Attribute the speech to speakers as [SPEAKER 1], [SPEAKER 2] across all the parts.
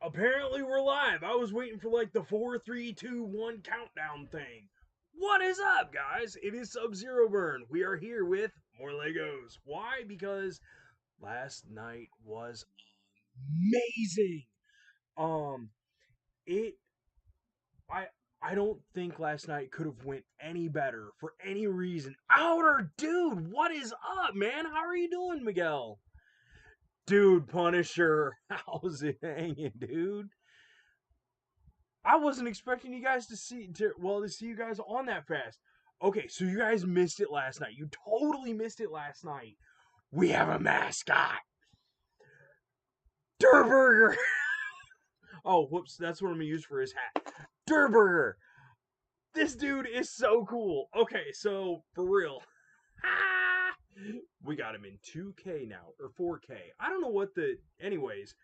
[SPEAKER 1] Apparently we're live. I was waiting for like the 4, 3, 2, 1 countdown thing. What is up, guys? It is Subzeroburn. We are here with more Legos. Why? Because last night was amazing. Um, it I I don't think last night could have went any better for any reason. Outer dude, what is up, man? How are you doing, Miguel? Dude, Punisher, how's it hanging, dude? I wasn't expecting you guys to see you guys on that fast. Okay, so you guys missed it last night. You totally missed it last night. We have a mascot, Durburger. Oh, whoops, that's what I'm gonna use for his hat. Durburger. This dude is so cool. Okay, so for real, we got him in 2K now or 4K. I don't know what the. Anyways,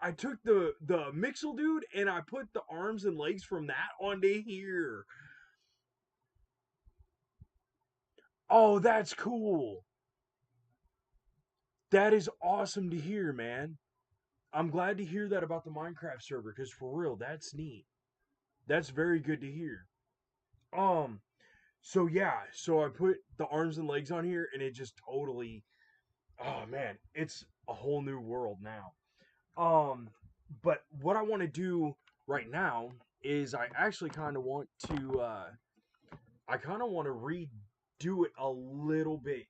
[SPEAKER 1] I took the Mixel dude and I put the arms and legs from that onto here. Oh, that's cool. That is awesome to hear, man. I'm glad to hear that about the Minecraft server because for real, that's neat. That's very good to hear. Um, so yeah, so I put the arms and legs on here and it just totally oh man, it's a whole new world now. Um, but what I want to do right now is I actually kind of want to redo it a little bit.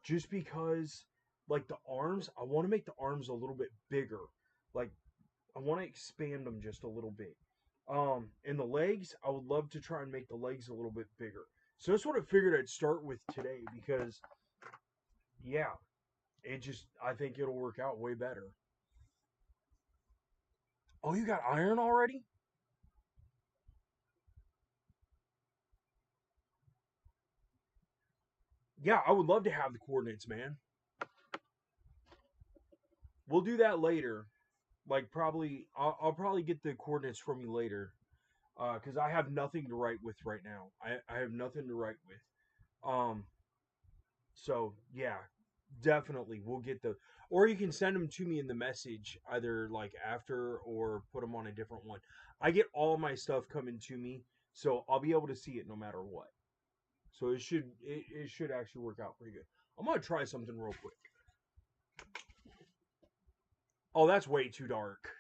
[SPEAKER 1] Just because like the arms, I want to make the arms a little bit bigger. Like I want to expand them just a little bit. And the legs, I would love to try and make the legs a little bit bigger. So that's what I figured I'd start with today because yeah, I think it'll work out way better. Oh, you got iron already? Yeah, I would love to have the coordinates, man. We'll do that later. Like probably, I'll probably get the coordinates from you later. Because I have nothing to write with right now. I have nothing to write with. Um, so yeah, definitely we'll get the, or you can send them to me in the message either like after or put them on a different one. I get all my stuff coming to me, so I'll be able to see it no matter what. So it should actually work out pretty good. I'm gonna try something real quick. Oh, that's way too dark.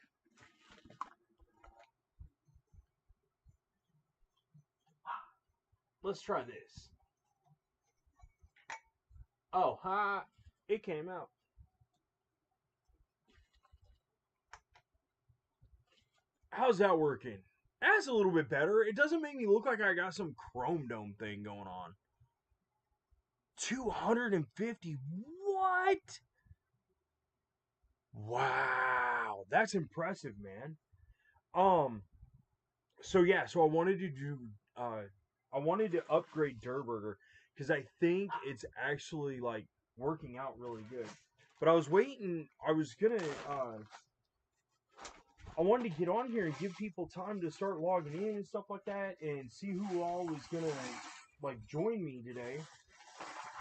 [SPEAKER 1] Let's try this. Oh, ha! It came out. How's that working? That's a little bit better. It doesn't make me look like I got some chrome dome thing going on. 250. What? Wow. That's impressive, man. Um, so yeah, so I wanted to upgrade Durburger because I think it's actually like working out really good. But I was waiting, I wanted to get on here and give people time to start logging in and stuff like that and see who all was gonna like join me today.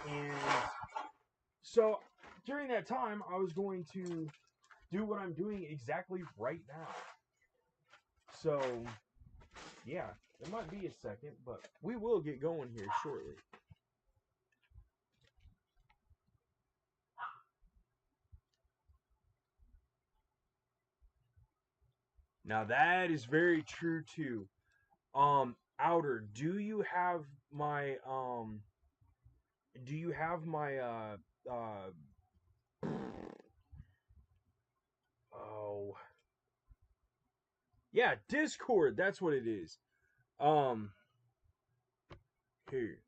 [SPEAKER 1] And so during that time, I was going to do what I'm doing exactly right now. So yeah, it might be a second, but we will get going here shortly. Now that is very true too. Outer, do you have my uh oh yeah, Discord, that's what it is. Um Here.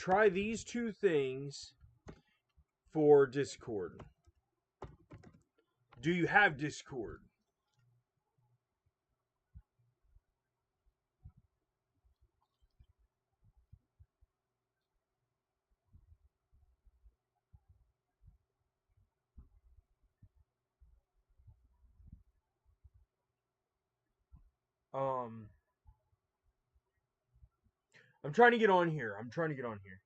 [SPEAKER 1] Try these two things for Discord. Do you have Discord? Um, I'm trying to get on here. I'm trying to get on here.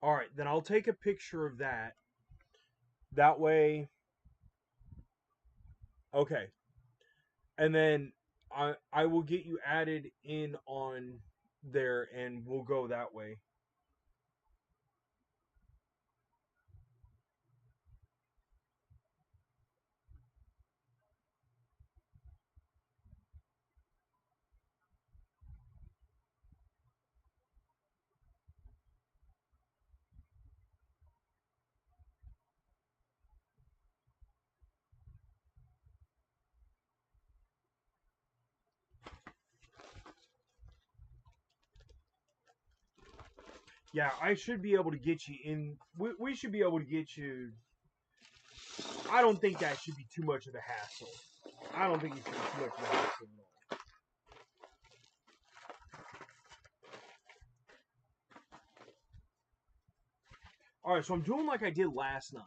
[SPEAKER 1] All right, then I'll take a picture of that. That way, okay. And then I will get you added in on there and we'll go that way. Yeah, I should be able to get you in. We should be able to get you. I don't think that should be too much of a hassle. I don't think it should be too much of a hassle at all. All right, so I'm doing like I did last night.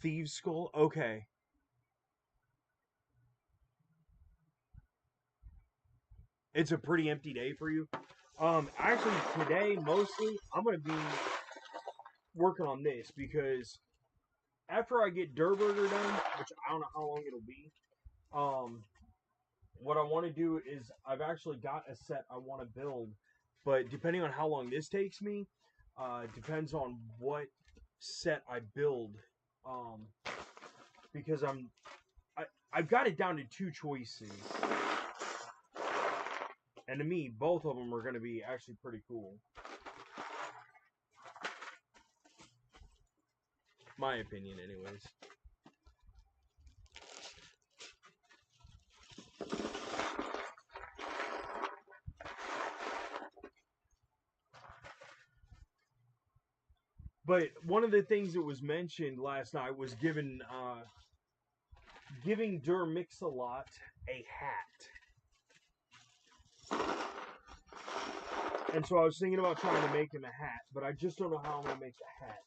[SPEAKER 1] Thieves' Skull. Okay. It's a pretty empty day for you. Actually, today mostly I'm gonna be working on this because after I get Durburger done, which I don't know how long it'll be, what I want to do is I've actually got a set I want to build, but depending on how long this takes me, depends on what set I build, um, because I've got it down to two choices, and to me, both of them are going to be actually pretty cool. My opinion, anyways. But one of the things that was mentioned last night was giving Dur Mix-a-Lot a hat. And so I was thinking about trying to make him a hat, but I just don't know how I'm going to make the hat.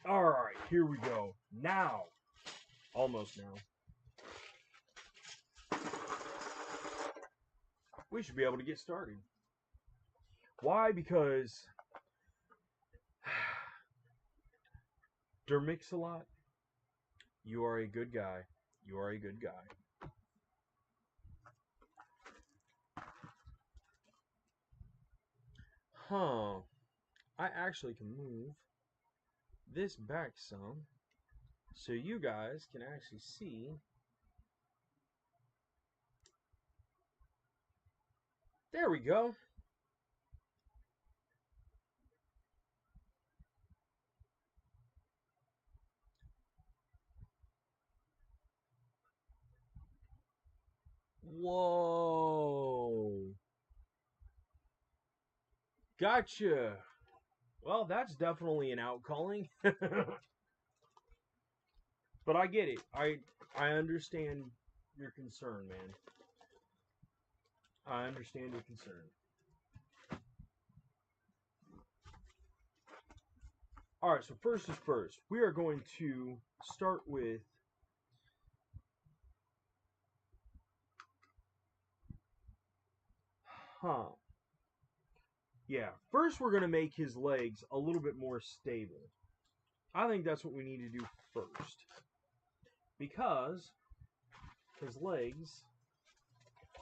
[SPEAKER 1] Alright, here we go. Now. Almost now. We should be able to get started. Why? Because Dermix-a-Lot, you are a good guy. You are a good guy. Huh. I actually can move this back some so you guys can actually see. There we go. Whoa. Gotcha. Well, that's definitely an outcalling. But I get it. I understand your concern, man. I understand your concern. Alright, so first is first. We are going to start with Yeah, first we're going to make his legs a little bit more stable. I think that's what we need to do first. Because his legs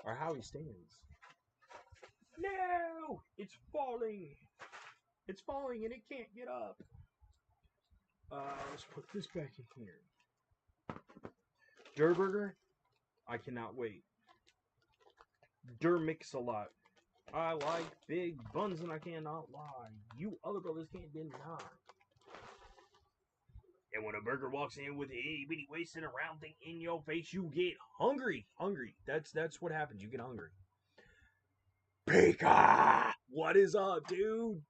[SPEAKER 1] are how he stands. No! It's falling! It's falling and it can't get up. Let's put this back in here. Durburger, I cannot wait. Mix a lot. I like big buns and I cannot lie. You other brothers can't deny. And when a burger walks in with an itty bitty waist and a round thing in your face, you get hungry. Hungry. That's what happens. You get hungry. Pika! What is up, dude?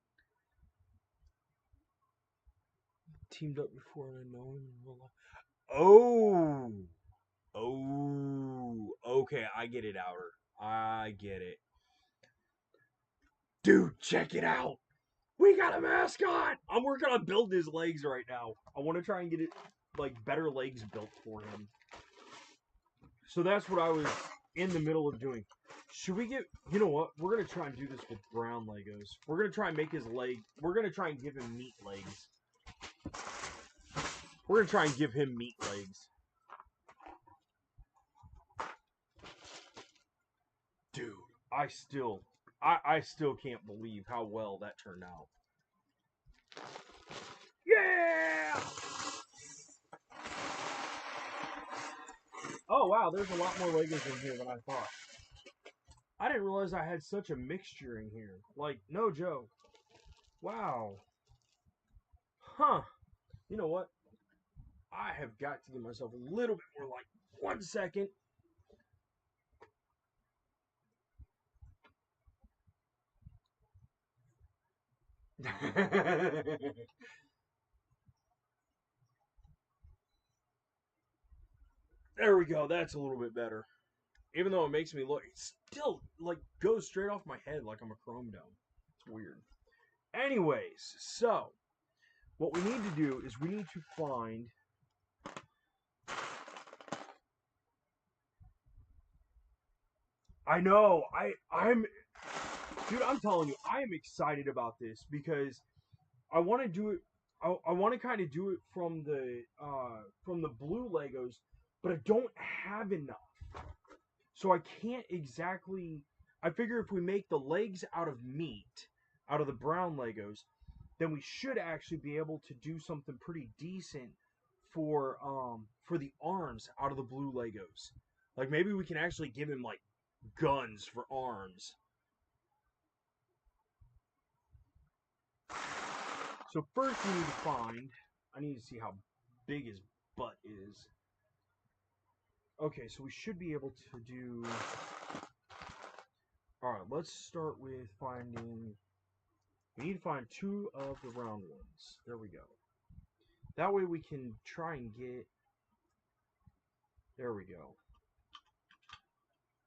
[SPEAKER 1] Teamed up before and I know him. Oh! Oh! Okay, I get it, Outer. I get it. Dude, check it out! We got a mascot! I'm working on building his legs right now. I want to try and get it, like, better legs built for him. So that's what I was in the middle of doing. Should we get... You know what? We're going to try and do this with brown Legos. We're going to try and make his leg... We're going to try and give him meat legs. We're going to try and give him meat legs. Dude, I still can't believe how well that turned out. Yeah! Oh, wow, there's a lot more Legos in here than I thought. I didn't realize I had such a mixture in here. Like, no joke. Wow. Huh. You know what? I have got to give myself a little bit more, like, 1 second. There we go. That's a little bit better. Even though it makes me look, it still, like, goes straight off my head like I'm a chrome dome. It's weird. Anyways, so, what we need to do is we need to find... I know, I'm... Dude, I'm telling you, I am excited about this because I want to do it... I want to kind of do it from the blue Legos, but I don't have enough. So I can't exactly... I figure if we make the legs out of meat, out of the brown Legos, then we should actually be able to do something pretty decent for the arms out of the blue Legos. Like maybe we can actually give him like guns for arms. So first we need to find... I need to see how big his butt is. Okay, so we should be able to do... Alright, let's start with finding... We need to find 2 of the round ones. There we go. That way we can try and get... There we go.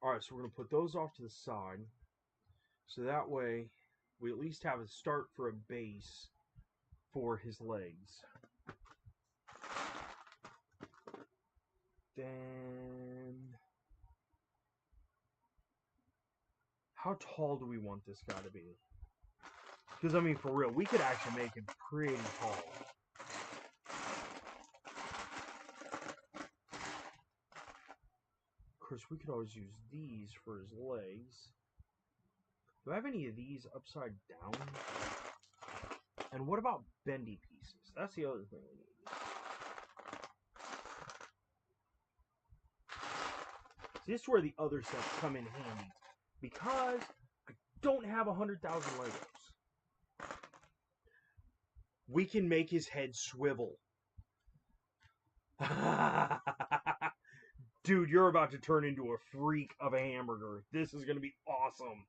[SPEAKER 1] Alright, so we're going to put those off to the side. So that way, we at least have a start for a base for his legs. Then... How tall do we want this guy to be? Because, I mean, for real, we could actually make him pretty tall. Of course, we could always use these for his legs. Do I have any of these upside down? And what about bendy pieces? That's the other thing we need. See, this is where the other sets come in handy. Because I don't have 100,000 Legos. We can make his head swivel. Dude, you're about to turn into a freak of a hamburger. This is going to be awesome.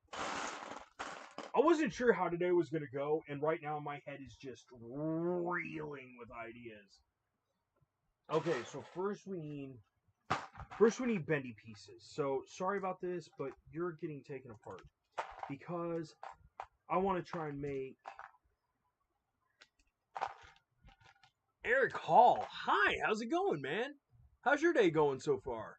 [SPEAKER 1] I wasn't sure how today was going to go, and right now my head is just reeling with ideas. Okay, so first we need bendy pieces. So, sorry about this, but you're getting taken apart. Because I want to try and make... Eric Hall, hi, how's it going, man? How's your day going so far?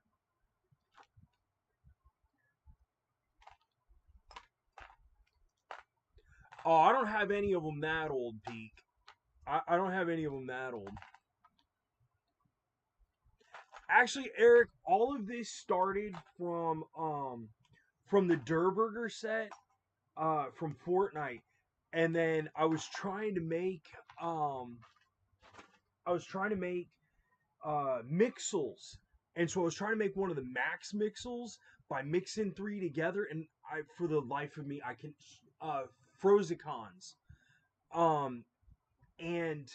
[SPEAKER 1] Oh, I don't have any of them that old, Peak. I don't have any of them that old. Actually, Eric, all of this started from the Durburger set, from Fortnite, and then I was trying to make Mixels, and so I was trying to make one of the Max Mixels, by mixing three together, and for the life of me, I can Frozicons. Um, and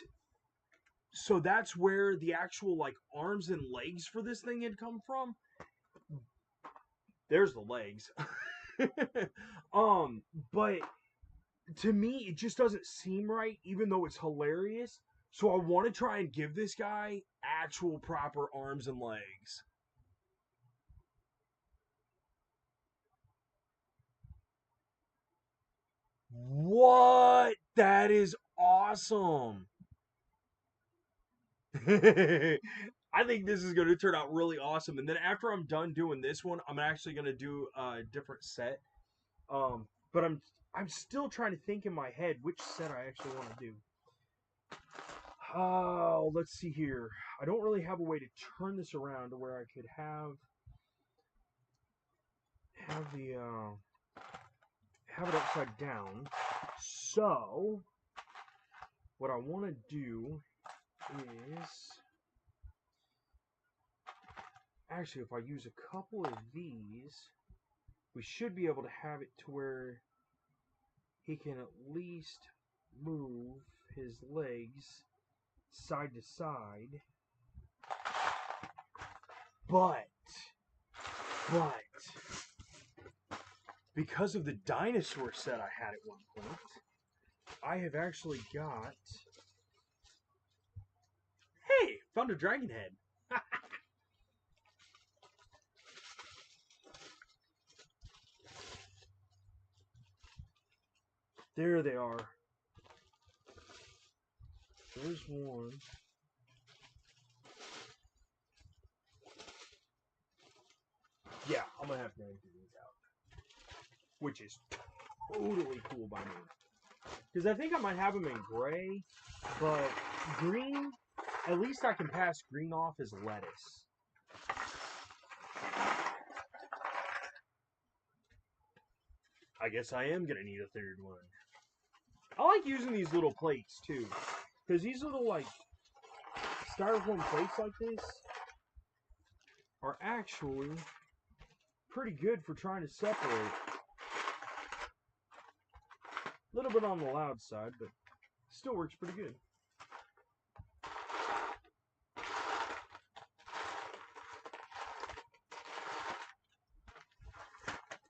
[SPEAKER 1] so that's where the actual like arms and legs for this thing had come from. There's the legs. But to me, it just doesn't seem right, even though it's hilarious. So I want to try and give this guy actual proper arms and legs. What? That is awesome. I think this is going to turn out really awesome. And then after I'm done doing this one, I'm actually going to do a different set. But I'm still trying to think in my head which set I actually want to do. Oh, let's see here. I don't really have a way to turn this around to where I could have the have it upside down. So what I want to do is actually, if I use a couple of these, we should be able to have it to where he can at least move his legs side to side. But because of the dinosaur set I had at one point, I have actually got... Hey! Found a dragon head! There they are. There's one. Yeah, I'm gonna have to empty these out. Which is totally cool by me. Because I think I might have them in gray, but green, at least I can pass green off as lettuce. I guess I am gonna need a third one. I like using these little plates too, because these little like styrofoam plates like this are actually pretty good for trying to separate. A little bit on the loud side, but still works pretty good.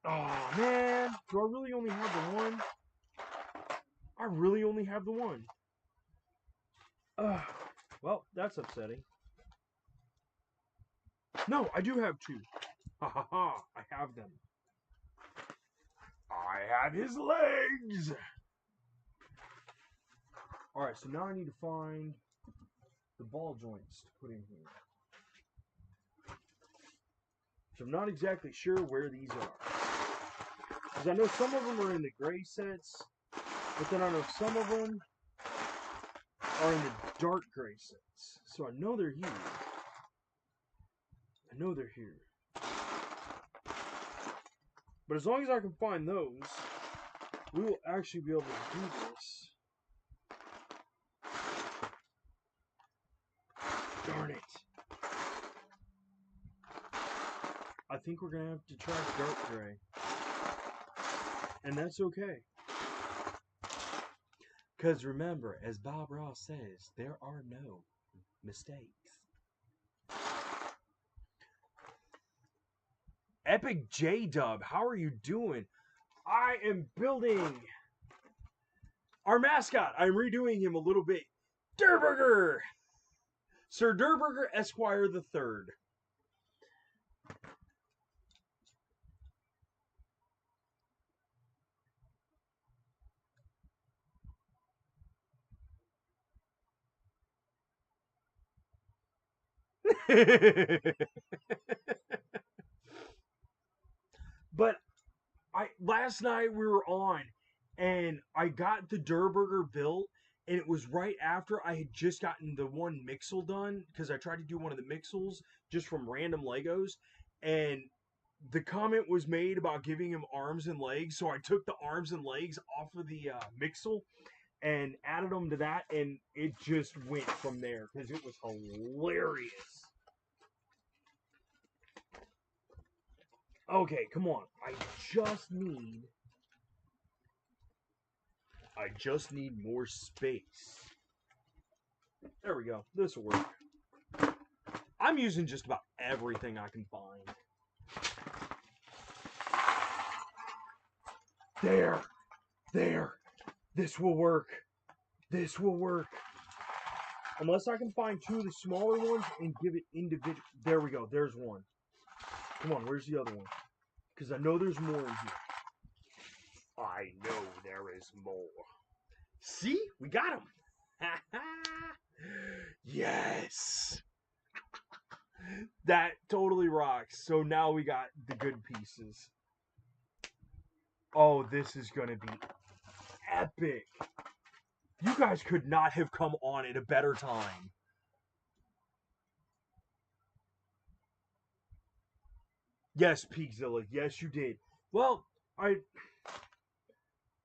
[SPEAKER 1] Oh man, do I really only have the one? I really only have the one. Well, that's upsetting. No, I do have two. Ha ha ha, I have them. I have his legs! Alright, so now I need to find the ball joints to put in here. So I'm not exactly sure where these are. Because I know some of them are in the gray sets, but then I know some of them are in the dark gray sets. So I know they're here. I know they're here. But as long as I can find those, we will actually be able to do this. Darn it. I think we're going to have to try dark gray. And that's okay. Because remember, as Bob Ross says, there are no mistakes. Epic J-Dub, how are you doing? I am building our mascot. I'm redoing him a little bit. Durburger! Sir Durburger Esquire the Third. But last night we were on, and I got the Durburger built, and it was right after I had just gotten the one Mixel done, because I tried to do one of the Mixels just from random Legos, and the comment was made about giving him arms and legs, so I took the arms and legs off of the Mixel and added them to that, and it just went from there, because it was hilarious. Okay, come on. I just need more space. There we go. This will work. I'm using just about everything I can find. There. There. This will work. This will work. Unless I can find two of the smaller ones and give it individual. There we go. There's one. Come on, where's the other one? Because I know there's more in here. I know there is more. See? We got him. Yes. That totally rocks. So now we got the good pieces. Oh, this is going to be epic. You guys could not have come on at a better time. Yes, Peakzilla. Yes, you did. Well,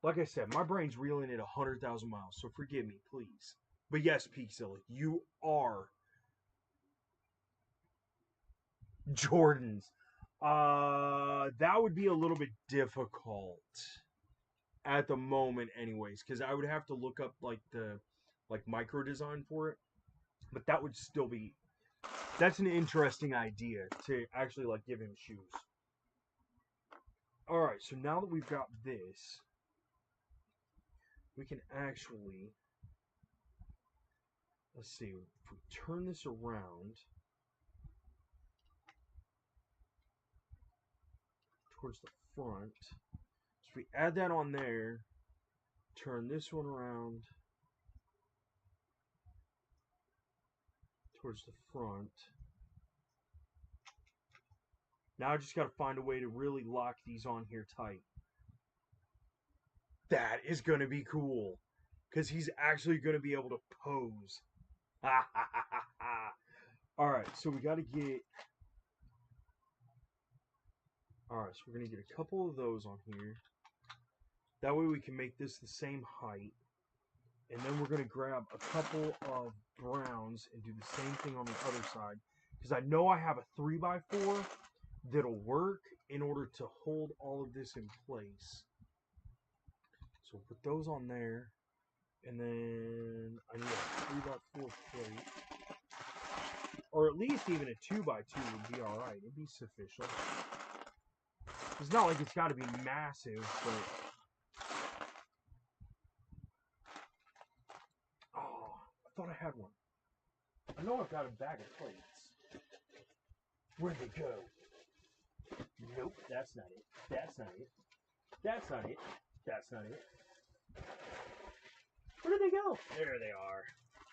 [SPEAKER 1] like I said, my brain's reeling at 100,000 miles, so forgive me, please. But yes, Peakzilla, you are Jordans. That would be a little bit difficult at the moment, anyways, because I would have to look up like the micro design for it. But that would still be. That's an interesting idea to actually like give him shoes. All right, so now that we've got this, we can actually, let's see, if we turn this around towards the front, so if we add that on there, turn this one around towards the front. Now I just got to find a way to really lock these on here tight. That is going to be cool, because he's actually going to be able to pose. Alright, so we got to get... Alright, so we're going to get a couple of those on here. That way we can make this the same height. And then we're going to grab a couple of browns and do the same thing on the other side. Because I know I have a 3x4 that'll work in order to hold all of this in place. So we'll put those on there. And then I need a 3x4 plate. Or at least even a 2x2 would be alright. It'd be sufficient. It's not like it's got to be massive, but... Oh, I thought I had one. I know I've got a bag of plates. Where'd they go? Nope, that's not it. That's not it. That's not it. That's not it. Where did they go? There they are.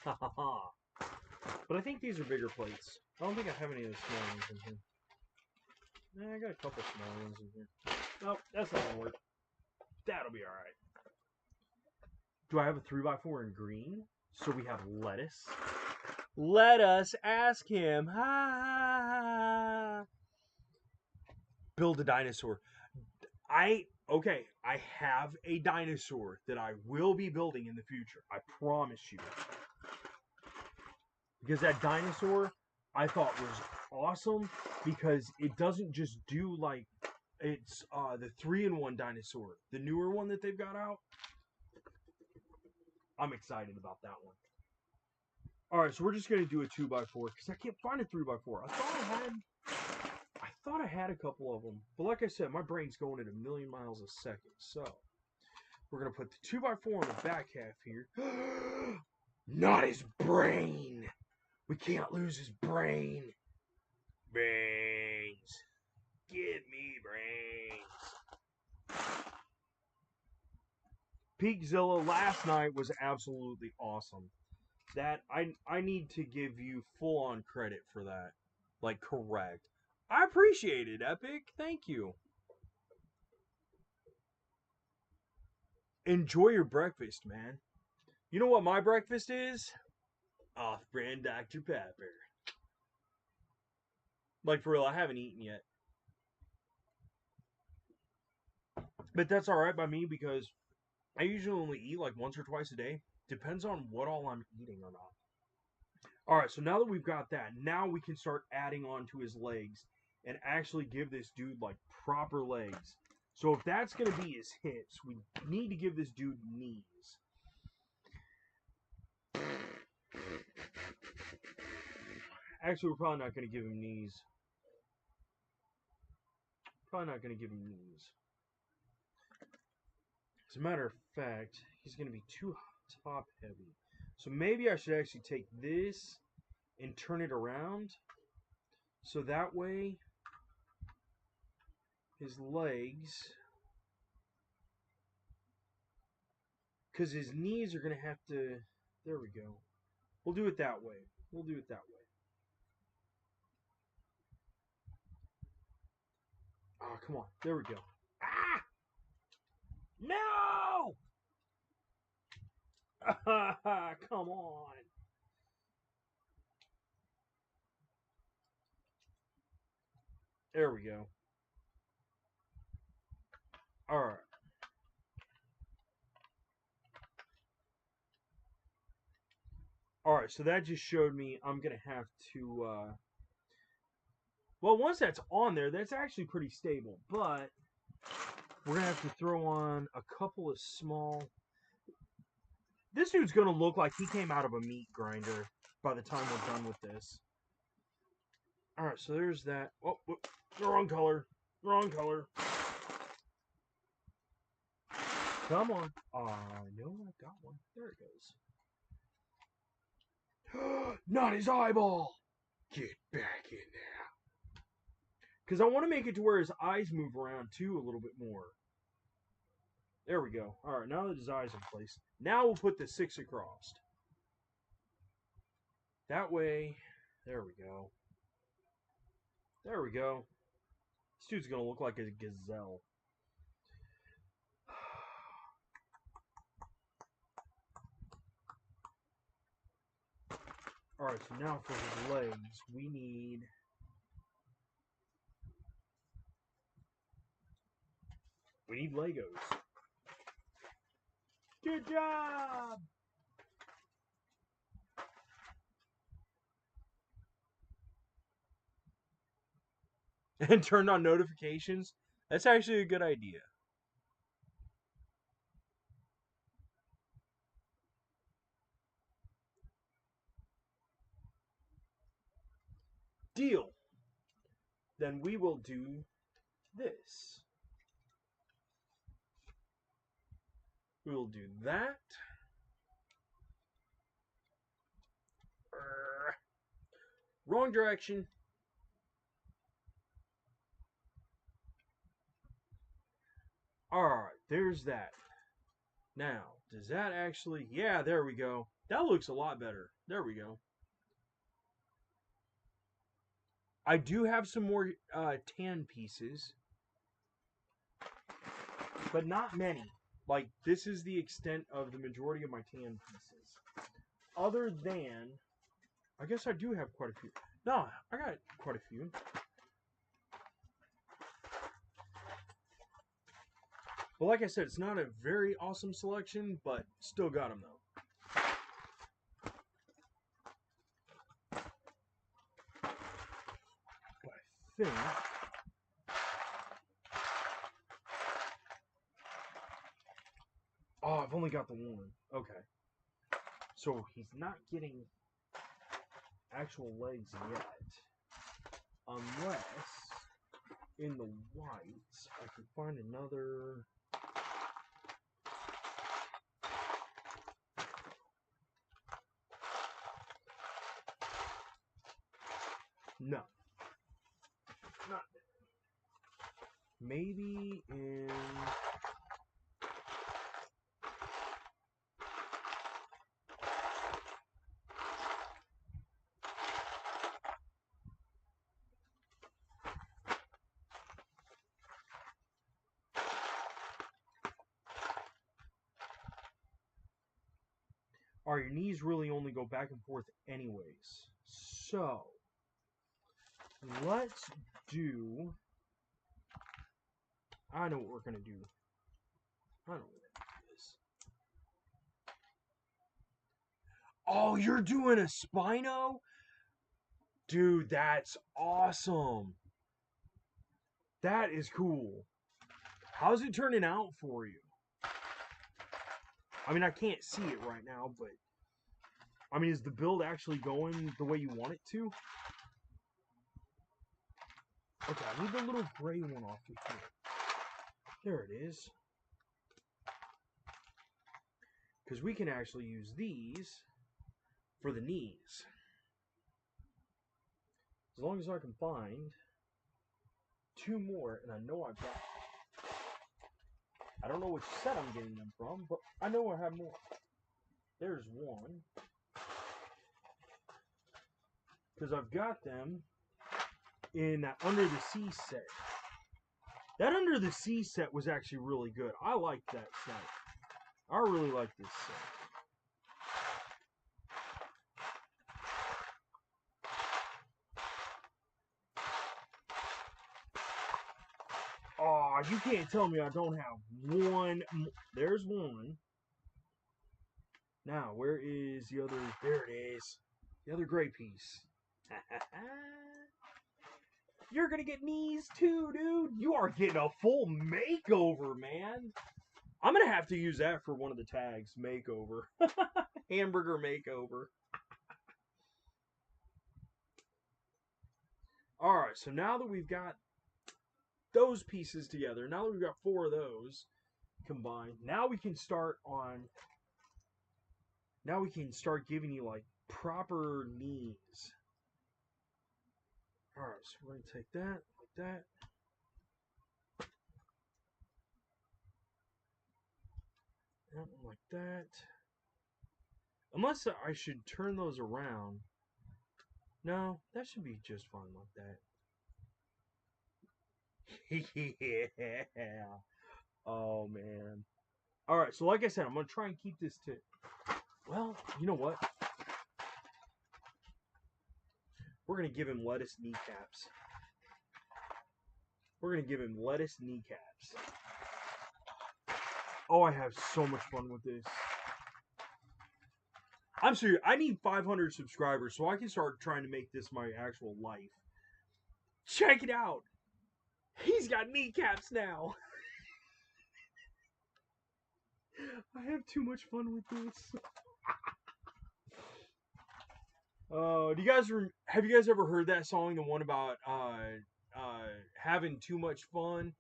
[SPEAKER 1] Ha ha ha. But I think these are bigger plates. I don't think I have any of the small ones in here. I got a couple small ones in here. Nope, that's not gonna work. That'll be alright. Do I have a 3x4 in green? So we have lettuce. Let us ask him. Ha! Build a dinosaur. Okay, I have a dinosaur that I will be building in the future. I promise you. Because that dinosaur I thought was awesome because it doesn't just do like it's the 3-in-1 dinosaur, the newer one that they've got out. I'm excited about that one. Alright, so we're just gonna do a 2x4 because I can't find a 3x4. I thought I had a couple of them, but like I said, my brain's going at 1,000,000 miles a second. So we're gonna put the 2x4 on the back half here. Not his brain. We can't lose his brain. Brains. Give me brains. Peakzilla last night was absolutely awesome. That I need to give you full on credit for that. Like, correct. I appreciate it, Epic. Thank you. Enjoy your breakfast, man. You know what my breakfast is? Off-brand Dr. Pepper. Like, for real, I haven't eaten yet. But that's alright by me because I usually only eat like once or twice a day. Depends on what all I'm eating or not. Alright, so now that we've got that, now we can start adding on to his legs. and actually give this dude like proper legs. So if that's going to be his hips, we need to give this dude knees. Actually, we're probably not going to give him knees. Probably not going to give him knees. As a matter of fact, he's going to be too top heavy. So maybe I should actually take this and turn it around. So that way, his legs, because his knees are going to have to, there we go. We'll do it that way. We'll do it that way. Oh, come on. There we go. Ah! No! Come on. There we go. Alright. Alright, so that just showed me I'm going to have to... Well, once that's on there, that's actually pretty stable. But we're going to have to throw on a couple of small... This dude's going to look like he came out of a meat grinder by the time we're done with this. Alright, so there's that. Oh, whoop, the wrong color. Wrong color. Come on. I know I got one. There it goes. Not his eyeball! Get back in there. Because I want to make it to where his eyes move around too a little bit more. There we go. Alright, now that his eyes are in place. Now we'll put the 6 across. That way, there we go. There we go. This dude's going to look like a gazelle. Alright, so now for his legs, we need... Legos. Good job! And turned on notifications? That's actually a good idea. Deal. Then we will do this. We will do that. Wrong direction. Alright, there's that. Now, does that actually... Yeah, there we go. That looks a lot better. There we go. I do have some more tan pieces. But not many. Like, this is the extent of the majority of my tan pieces. Other than... I guess I do have quite a few. No, I got quite a few. But like I said, it's not a very awesome selection, but still got them, though. But I think... Oh, I've only got the one. Okay. So he's not getting actual legs yet. Unless, in the whites, I can find another... No. Not there. Maybe in... Alright, your knees really only go back and forth anyways. So, let's do... I know what we're going to do. I know what we're going to do this. Oh, you're doing a Spino? Dude, that's awesome. That is cool. How's it turning out for you? I mean, I can't see it right now, but I mean, is the build actually going the way you want it to? Okay, I need the little gray one off of here. There it is. Because we can actually use these for the knees. As long as I can find 2 more, and I know I've got. I don't know which set I'm getting them from, but I know I have more. There's one. Because I've got them in that Under the Sea set. That Under the Sea set was actually really good. I liked that set. I really like this set. Oh, you can't tell me I don't have one. There's one. Now, where is the other? There it is. The other gray piece. You're gonna get knees too, dude. You are getting a full makeover, man. I'm gonna have to use that for one of the tags. Makeover. Hamburger makeover. Alright, so now that we've got those pieces together, now that we've got 4 of those combined, now we can start giving you like proper knees. Alright, so we're going to take that, like that. That one like that. Unless I should turn those around. No, that should be just fine like that. Yeah. Oh, man. Alright, so like I said, I'm going to try and keep this to... Well, you know what? We're going to give him lettuce kneecaps. We're going to give him lettuce kneecaps. Oh, I have so much fun with this. I'm serious. I need 500 subscribers so I can start trying to make this my actual life. Check it out. He's got kneecaps now. I have too much fun with this. Do you guys have you guys ever heard that song, the one about having too much fun?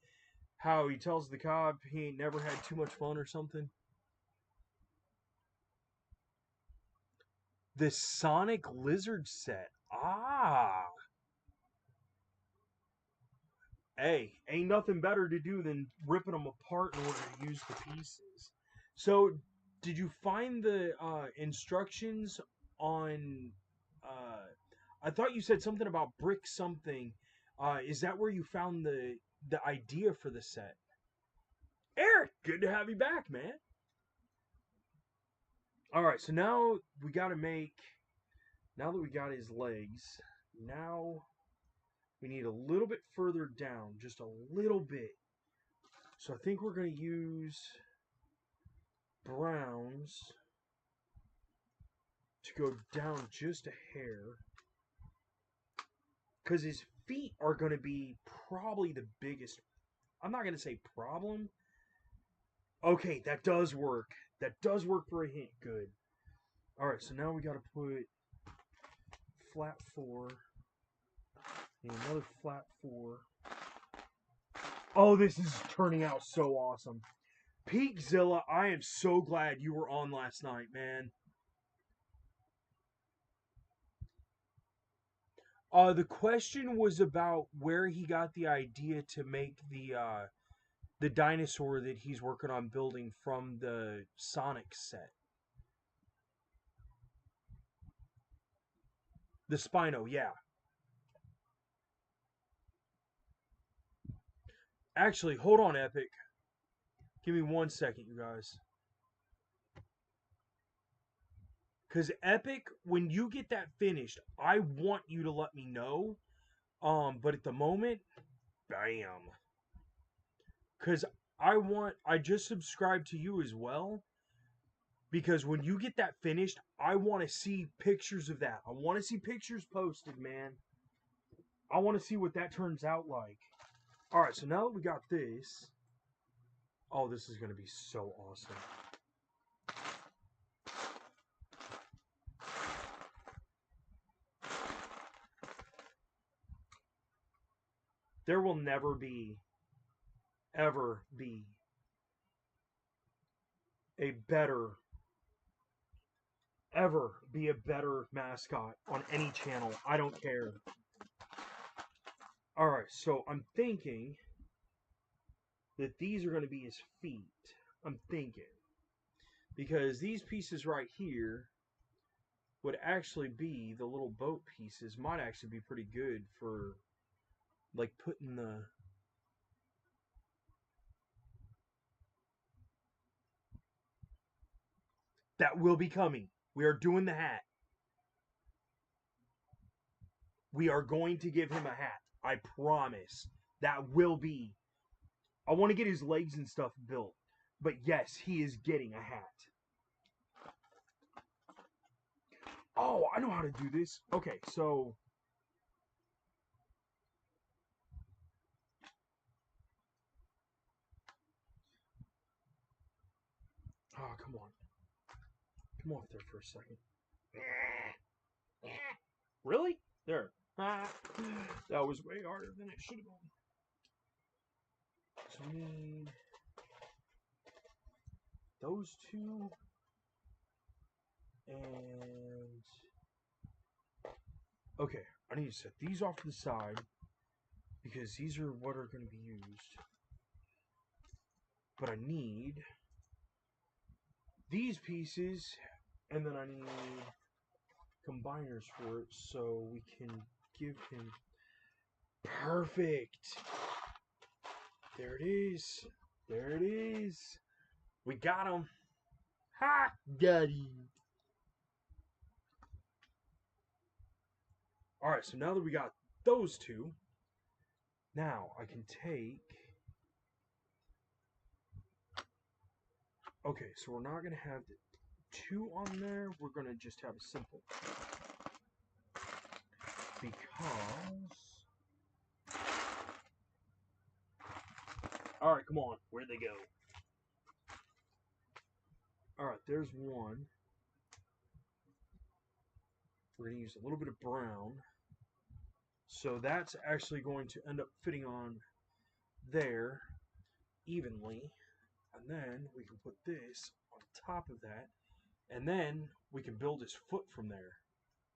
[SPEAKER 1] How he tells the cop he ain't never had too much fun or something? The Sonic Lizard set. Ah. Hey, ain't nothing better to do than ripping them apart in order to use the pieces. So, did you find the instructions on... I thought you said something about brick something. Is that where you found the idea for the set? Eric, good to have you back, man. Alright, so now we gotta make... Now that we got his legs, now we need a little bit further down. Just a little bit. So I think we're going to use browns to go down just a hair. Because his feet are going to be probably the biggest... I'm not going to say problem. Okay, that does work. That does work for a hint. Good. Alright, so now we got to put flat 4. And another flat 4. Oh, this is turning out so awesome. Peakzilla, I am so glad you were on last night, man. The question was about where he got the idea to make the dinosaur that he's working on building from the Sonic set. The Spino, yeah. Actually, hold on, Epic. Give me 1 second, you guys. Because Epic, when you get that finished, I want you to let me know. But at the moment, bam. Because I just subscribed to you as well. Because when you get that finished, I want to see pictures of that. I want to see pictures posted, man. I want to see what that turns out like. Alright, so now that we got this... Oh, this is going to be so awesome. There will never be, ever be, a better mascot on any channel. I don't care. Alright, so I'm thinking that these are going to be his feet. I'm thinking. Because these pieces right here would actually be, the little boat pieces might actually be pretty good for, like, putting the... That will be coming. We are doing the hat. We are going to give him a hat. I promise. That will be. I want to get his legs and stuff built. But yes, he is getting a hat. Oh, I know how to do this. Okay, so... Oh, come on. Come off there for a second. Really? There. That was way harder than it should have been. So we need those two. And... Okay, I need to set these off to the side. Because these are what are going to be used. But I need these pieces, and then I need combiners for it so we can give him... Perfect! There it is. There it is. We got him. Ha! Got him. Alright, so now that we got those two, now I can take... Okay, so we're not going to have the two on there. We're going to just have a simple. Because... Alright, come on. Where'd they go? Alright, there's one. We're going to use a little bit of brown. So that's actually going to end up fitting on there evenly. And then we can put this on top of that. And then we can build his foot from there.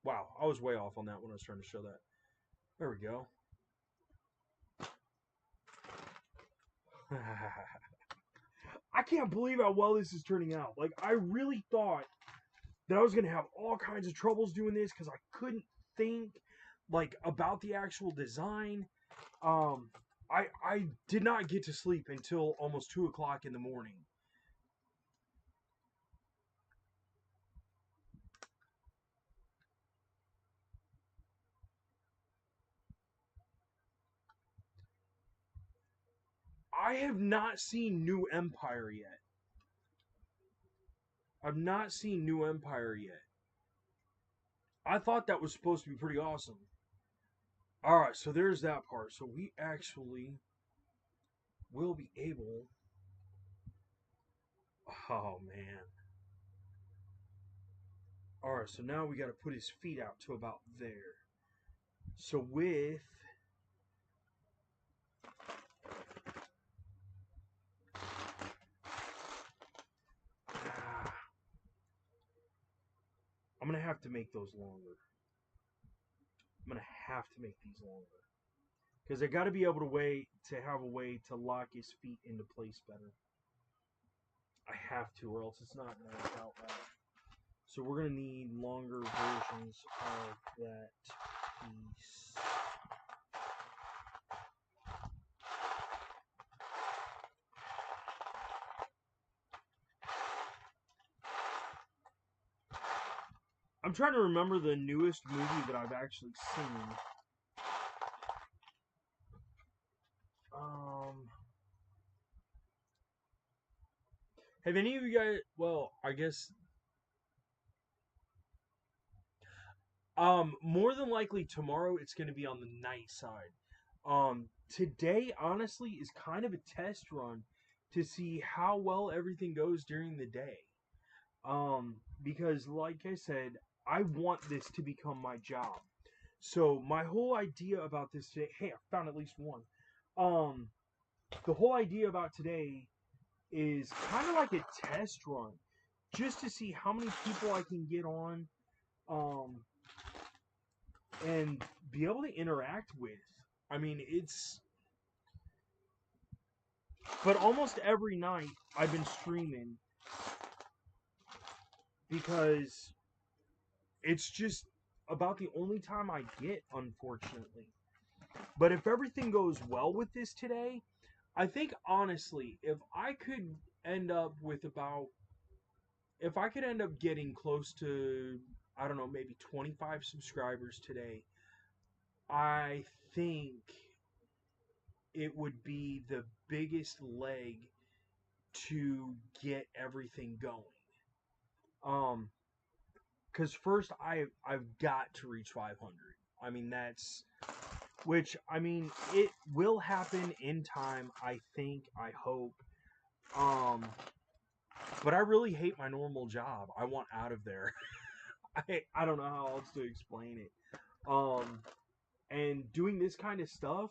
[SPEAKER 1] Wow, I was way off on that when I was trying to show that. There we go. I can't believe how well this is turning out. Like, I really thought that I was going to have all kinds of troubles doing this because I couldn't think, like, about the actual design. I did not get to sleep until almost 2 o'clock in the morning. I have not seen New Empire yet. I've not seen New Empire yet. I thought that was supposed to be pretty awesome. Alright, so there's that part. So we actually will be able... Oh, man. Alright, so now we got to put his feet out to about there. So with... I'm going to have to make those longer. I'm going to have to make these longer. Because I got to be able to have a way to lock his feet into place better. I have to, or else it's not going to work out right. So we're going to need longer versions of that piece. I'm trying to remember the newest movie that I've actually seen. Have any of you guys... Well, I guess... more than likely tomorrow it's going to be on the night side. today honestly is kind of a test run to see how well everything goes during the day. Because like I said, I want this to become my job. So my whole idea about this today, hey, I found at least one. Um, the whole idea about today is kind of like a test run, just to see how many people I can get on, um, and be able to interact with. I mean, but almost every night I've been streaming because it's just about the only time I get, unfortunately. But if everything goes well with this today, I think honestly, end up with about, if I could end up getting close to, I don't know, maybe 25 subscribers today, I think it would be the biggest leg to get everything going. Um, because first I've got to reach 500. I mean that's which I mean it will happen in time. I think. I hope. Um, but I really hate my normal job. I want out of there. I don't know how else to explain it. Um, and doing this kind of stuff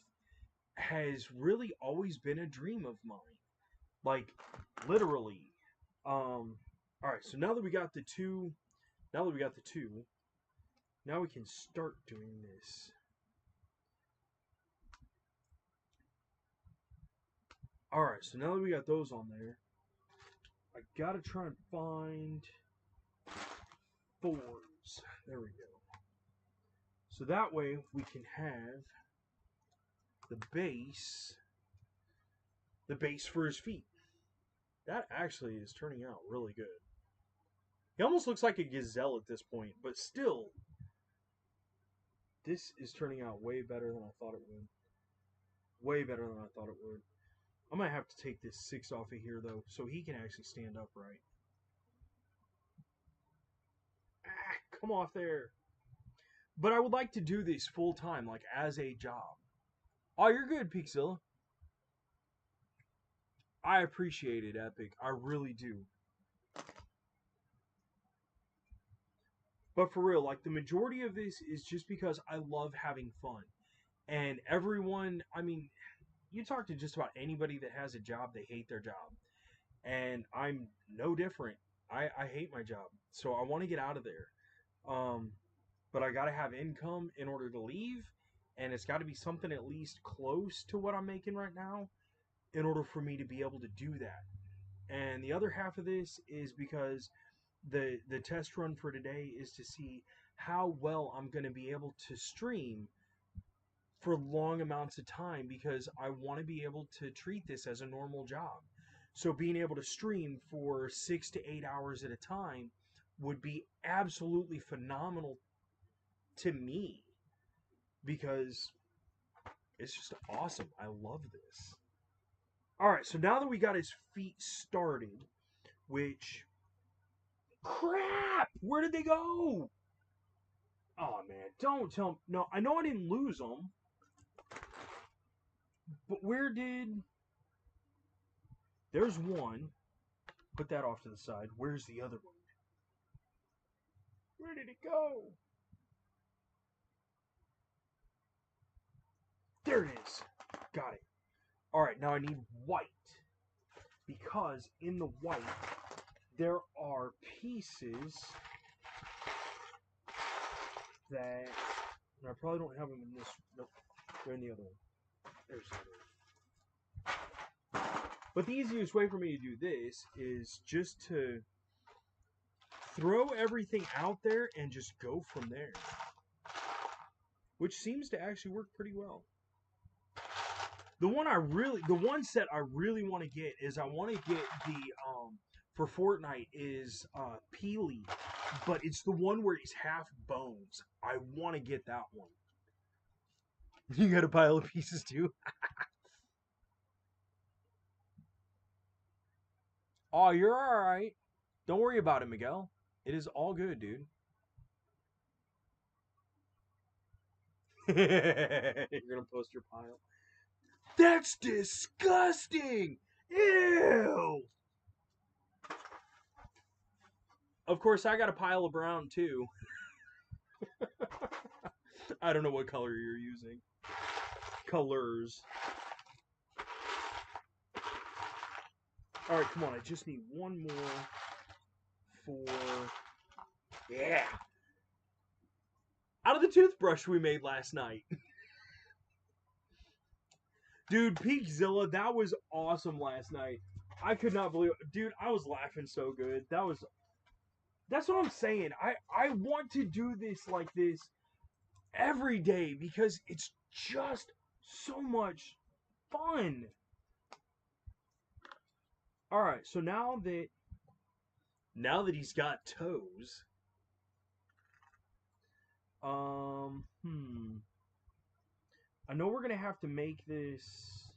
[SPEAKER 1] has really always been a dream of mine. Like literally. All right. So now that we got the two, now that we got the two, now we can start doing this. All right. So now that we got those on there, I gotta try and find fours. There we go. So that way we can have the base for his feet. That actually is turning out really good. He almost looks like a gazelle at this point, but still, this is turning out way better than I thought it would. Way better than I thought it would. I might have to take this 6 off of here, though, so he can actually stand upright. Ah, come off there. But I would like to do this full time, like as a job. Oh, you're good, Peakzilla. I appreciate it, Epic. I really do. But for real, like the majority of this is just because I love having fun. And everyone, I mean, you talk to just about anybody that has a job, they hate their job. And I'm no different. I hate my job. So I want to get out of there. Um, but I got to have income in order to leave. And it's got to be something at least close to what I'm making right now in order for me to be able to do that. And the other half of this is because the test run for today is to see how well I'm going to be able to stream for long amounts of time because I want to be able to treat this as a normal job. So being able to stream for 6 to 8 hours at a time would be absolutely phenomenal to me because it's just awesome. I love this. All right, so now that we got his feet started, which crap, where did they go? Oh man, don't tell me. No, I know I didn't lose them, but where did? There's one. Put that off to the side. Where's the other one? Where did it go? There it is. Got it. All right, now I need white because in the white there are pieces that and I probably don't have them in this. Nope, they're in the other one. There's the other one. But the easiest way for me to do this is just to throw everything out there and just go from there. Which seems to actually work pretty well. The one set I really want to get is I want to get the for Fortnite is Peely, but it's the one where he's half bones. I want to get that one. You got a pile of pieces too. Oh, you're all right. Don't worry about it, Miguel. It is all good, dude. You're gonna post your pile. That's disgusting! Ew! Of course, I got a pile of brown, too. I don't know what color you're using. Colors. Alright, come on. I just need one more for... Yeah! Out of the toothbrush we made last night. Dude, Peakzilla, that was awesome last night. I could not believe it. Dude, I was laughing so good. That's what I'm saying. I want to do this like this every day because it's just so much fun. Alright, so now that he's got toes, I know we're gonna have to make this.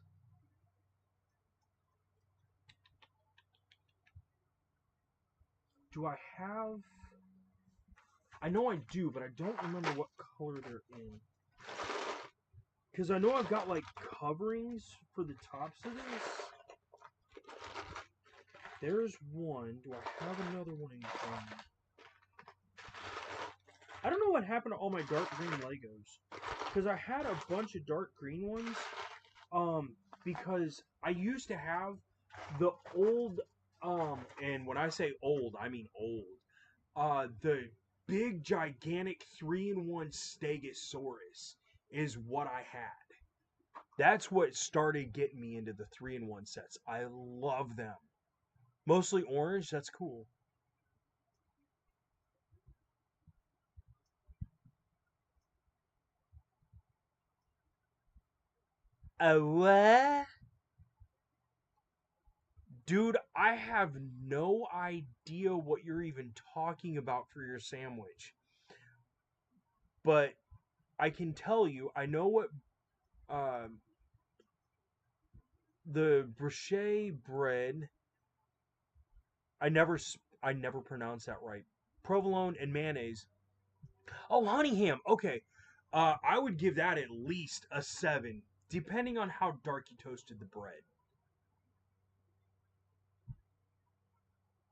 [SPEAKER 1] Do I have? I know I do, but I don't remember what color they're in. Because I know I've got like coverings for the tops of this. There's one. Do I have another one in green? I don't know what happened to all my dark green Legos. Because I had a bunch of dark green ones. Because I used to have the old, and when I say old, I mean old. The big, gigantic 3-in-1 Stegosaurus is what I had. That's what started getting me into the 3-in-1 sets. I love them. Mostly orange, that's cool. What? Dude, I have no idea what you're even talking about for your sandwich. But I can tell you, I know what the brioche bread. I never pronounced that right. Provolone and mayonnaise. Oh, honey ham. Okay. I would give that at least a 7, depending on how dark you toasted the bread.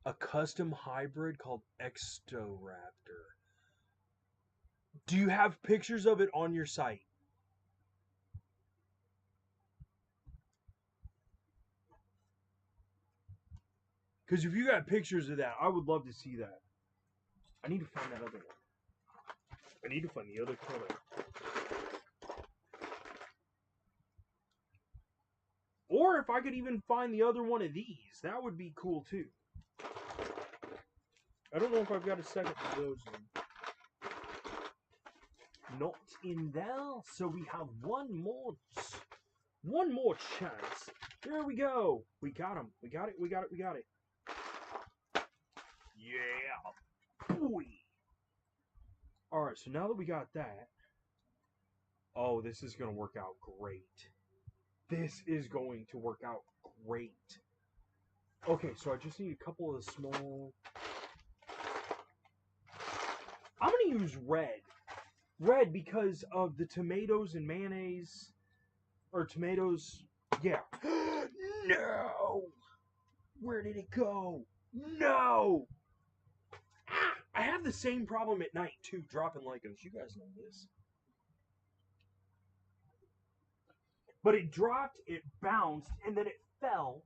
[SPEAKER 1] A custom hybrid called Extoraptor. Do you have pictures of it on your site? Because if you got pictures of that, I would love to see that. I need to find that other one. I need to find the other color. Or if I could even find the other one of these, that would be cool too. I don't know if I've got a second of those in. Not in there, so we have one more chance. Here we go. We got him. We got it. We got it. We got it. Yeah. Boy. All right. So now that we got that, oh, this is gonna work out great. This is going to work out great. Okay, so I just need a couple of small. I'm gonna use red. Red because of the tomatoes and mayonnaise. Or tomatoes. Yeah. No! Where did it go? No! Ah, I have the same problem at night, too, dropping Legos. You guys know this. But it dropped, it bounced, and then it fell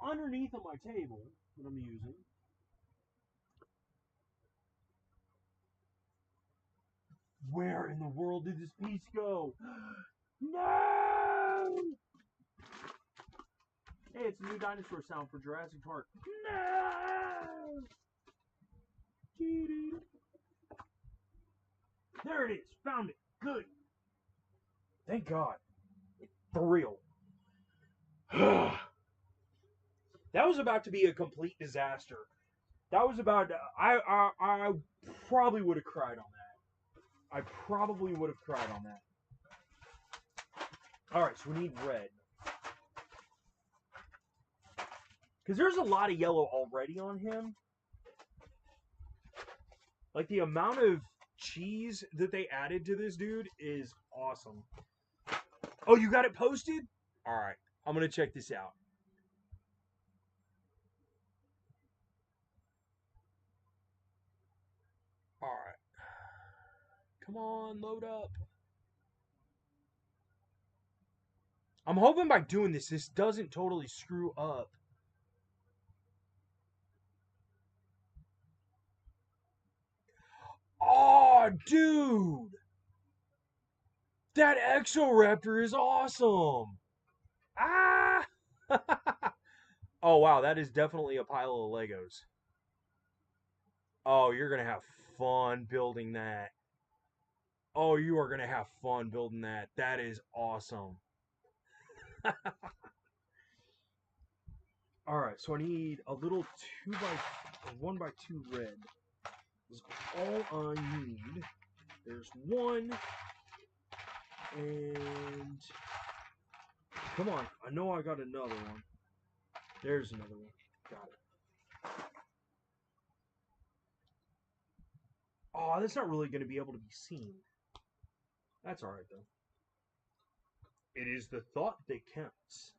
[SPEAKER 1] underneath of my table that I'm using. Where in the world did this piece go? No! Hey, it's a new dinosaur sound for Jurassic Park. No! There it is. Found it. Good. Thank God. For real. That was about to be a complete disaster. That was about. I probably would have cried on that. I probably would have cried on that. Alright, so we need red. Because there's a lot of yellow already on him. Like, the amount of cheese that they added to this dude is awesome. Oh, you got it posted? All right, I'm gonna check this out. All right, come on, load up. I'm hoping by doing this, this doesn't totally screw up. Oh, dude, that Exoraptor is awesome. Ah! Oh, wow, that is definitely a pile of Legos. Oh, you're going to have fun building that. Oh, you are going to have fun building that. That is awesome. All right, so I need a little 1x2 red. Is all I need. There's one, and come on, I know I got another one. There's another one. Got it. Oh, that's not really going to be able to be seen. That's all right though. It is the thought that counts.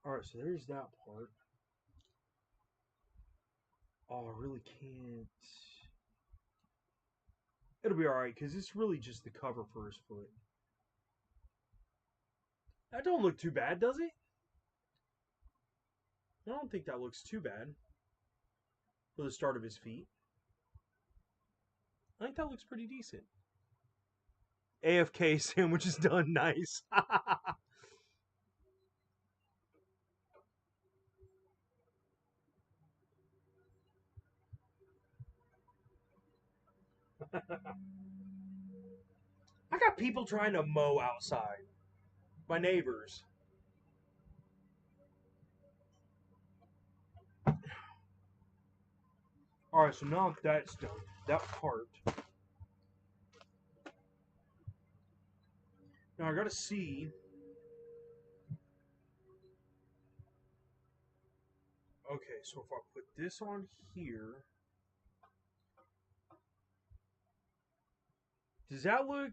[SPEAKER 1] All right, so there's that part. Oh, I really can't. It'll be all right because it's really just the cover for his foot. That don't look too bad, does it? I don't think that looks too bad for the start of his feet. I think that looks pretty decent. AFK sandwich is done nice. I got people trying to mow outside. My neighbors. Alright, so now that's done. That part. Now I gotta see. Okay, so if I put this on here. Does that look.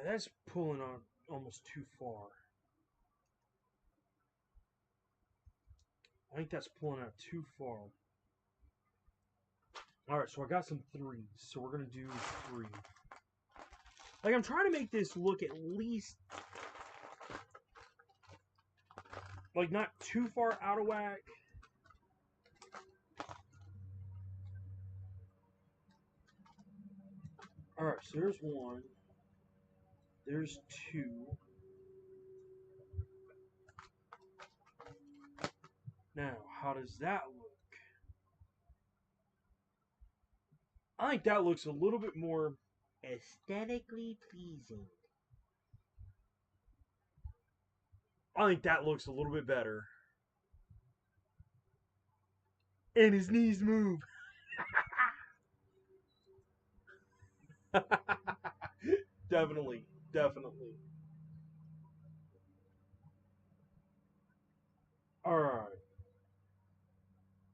[SPEAKER 1] That's pulling on almost too far. I think that's pulling out too far. Alright, so I got some threes. So we're going to do 3. Like, I'm trying to make this look at least, like, not too far out of whack. Alright, so there's 1. There's 2. Now, how does that look? I think that looks a little bit more aesthetically pleasing. I think that looks a little bit better. And his knees move. Definitely, definitely. Alright.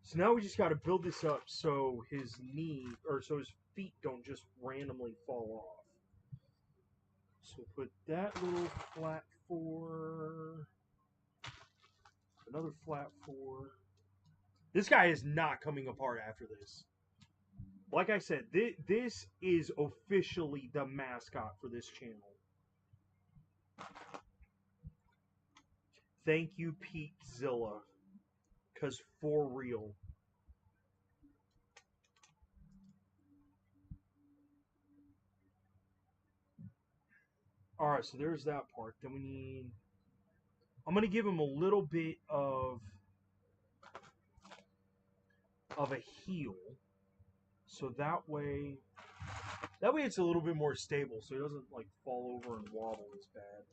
[SPEAKER 1] So now we just got to build this up so his so his feet don't just randomly fall off. So put that little flat 4, another flat 4. This guy is not coming apart after this. Like I said, this is officially the mascot for this channel. Thank you, Pete Zilla. Because for real. Alright, so there's that part. Then we need... I'm going to give him a little bit of a heel. So that way it's a little bit more stable so it doesn't like fall over and wobble as bad.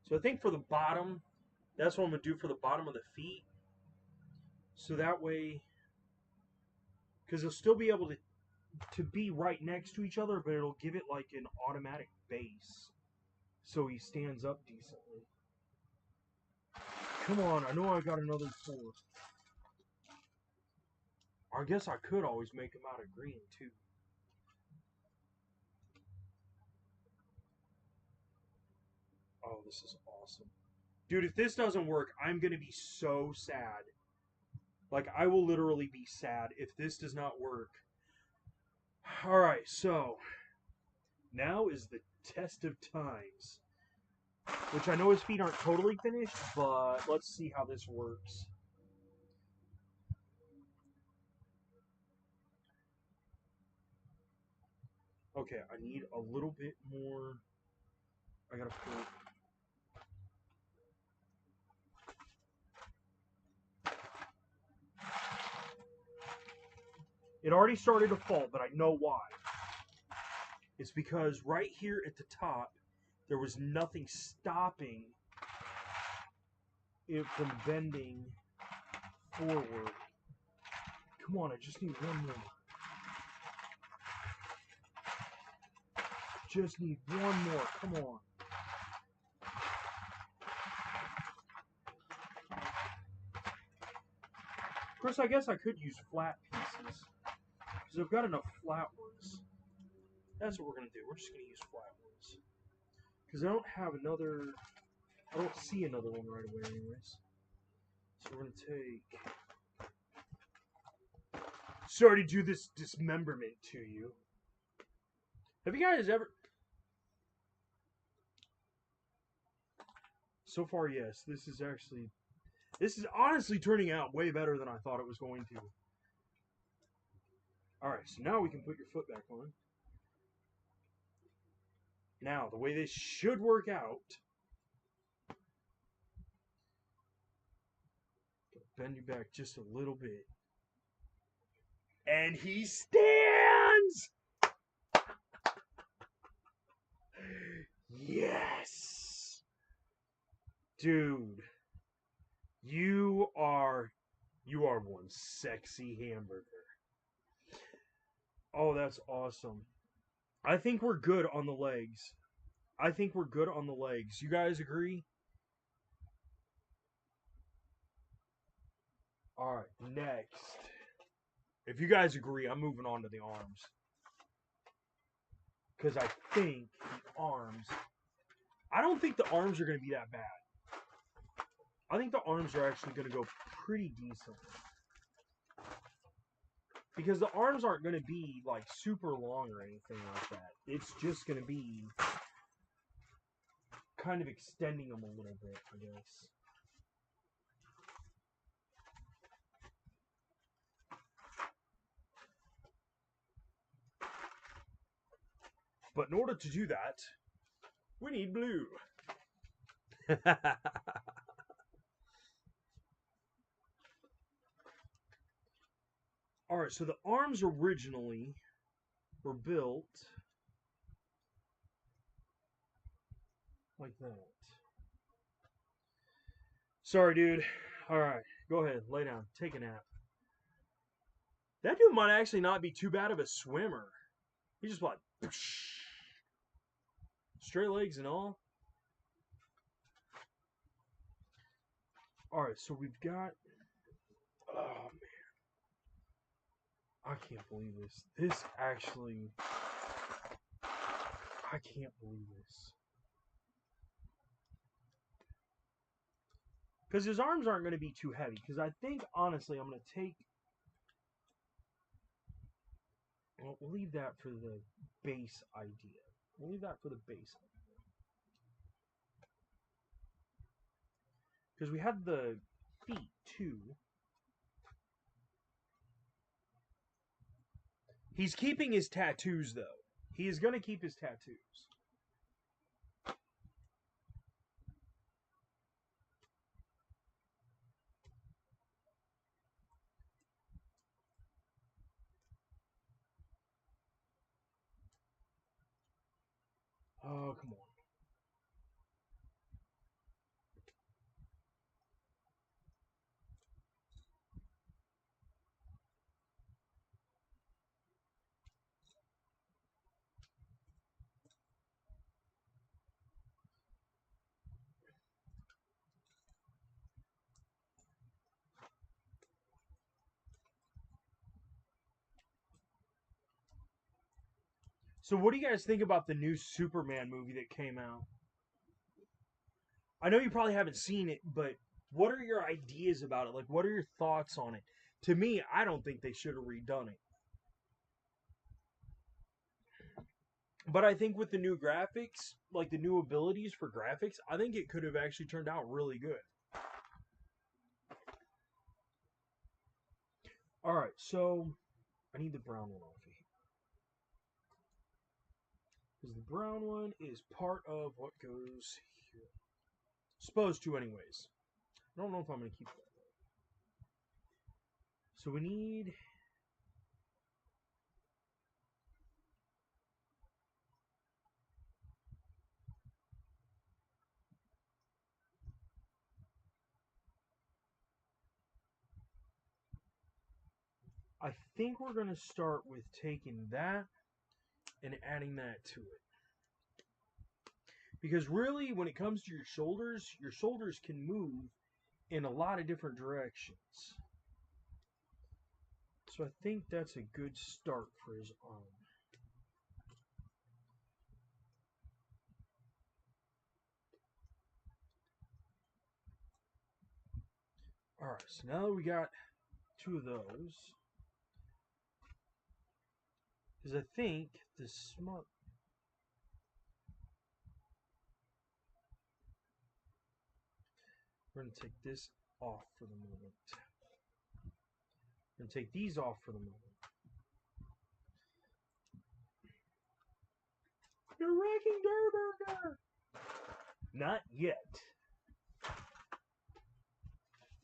[SPEAKER 1] So I think for the bottom, that's what I'm going to do for the bottom of the feet. So that way, because they'll still be able to be right next to each other, but it'll give it like an automatic base. So he stands up decently. Come on, I know I got another 4. I guess I could always make him out of green too. Oh, this is awesome. Dude, if this doesn't work, I'm going to be so sad. Like, I will literally be sad if this does not work. Alright, so now is the test of times. Which I know his feet aren't totally finished, but let's see how this works. Okay, I need a little bit more. I gotta put. It already started to fall, but I know why. It's because right here at the top, there was nothing stopping it from bending forward. Come on, I just need one more. Just need one more, come on. Of course, I guess I could use flat pieces, because I've got enough flat ones. That's what we're going to do. We're just going to use flat ones. Because I don't have another... I don't see another one right away anyways. So we're going to take... Sorry to do this dismemberment to you. Have you guys ever... So far, yes. This is actually... This is honestly turning out way better than I thought it was going to. Alright, so now we can put your foot back on. Now, the way this should work out... Bend you back just a little bit. And he stands! Yes! Dude. You are one sexy hamburger. Oh, that's awesome. I think we're good on the legs. I think we're good on the legs. You guys agree? Alright, next. If you guys agree, I'm moving on to the arms. Because I think the arms... I don't think the arms are going to be that bad. I think the arms are actually going to go pretty decent. Because the arms aren't going to be, like, super long or anything like that. It's just going to be kind of extending them a little bit, I guess. But in order to do that, we need blue. Alright, so the arms originally were built like that. Sorry, dude. Alright, go ahead, lay down, take a nap. That dude might actually not be too bad of a swimmer. He just like straight legs and all. Alright, so we've got... Oh, man. I can't believe this. This actually... I can't believe this. Because his arms aren't going to be too heavy. Because I think, honestly, I'm going to take... Well, we'll leave that for the base idea. We'll leave that for the base idea. Because we had the feet, too. He's keeping his tattoos, though. He is going to keep his tattoos. Oh, come on. So what do you guys think about the new Superman movie that came out? I know you probably haven't seen it, but what are your ideas about it? Like, what are your thoughts on it? To me, I don't think they should have redone it. But I think with the new graphics, like the new abilities for graphics, I think it could have actually turned out really good. Alright, so I need the brown one off of here. Because the brown one is part of what goes here. Supposed to, anyways. I don't know if I'm going to keep that. So we need... I think we're going to start with taking that and adding that to it. Because really, when it comes to your shoulders can move in a lot of different directions. So I think that's a good start for his arm. Alright, so now that we got two of those, because I think the smart... We're going to take this off for the moment. We're going to take these off for the moment. You're wrecking Durburger! Not yet.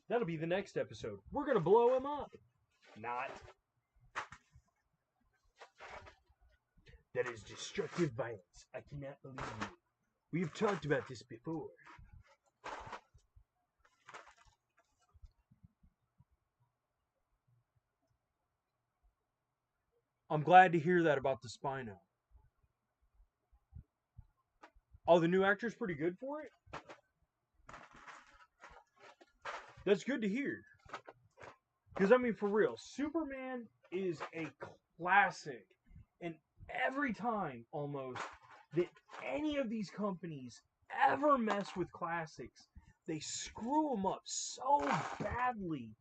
[SPEAKER 1] That'll be the next episode. We're going to blow him up. Not. That is destructive violence. I cannot believe you. We've talked about this before. I'm glad to hear that about the Spino. Oh, the new actor's pretty good for it? That's good to hear. Because, I mean, for real, Superman is a classic. And every time, almost, that any of these companies ever mess with classics, they screw them up so badly.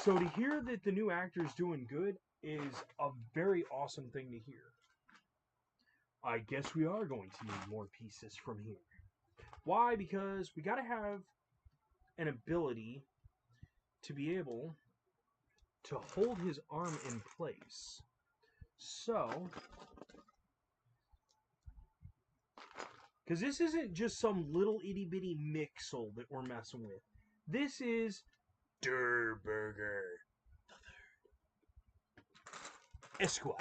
[SPEAKER 1] So to hear that the new actor's doing good is a very awesome thing to hear. I guess we are going to need more pieces from here. Why? Because we got to have an ability to be able to hold his arm in place. So, because this isn't just some little itty bitty mixel that we're messing with. This is Durburger Esquire.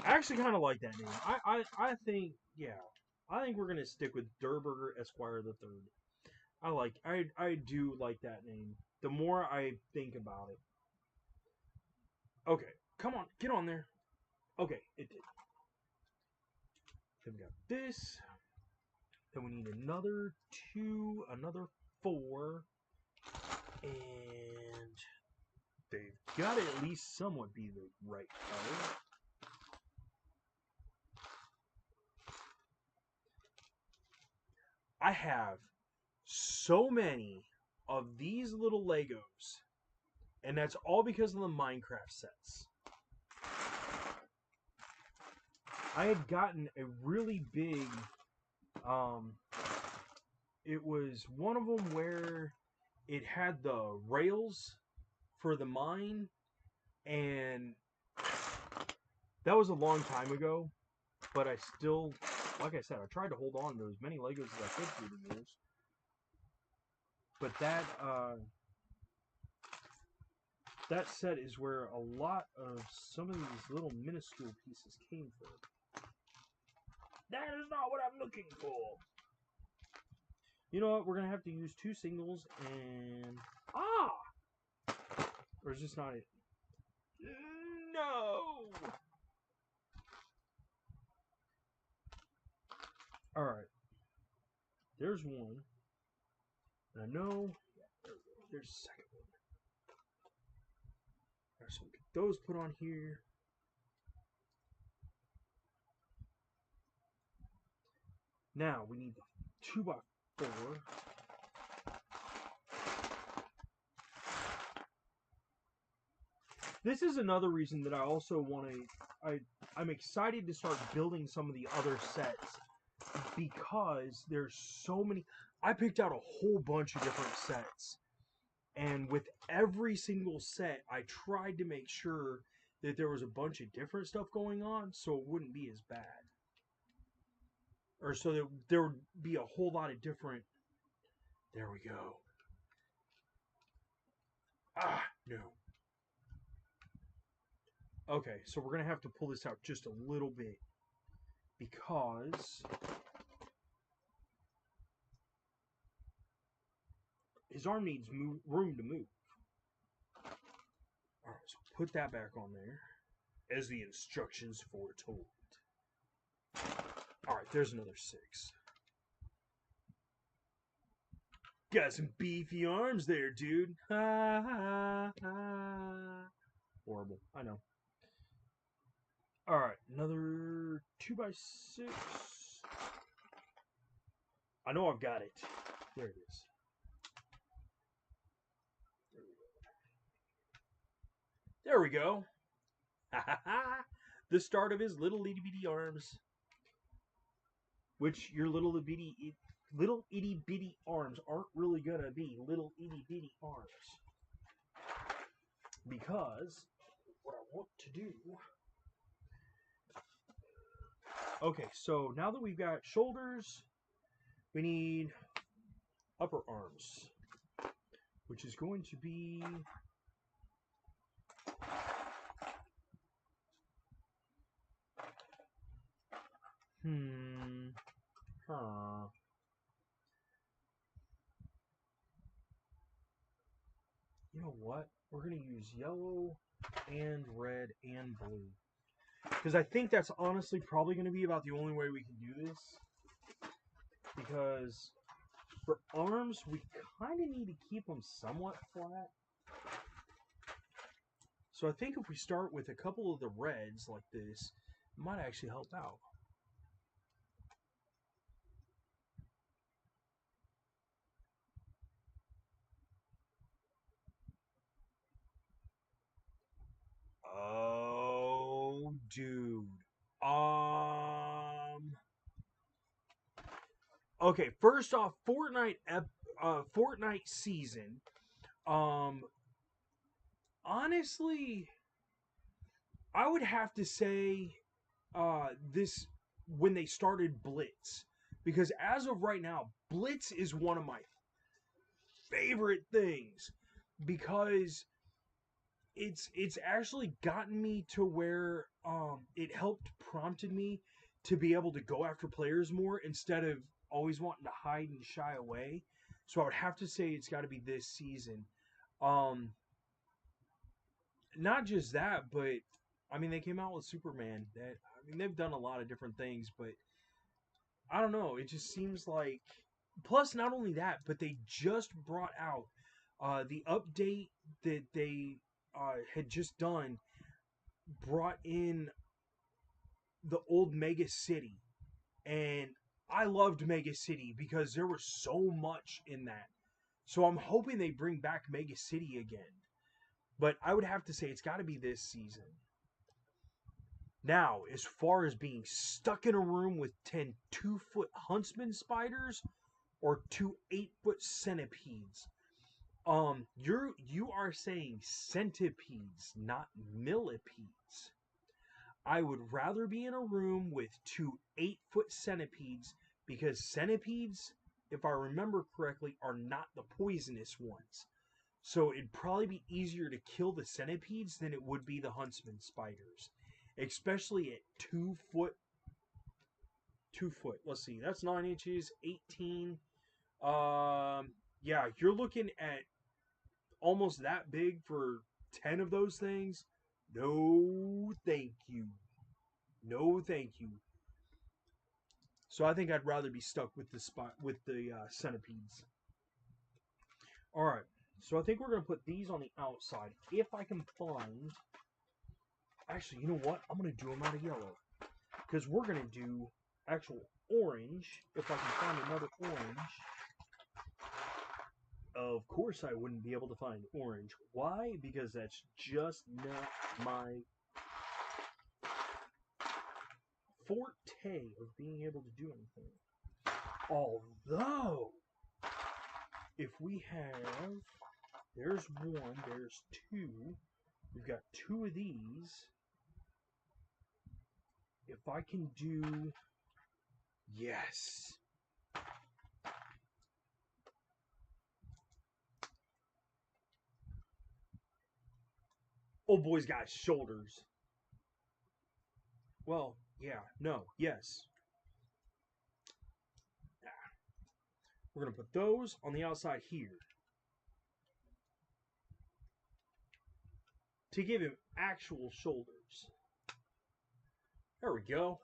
[SPEAKER 1] I actually kind of like that name. I think, yeah, I think we're gonna stick with Durburger Esquire the Third. I do like that name. The more I think about it. Okay, come on, get on there. Okay, it did. Then we got this. Then we need another 2, another 4, and they've got to at least somewhat be the right color. I have so many of these little Legos, and that's all because of the Minecraft sets. I had gotten a really big, it was one of them where it had the rails for the mine, and that was a long time ago, but I still, like I said, I tried to hold on to as many Legos as I could through the years. But that set is where a lot of some of these little minuscule pieces came from. That is not what I'm looking for. You know what? We're going to have to use 2 singles and... Ah! Or is this not it? No! Alright. There's one. And I know... Yeah, there's a second one. Alright, so we'll get those put on here. Now we need the 2x4. This is another reason that I also want to. I'm excited to start building some of the other sets because there's so many. I picked out a whole bunch of different sets, and with every single set, I tried to make sure that there was a bunch of different stuff going on, so it wouldn't be as bad, or so that there would be a whole lot of different. There we go. Ah, no. Okay, so we're going to have to pull this out just a little bit because his arm needs room to move. Alright, so put that back on there as the instructions foretold. Alright, there's another 6. Got some beefy arms there, dude. Ha ha ha. Horrible, I know. Alright, another 2x6. I know I've got it. There it is. There we go. Ha ha ha. The start of his little itty bitty arms. Which your little itty bitty arms aren't really gonna be little itty bitty arms. Because what I want to do. Okay, so now that we've got shoulders, we need upper arms, which is going to be You know what? We're going to use yellow and red and blue. Because I think that's honestly probably going to be about the only way we can do this. Because for arms, we kind of need to keep them somewhat flat. So I think if we start with a couple of the reds like this, it might actually help out. Oh, dude. Okay, first off, Fortnite season. Honestly, I would have to say this when they started Blitz, because as of right now, Blitz is one of my favorite things because it's actually gotten me to where it helped prompted me to be able to go after players more instead of always wanting to hide and shy away. So I would have to say it's got to be this season. Not just that, but I mean they came out with Superman. They've done a lot of different things, but I don't know. It just seems like. Plus, not only that, but they just brought out the update that they had just done. Brought in the old Mega City, and I loved Mega City because there was so much in that. So I'm hoping they bring back Mega City again. But I would have to say it's got to be this season. Now, as far as being stuck in a room with 10 2-foot huntsman spiders or 2 8-foot centipedes, you are saying centipedes, not millipedes. I would rather be in a room with 2 8-foot centipedes because centipedes, if I remember correctly, are not the poisonous ones. So it'd probably be easier to kill the centipedes than it would be the huntsman spiders. Especially at 2 foot. 2 foot. Let's see. That's 9 inches. 18. Yeah, you're looking at almost that big for 10 of those things. No, thank you. No, thank you. So I think I'd rather be stuck with the centipedes. All right. So I think we're gonna put these on the outside if I can find. Actually, you know what? I'm gonna do them out of yellow because we're gonna do actual orange, if I can find another orange. Of course I wouldn't be able to find orange. Why? Because that's just not my forte of being able to do anything. Although, if we have, there's one, there's two, we've got two of these. If I can do, yes. Old boy's got shoulders. Well, yeah, no, yes. We're going to put those on the outside here to give him actual shoulders. There we go.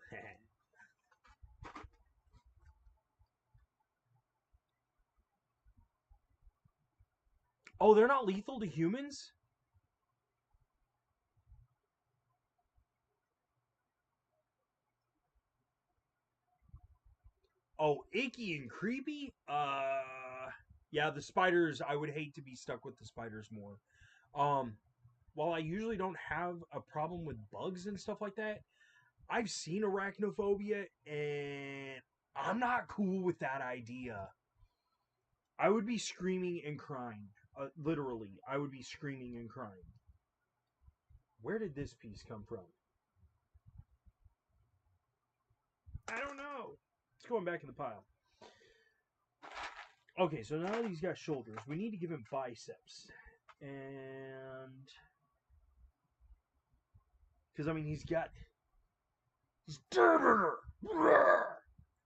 [SPEAKER 1] Oh, they're not lethal to humans? Oh, icky and creepy? Yeah, the spiders, I would hate to be stuck with the spiders more. While I usually don't have a problem with bugs and stuff like that, I've seen arachnophobia and I'm not cool with that idea. I would be screaming and crying. Literally, I would be screaming and crying. Where did this piece come from? I don't know. It's going back in the pile. Okay, so now that he's got shoulders, we need to give him biceps. And... because, I mean, he's got... I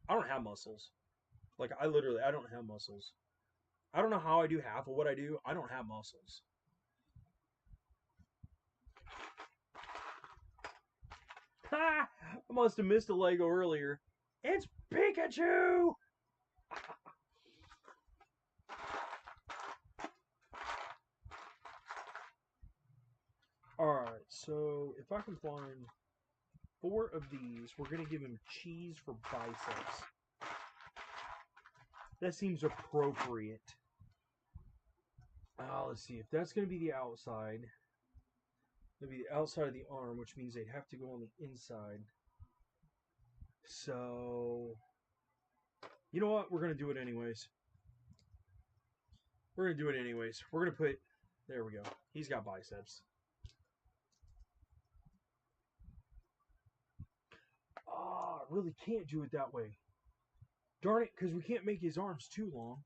[SPEAKER 1] don't have muscles. Like, I don't have muscles. I don't know how I do half of what I do. I don't have muscles. Ha! I must have missed a Lego earlier. It's Pikachu! Alright, so if I can find 4 of these, we're going to give him cheese for biceps. That seems appropriate. Let's see, if that's going to be the outside, it'll be the outside of the arm, which means they'd have to go on the inside. So, you know what? We're going to do it anyways. We're going to do it anyways. We're going to put, there we go. He's got biceps. I really can't do it that way. Darn it, because we can't make his arms too long.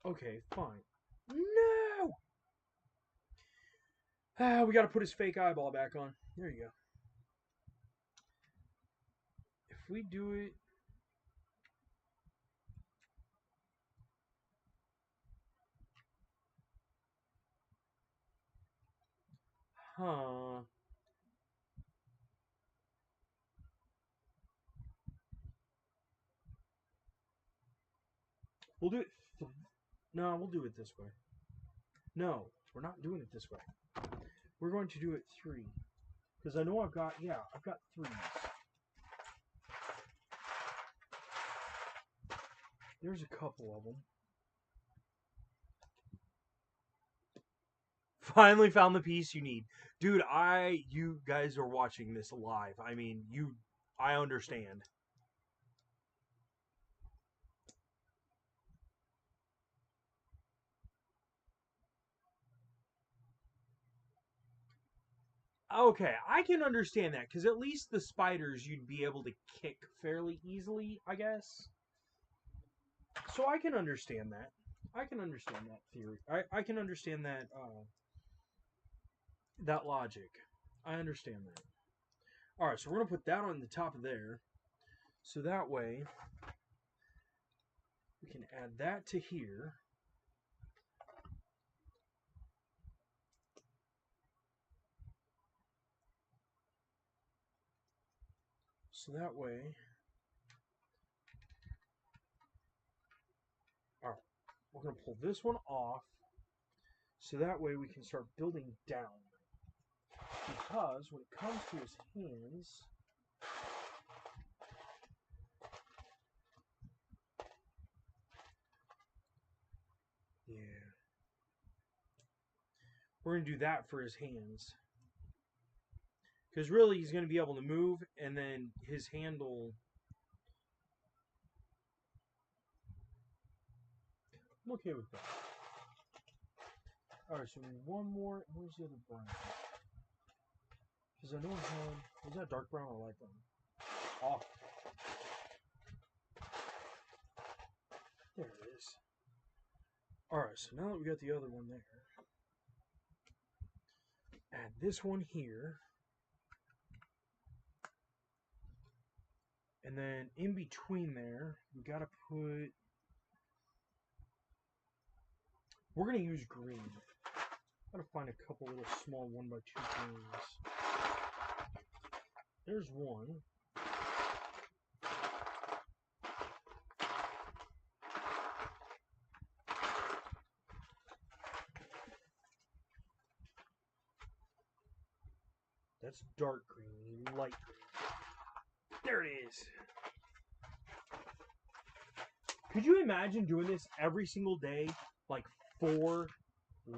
[SPEAKER 1] Okay, fine. No! We got to put his fake eyeball back on. There you go. If we do it... Huh. We'll do it... No, we'll do it this way. No, we're not doing it this way. We're going to do it 3. Because I know I've got 3s. There's a couple of them. Finally found the piece you need. Dude, you guys are watching this live. I mean, I understand. Okay, I can understand that, because at least the spiders you'd be able to kick fairly easily, I guess. So I can understand that. I can understand that theory. I can understand that that logic. I understand that. Alright, so we're going to put that on the top of there. So that way, we can add that to here. So that way, we're going to pull this one off so that way we can start building down. Because when it comes to his hands, yeah, we're going to do that for his hands. Because really, he's going to be able to move, and then his handle. I'm okay with that. Alright, so we need one more. Where's the other brown? Because I know it had. Was that dark brown or light brown? Oh. There it is. Alright, so now that we got the other one there, add this one here. And then in between there, we gotta put. We're gonna use green. Gotta find a couple little small 1x2 things. There's one. That's dark green, light green. There it is. Could you imagine doing this every single day, like for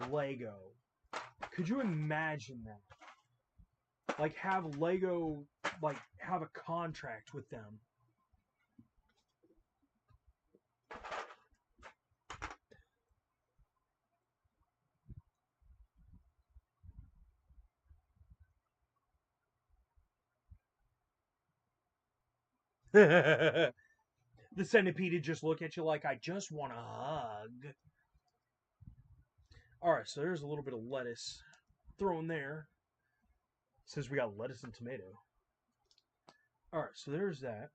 [SPEAKER 1] Lego? Could you imagine that? Like have Lego, like have a contract with them. The centipede would just look at you like, I just want a hug. Alright, so there's a little bit of lettuce thrown there. Since we got lettuce and tomato. Alright, so there's that.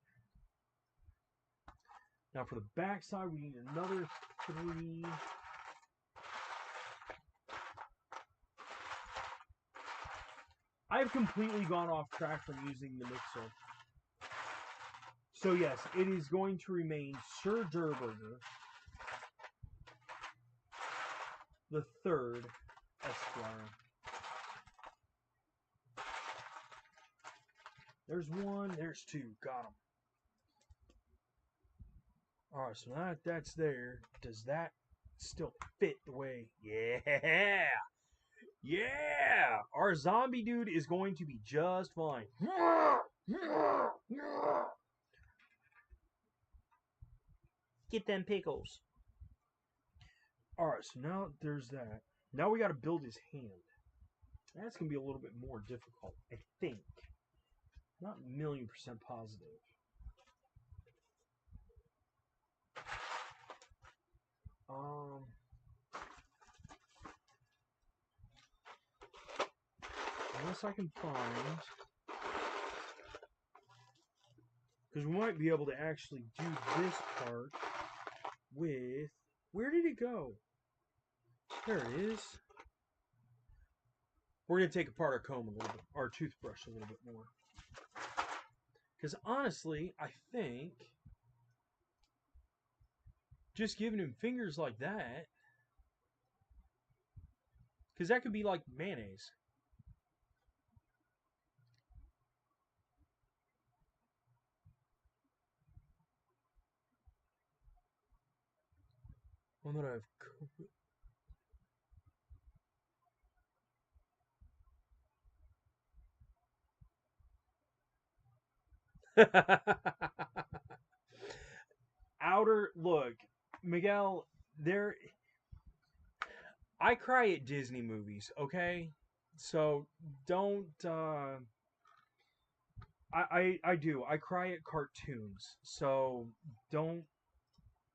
[SPEAKER 1] Now for the back side, we need another 3. I've completely gone off track from using the mixer. So yes, it is going to remain Subzeroburn, the 3rd Esquire. There's 1, there's 2, got them. Alright, so now that that's there, does that still fit the way? Yeah! Yeah! Our zombie dude is going to be just fine. Get them pickles. Alright, so now there's that. Now we got to build his hand. That's going to be a little bit more difficult, I think. Not 1,000,000% positive. Unless I can find... Because we might be able to actually do this part with... Where did it go? There it is. We're going to take apart our comb a little bit, our toothbrush a little bit more. Because honestly, I think just giving him fingers like that, because that could be like mayonnaise. One that I've... Outer look, Miguel, there I cry at Disney movies, okay? So don't I do. I cry at cartoons. So don't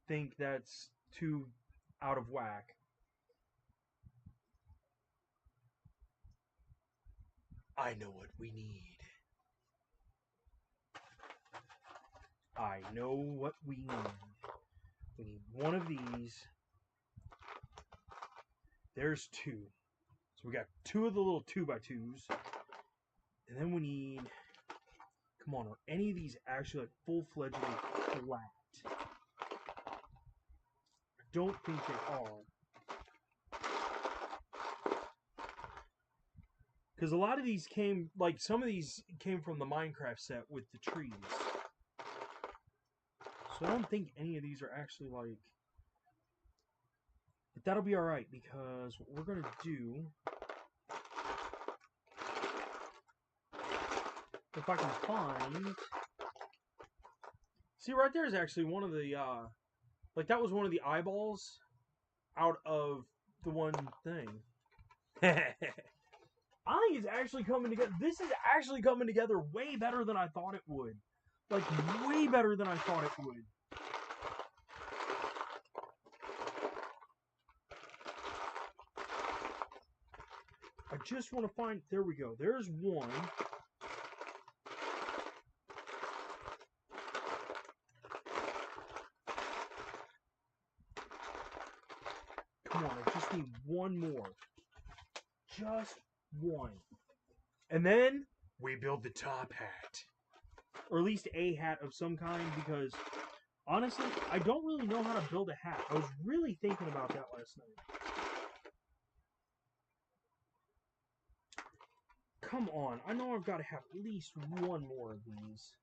[SPEAKER 1] think that's too out of whack. I know what we need. I know what we need. We need one of these. There's 2. So we got 2 of the little 2x2s. And then we need... Come on, are any of these actually like full-fledged flat? I don't think they are. Because a lot of these came, like, some of these came from the Minecraft set with the trees. So I don't think any of these are actually, like... But that'll be alright, because what we're going to do... If I can find... See, right there is actually one of the, like, that was one of the eyeballs out of the one thing. I think it's actually coming together. This is actually coming together way better than I thought it would. Like, way better than I thought it would. I just want to find... There we go. There's one. Come on, I just need one more. Just one. And then we build the top hat. Or at least a hat of some kind, because honestly, I don't really know how to build a hat. I was really thinking about that last night. Come on, I know I've got to have at least one more of these.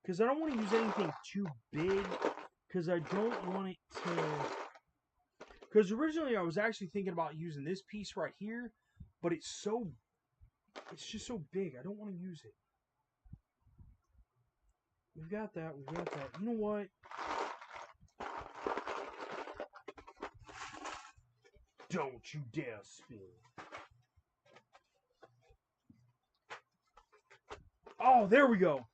[SPEAKER 1] Because I don't want to use anything too big, because I don't want it to... Because originally I was actually thinking about using this piece right here, but it's just so big, I don't want to use it. We've got that, we've got that. You know what? Don't you dare spin. Oh, there we go.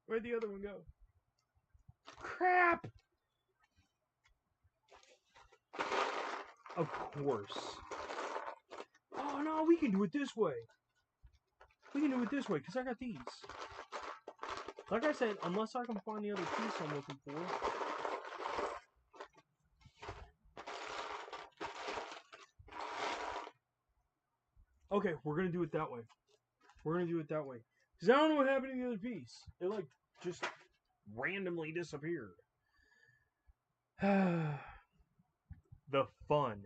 [SPEAKER 1] Where'd the other one go? Crap! Of course. Oh, no, we can do it this way. We can do it this way, because I got these. Like I said, unless I can find the other piece I'm looking for. Okay, we're going to do it that way. We're going to do it that way. Because I don't know what happened to the other piece. It, like, just randomly disappeared. The fun.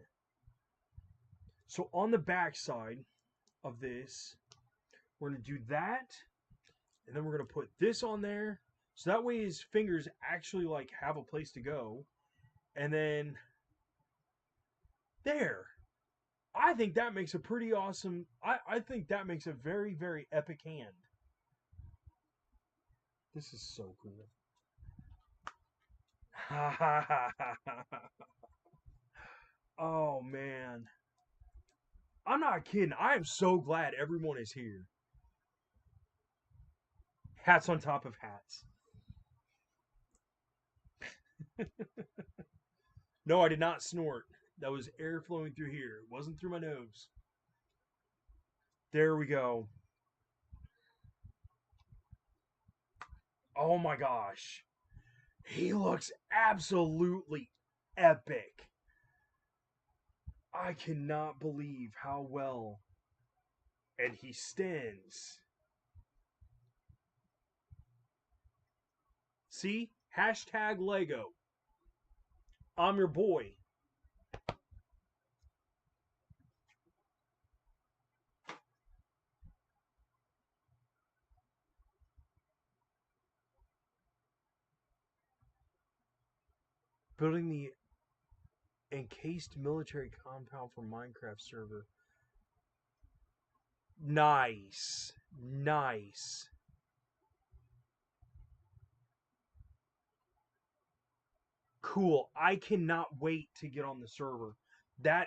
[SPEAKER 1] So on the back side of this, we're going to do that. And then we're going to put this on there. So that way his fingers actually, like, have a place to go. And then... There. I think that makes a pretty awesome... I think that makes a very, very epic hand. This is so cool. Oh, man. I'm not kidding. I am so glad everyone is here. Hats on top of hats. No, I did not snort. That was air flowing through here. It wasn't through my nose. There we go. Oh my gosh. He looks absolutely epic. I cannot believe how well. And he stands. See? Hashtag Lego. I'm your boy. Building the encased military compound for Minecraft server. Nice. Nice. Cool. I cannot wait to get on the server. That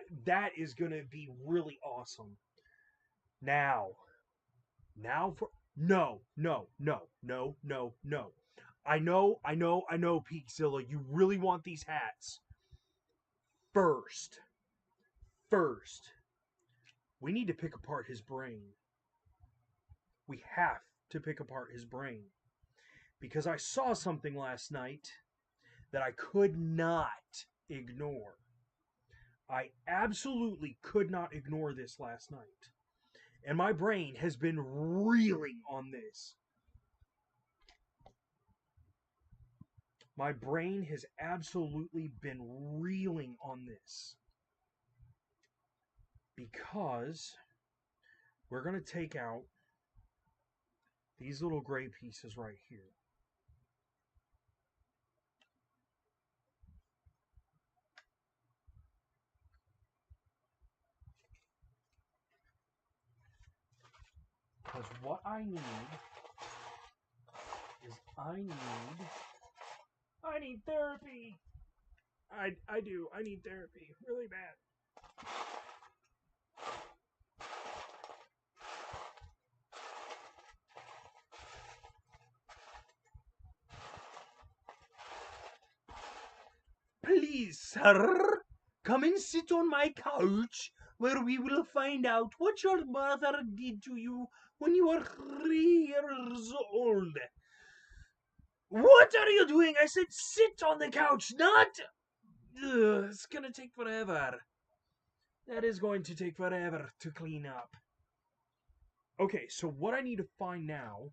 [SPEAKER 1] is going to be really awesome. Now for... No. I know, Peakzilla, you really want these hats. First, we need to pick apart his brain. We have to pick apart his brain. Because I saw something last night that I could not ignore. I absolutely could not ignore this last night. And my brain has been reeling on this. My brain has absolutely been reeling on this. Because we're going to take out these little gray pieces right here. Because what I need is I need therapy. I do. I need therapy really bad. Please, sir, come and sit on my couch where we will find out what your mother did to you when you were 3 years old. What are you doing? I said sit on the couch, not... Ugh, it's gonna take forever. That is going to take forever to clean up. Okay, so what I need to find now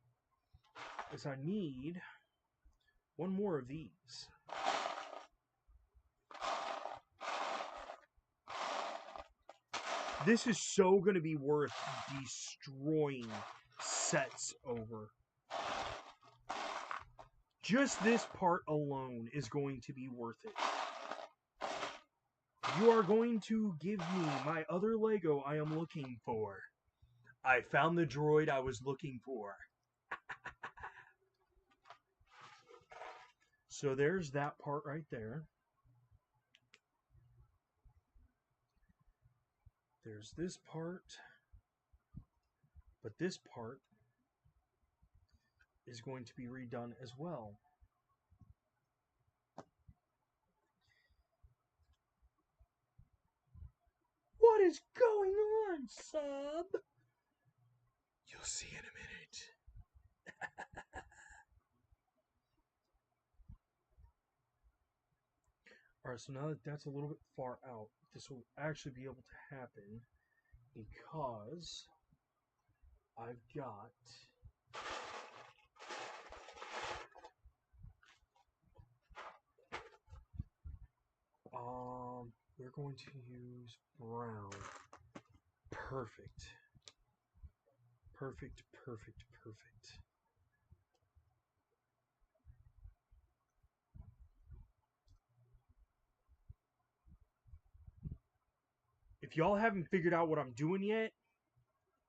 [SPEAKER 1] is I need one more of these. This is so going to be worth destroying sets over. Just this part alone is going to be worth it. You are going to give me my other Lego I am looking for. I found the droid I was looking for. So there's that part right there. There's this part. But this part is going to be redone as well. What is going on, Sub? You'll see in a minute. Alright, so now that that's a little bit far out, this will actually be able to happen because I've got we're going to use brown. Perfect. Perfect, perfect, perfect. If y'all haven't figured out what I'm doing yet,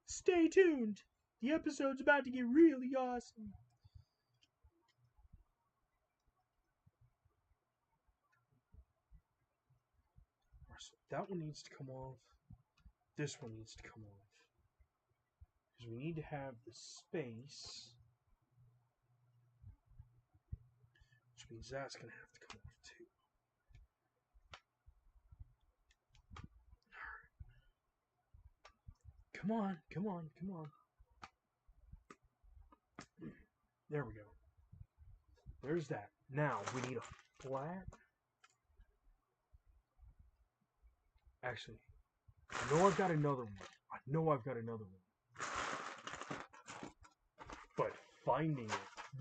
[SPEAKER 1] stay tuned. The episode's about to get really awesome. So that one needs to come off. This one needs to come off. Because we need to have the space. Which means that's going to have to come off too. Alright. Come on, come on, come on. There we go. There's that. Now, we need a flat. Actually, I know I've got another one. I know I've got another one. But finding it,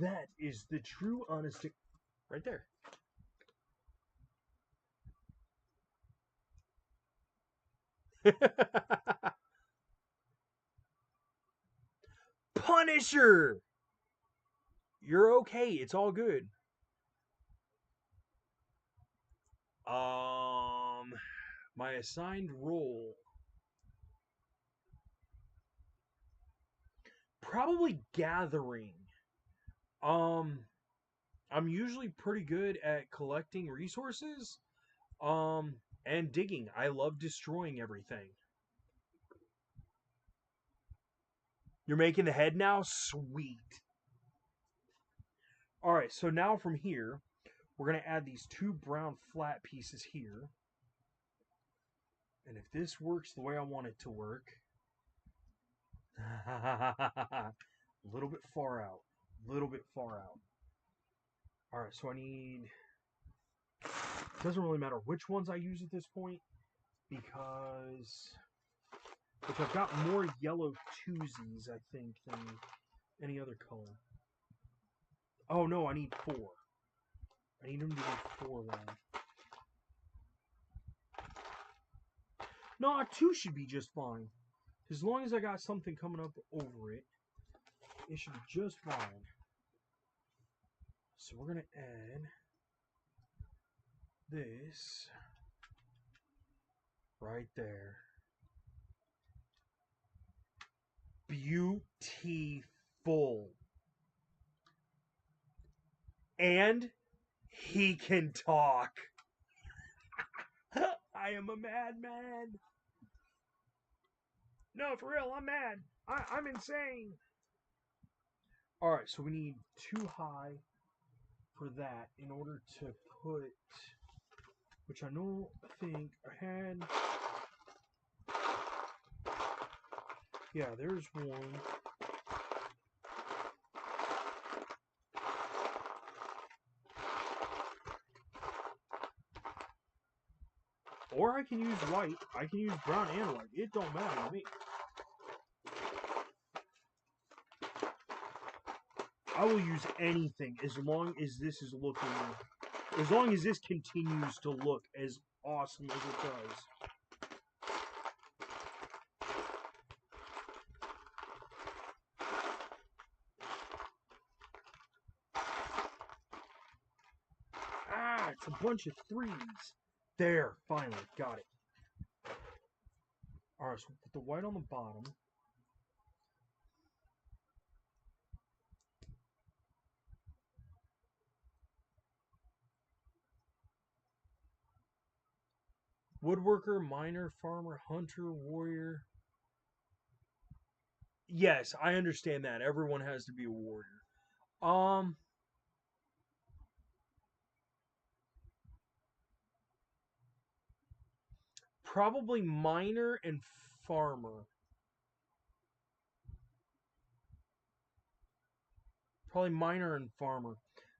[SPEAKER 1] that is the true honesty. Right there. Punisher! You're okay. It's all good. My assigned role. Probably gathering. I'm usually pretty good at collecting resources. And digging. I love destroying everything. You're making the head now? Sweet. Alright, so now from here, we're going to add these 2 brown flat pieces here. And if this works the way I want it to work... a little bit far out. A little bit far out. Alright, so I need... It doesn't really matter which ones I use at this point. because I've got more yellow twosies, I think, than any other color. Oh no, I need 4. I need them to be 4 long. No, 2 should be just fine. As long as I got something coming up over it, it should be just fine. So we're going to add this right there. Beautiful. And he can talk. I am a madman. No, for real, I'm mad. I'm insane. Alright, so we need 2 high for that in order to put, which I think I had. Yeah, there's one. Or I can use white. I can use brown and white. It don't matter to me. I will use anything as long as this is looking, as long as this continues to look as awesome as it does. Ah, it's a bunch of 3s. There, finally, got it. Alright, so we'll put the white on the bottom. Woodworker, miner, farmer, hunter, warrior. Yes, I understand that. Everyone has to be a warrior. Probably miner and farmer. Probably miner and farmer.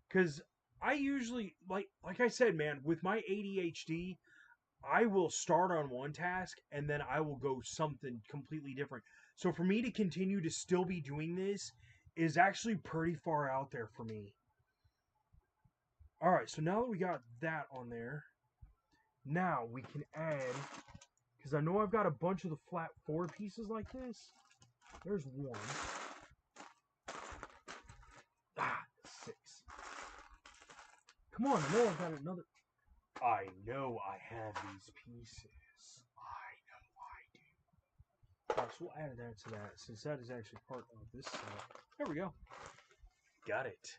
[SPEAKER 1] Because I usually, like I said, man, with my ADHD, I will start on one task and then I will go something completely different. So for me to continue to still be doing this is actually pretty far out there for me. Alright, so now that we got that on there, now we can add, because I know I've got a bunch of the flat 4 pieces like this. There's 1. Ah, 6. Come on, I know I've got another. I know I have these pieces. I know I do. Alright, so we'll add that to that, since that is actually part of this set. There we go. Got it.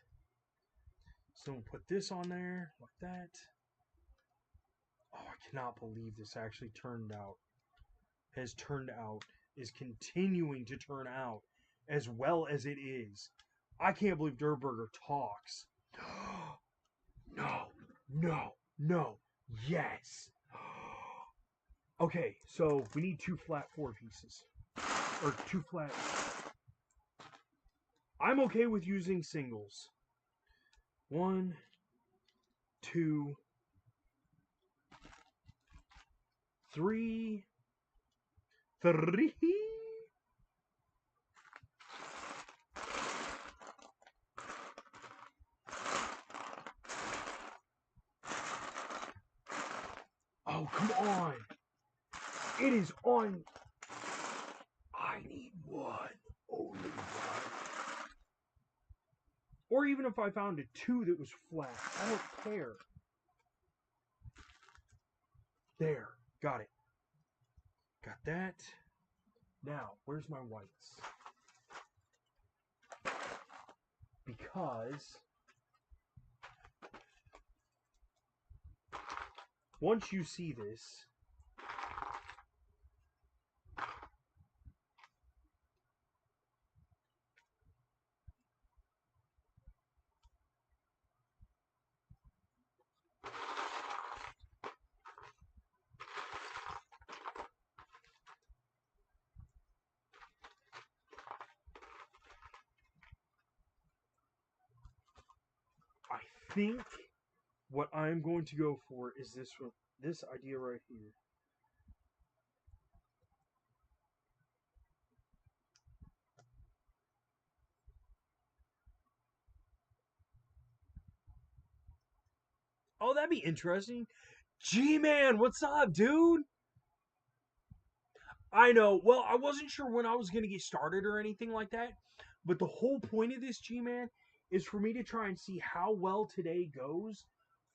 [SPEAKER 1] So we'll put this on there, like that. Oh, I cannot believe this actually is continuing to turn out as well as it is. I can't believe Durburger talks. No, no, no, yes. Okay, so we need 2 flat 4 pieces. Or 2 flat. I'm okay with using singles. 1, 2, 3. Oh, come on. It is on. I need 1. Only 1. Or even if I found a 2 that was flat. I don't care. There. Got it. Got that. Now, where's my whites? Because once you see this, I think what I'm going to go for is this idea right here. Oh, that'd be interesting. G-Man, what's up, dude? I know. Well, I wasn't sure when I was going to get started or anything like that. But the whole point of this, G-Man, is for me to try and see how well today goes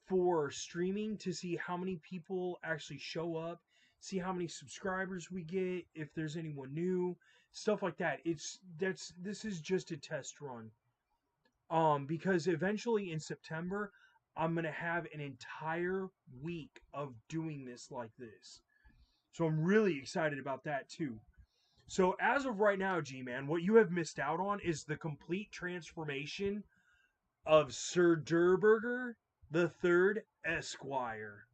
[SPEAKER 1] for streaming, to see how many people actually show up, see how many subscribers we get, if there's anyone new, stuff like that. This is just a test run. Because eventually in September, I'm going to have an entire week of doing this like this. So I'm really excited about that too. So as of right now, G-Man, what you have missed out on is the complete transformation of Sir Durburger the Third Esquire,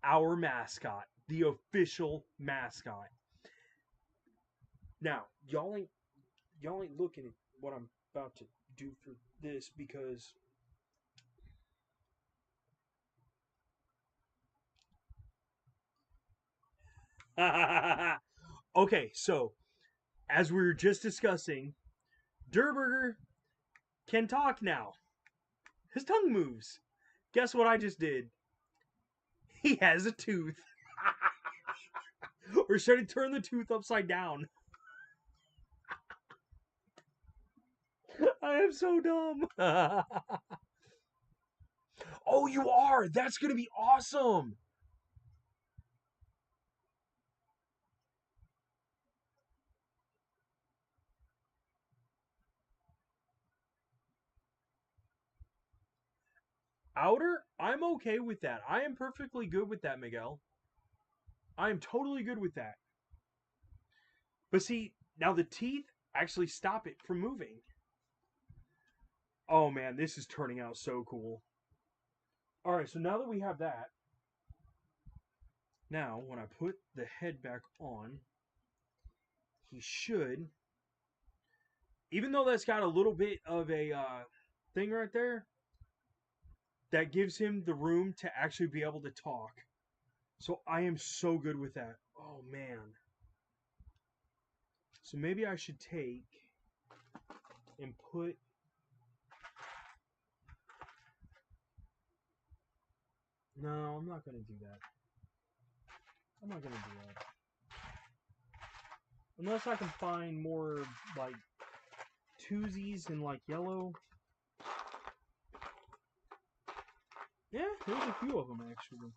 [SPEAKER 1] our mascot, the official mascot. Now, y'all ain't looking at what I'm about to do for this because okay, so as we were just discussing, Durburger can talk now. His tongue moves. Guess what I just did? He has a tooth. Or should I turn the tooth upside down? I am so dumb. Oh, you are. That's gonna be awesome. Outer, I'm okay with that. I am perfectly good with that, Miguel. I am totally good with that. But see, now the teeth actually stop it from moving. Oh man, this is turning out so cool. All right, so now that we have that, now when I put the head back on, he should, even though that's got a little bit of a thing right there, that gives him the room to actually be able to talk. So I am so good with that. Oh man. So maybe I should take and put. No, I'm not gonna do that. I'm not gonna do that. Unless I can find more like twosies in like yellow. Yeah, there's a few of them actually.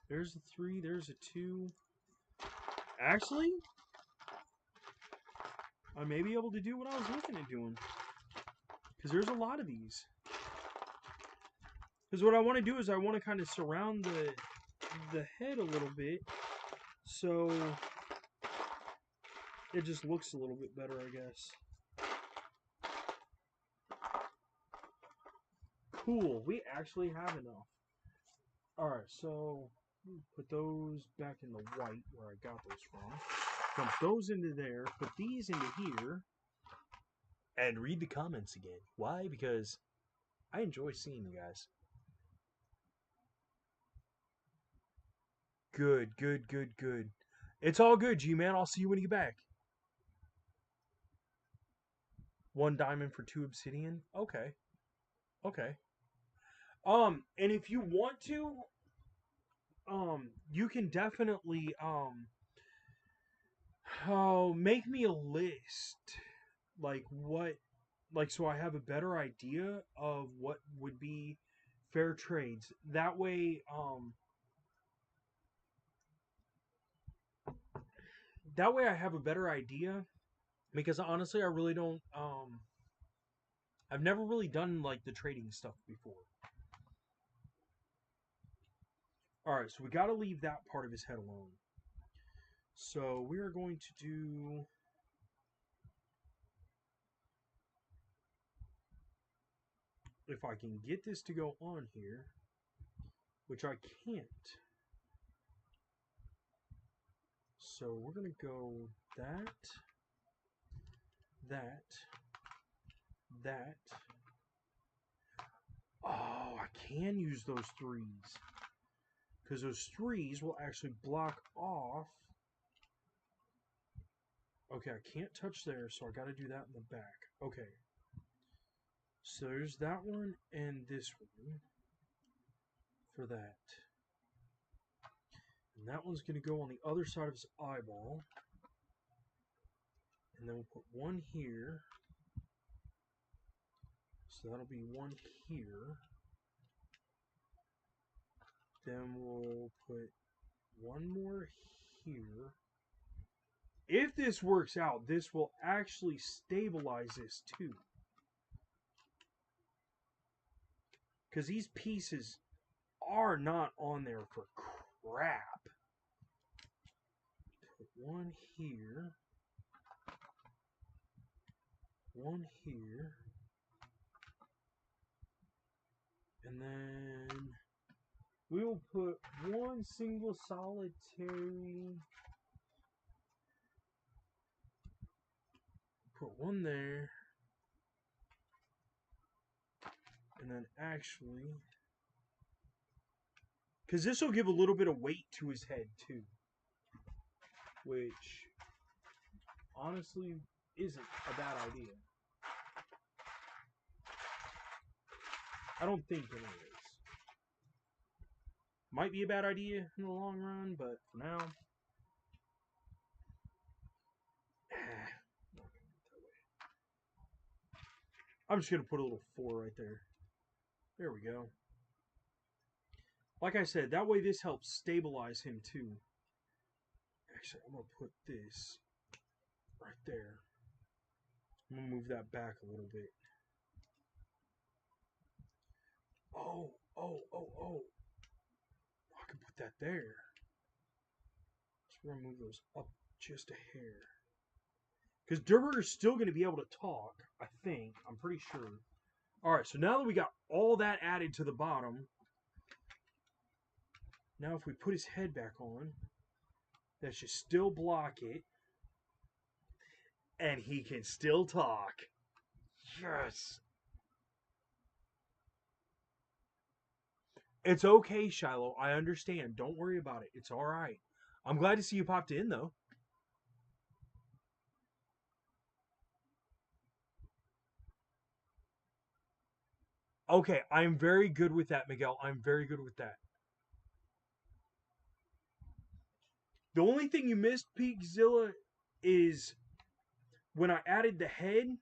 [SPEAKER 1] There's a 3, there's a 2. Actually, I may be able to do what I was looking at doing. Because there's a lot of these. Because what I want to do is I want to kind of surround the head a little bit. So it just looks a little bit better, I guess. Cool, we actually have enough. Alright, so put those back in the white where I got those from. Dump those into there, put these into here, and read the comments again. Why? Because I enjoy seeing you guys. Good, good, good, good. It's all good, G-Man. I'll see you when you get back. 1 diamond for 2 obsidian? Okay. Okay. And if you want to, you can definitely, make me a list. Like what, like so I have a better idea of what would be fair trades. That way I have a better idea because honestly I really don't I've never really done like the trading stuff before. All right, so we got to leave that part of his head alone. So we are going to do if I can get this to go on here, which I can't. So we're going to go that, that, that. Oh, I can use those 3s. Because those 3s will actually block off Okay, I can't touch there, so I got to do that in the back. Okay. So there's that one and this one for that. And that one's going to go on the other side of his eyeball. And then we'll put one here. So that'll be one here. Then we'll put one more here. If this works out, this will actually stabilize this too. Because these pieces are not on there for crap. Put one here. One here. And then we will put one single solitary. Put one there. And then actually, because this will give a little bit of weight to his head too. Which honestly isn't a bad idea. I don't think it is. Might be a bad idea in the long run, but for now, I'm just going to put a little 4 right there. There we go. Like I said, that way this helps stabilize him too. Actually, I'm going to put this right there. I'm going to move that back a little bit. Oh. I can put that there. So we're going to move those up just a hair. Because Durburger's still going to be able to talk, I think. I'm pretty sure. Alright, so now that we got all that added to the bottom, now if we put his head back on, that should still block it. And he can still talk. Yes! It's okay, Shiloh. I understand. Don't worry about it. It's alright. I'm glad to see you popped in, though. Okay, I'm very good with that, Miguel. I'm very good with that. The only thing you missed, Peakzilla, is when I added the head,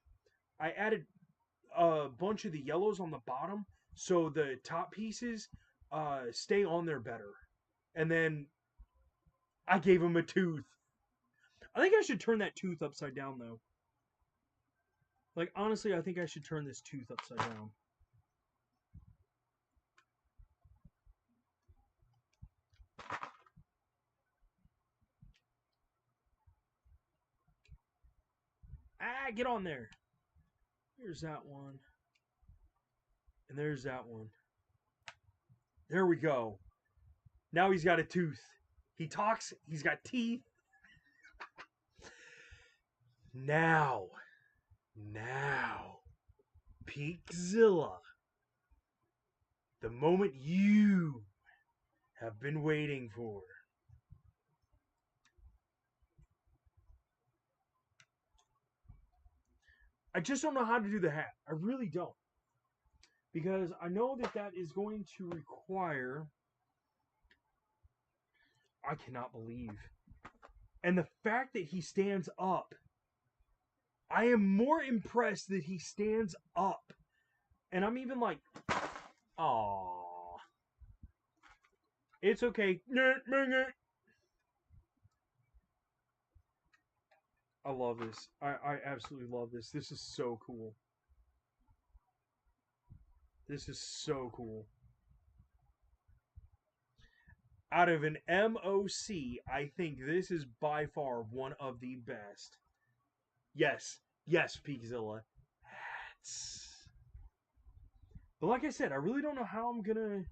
[SPEAKER 1] I added a bunch of the yellows on the bottom, so the top pieces stay on there better. And then I gave him a tooth. I think I should turn that tooth upside down, though. Like, honestly, I think I should turn this tooth upside down. Ah, get on there. There's that one. And there's that one. There we go. Now he's got a tooth. He talks. He's got teeth. Now, Peakzilla. The moment you have been waiting for. I just don't know how to do the hat. I really don't. Because I know that that is going to require... I cannot believe. And the fact that he stands up. I am more impressed that he stands up. And I'm even like... Aww. It's okay. I love this. I absolutely love this. This is so cool. This is so cool. Out of an MOC, I think this is by far one of the best. Yes, Peakzilla. Hats. But like I said, I really don't know how I'm gonna...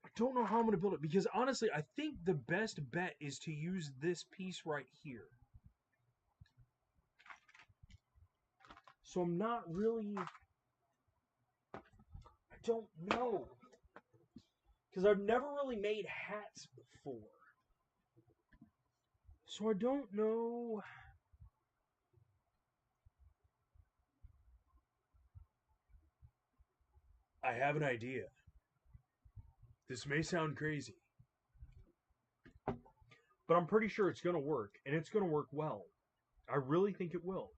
[SPEAKER 1] I don't know how I'm gonna build it. Because honestly, I think the best bet is to use this piece right here. So I'm not really... I don't know. Because I've never really made hats before. So I don't know. I have an idea. This may sound crazy, but I'm pretty sure it's going to work, and it's going to work well. I really think it will.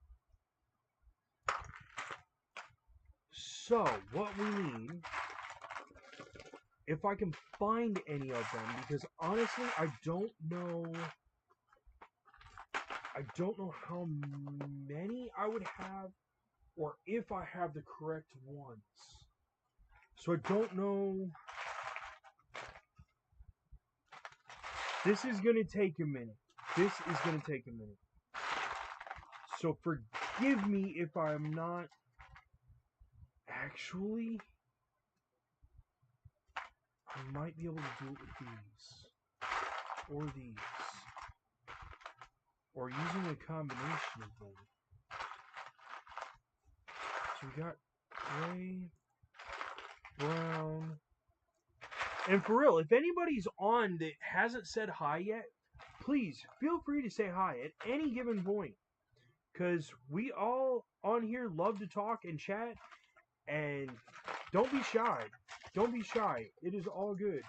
[SPEAKER 1] So, what we need, if I can find any of them, because honestly, I don't know how many I would have, or if I have the correct ones. So I don't know. This is going to take a minute. So forgive me if I'm not actually. I might be able to do it with these. Or these. Or using a combination of them. So we got gray, brown. And for real, if anybody's on that hasn't said hi yet, please feel free to say hi at any given point. Because we all on here love to talk and chat. And don't be shy. Don't be shy. It is all good.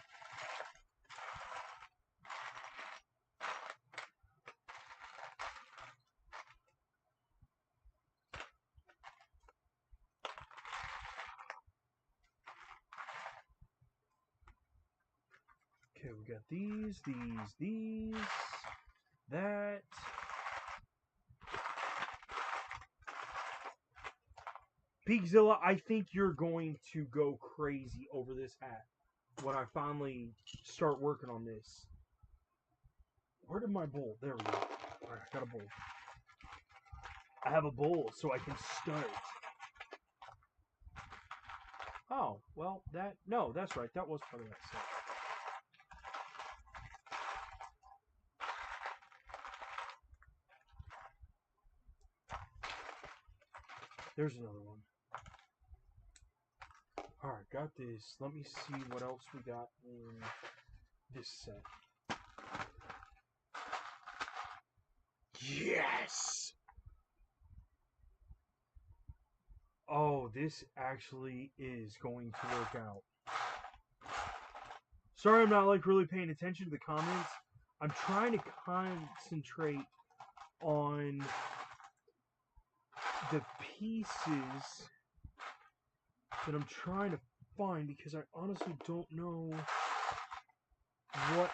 [SPEAKER 1] Okay, we got these, that. Peakzilla, I think you're going to go crazy over this hat when I finally start working on this. Where did my bowl? There we go. Alright, I got a bowl. I have a bowl so I can start. Oh, well, no, that's right. That was part of that set. There's another one. Alright, got this. Let me see what else we got in this set. Yes! Oh, this actually is going to work out. Sorry I'm not like really paying attention to the comments. I'm trying to concentrate on the pieces that I'm trying to find because I honestly don't know what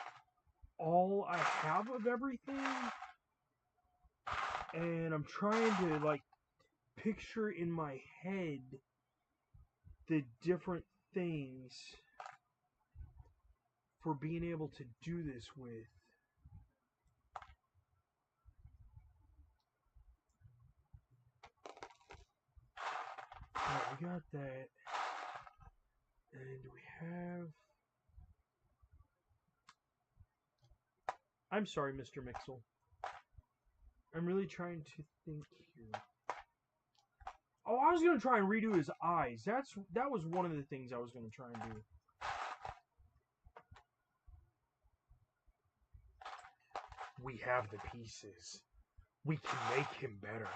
[SPEAKER 1] all I have of everything. And I'm trying to like picture in my head the different things for being able to do this with. Alright, we got that. And we have... I'm sorry, Mr. Mixel. I'm really trying to think here. Oh, I was gonna try and redo his eyes. That was one of the things I was gonna try and do. We have the pieces. We can make him better.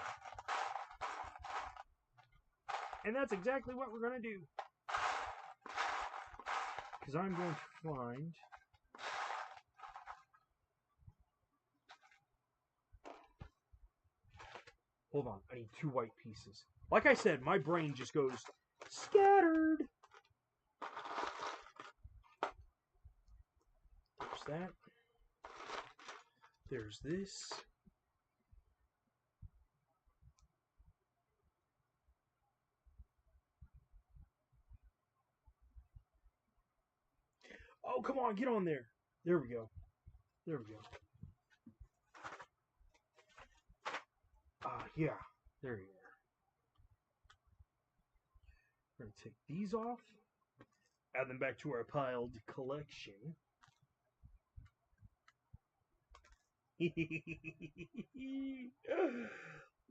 [SPEAKER 1] And that's exactly what we're gonna do. Because I'm going to find... Hold on, I need 2 white pieces. Like I said, my brain just goes scattered. There's that. There's this. Oh, come on, get on there. There we go. There we go. Yeah, there you are. We're going to take these off. Add them back to our piled collection.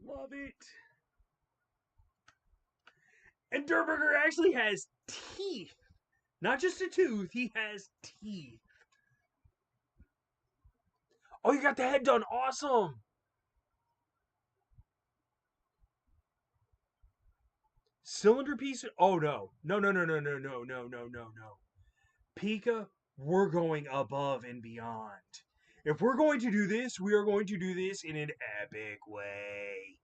[SPEAKER 1] Love it. And Durburger actually has teeth. Not just a tooth, he has teeth. Oh, you got the head done. Awesome. Cylinder piece. Oh no. No, no, no, no, no, no, no, no, no, no. Pika, we're going above and beyond. If we're going to do this, we are going to do this in an epic way.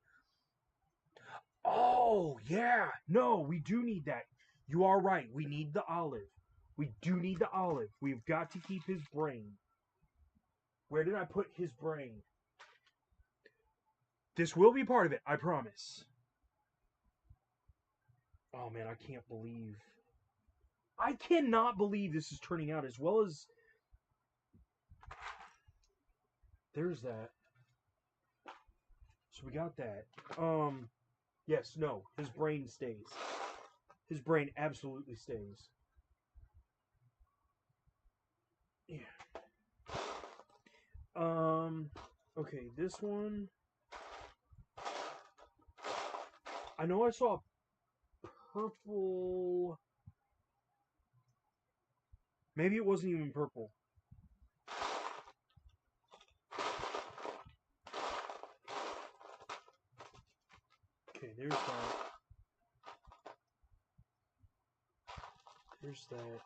[SPEAKER 1] Oh, yeah. No, we do need that. You are right. We need the olive. We do need the olive. We've got to keep his brain. Where did I put his brain? This will be part of it, I promise. Oh man, I can't believe. I cannot believe this is turning out as well as. There's that. So we got that. Yes, no. His brain stays. His brain absolutely stays. Yeah. Okay, this one. I know I saw purple. Maybe it wasn't even purple. Okay, there's that. There's that.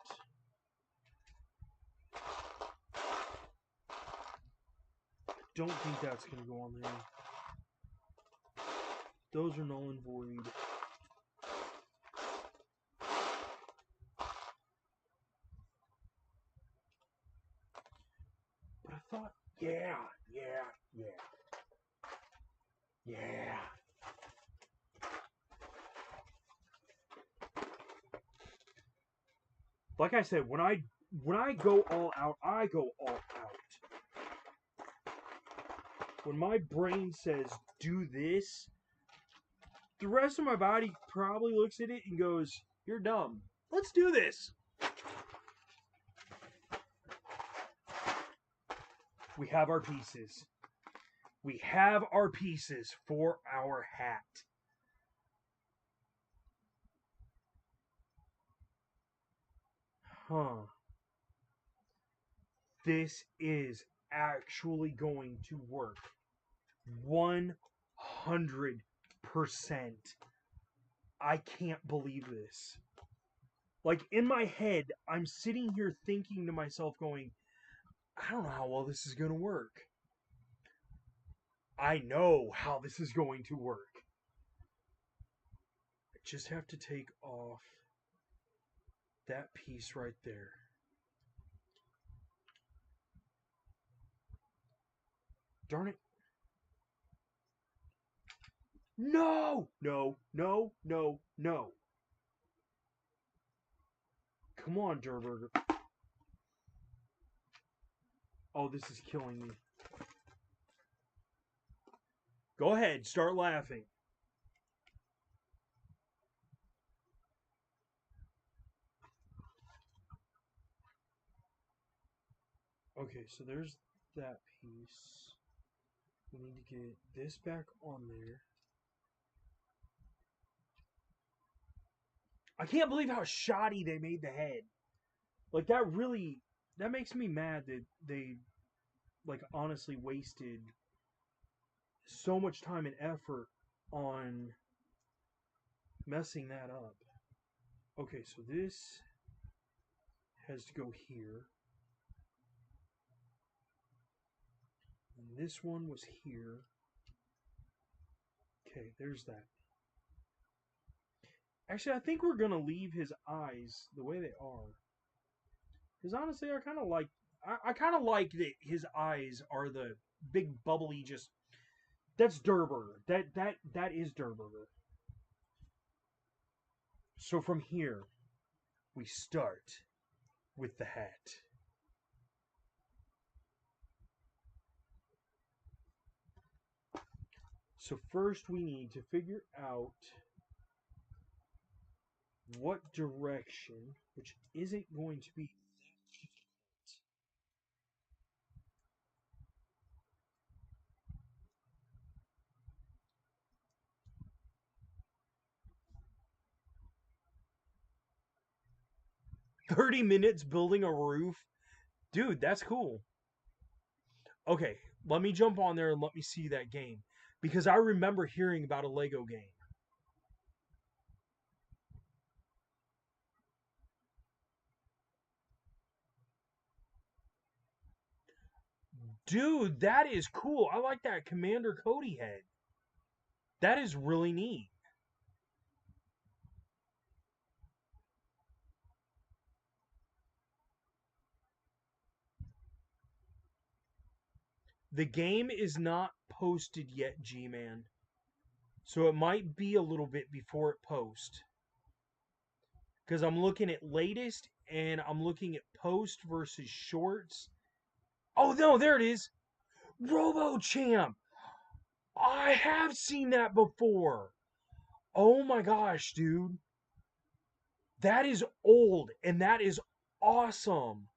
[SPEAKER 1] Don't think that's gonna go on there. Those are null and void. But I thought, yeah. Like I said, when I go all out, I go all out. When my brain says do this, the rest of my body probably looks at it and goes, "You're dumb. Let's do this." We have our pieces. We have our pieces for our hat. Huh. This is actually going to work. 100%. I can't believe this. Like, in my head, I'm sitting here thinking to myself, going, I don't know how well this is going to work. I know how this is going to work. I just have to take off that piece right there. Darn it. No! No, no, no, no. Come on, Durburger. Oh, this is killing me. Go ahead, start laughing. Okay, so there's that piece. We need to get this back on there. I can't believe how shoddy they made the head. Like, that makes me mad that they, like, honestly wasted so much time and effort on messing that up. Okay, so this has to go here. And this one was here. Okay, there's that. Actually, I think we're gonna leave his eyes the way they are. Because honestly, I kind of like. I kind of like that his eyes are the big bubbly. Just that's Durburger. That is Durburger. So from here, we start with the hat. So first, we need to figure out what direction, which isn't going to be 30 minutes building a roof. Dude, that's cool. Okay, let me jump on there and let me see that game. Because I remember hearing about a Lego game. Dude, that is cool. I like that Commander Cody head. That is really neat. The game is not posted yet, G-Man. So it might be a little bit before it posts. Because I'm looking at latest and I'm looking at post versus shorts. Oh no, there it is. Robo Champ. I have seen that before. Oh my gosh, dude. That is old and that is awesome.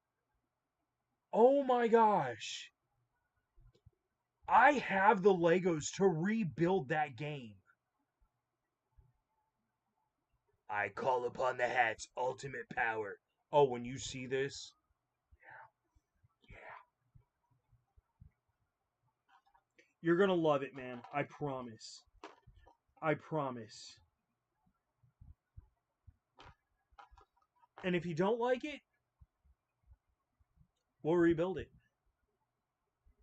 [SPEAKER 1] Oh my gosh. I have the Legos to rebuild that game. I call upon the hat's ultimate power. Oh, when you see this, yeah, you're gonna love it, man. I promise. I promise. And if you don't like it, we'll rebuild it.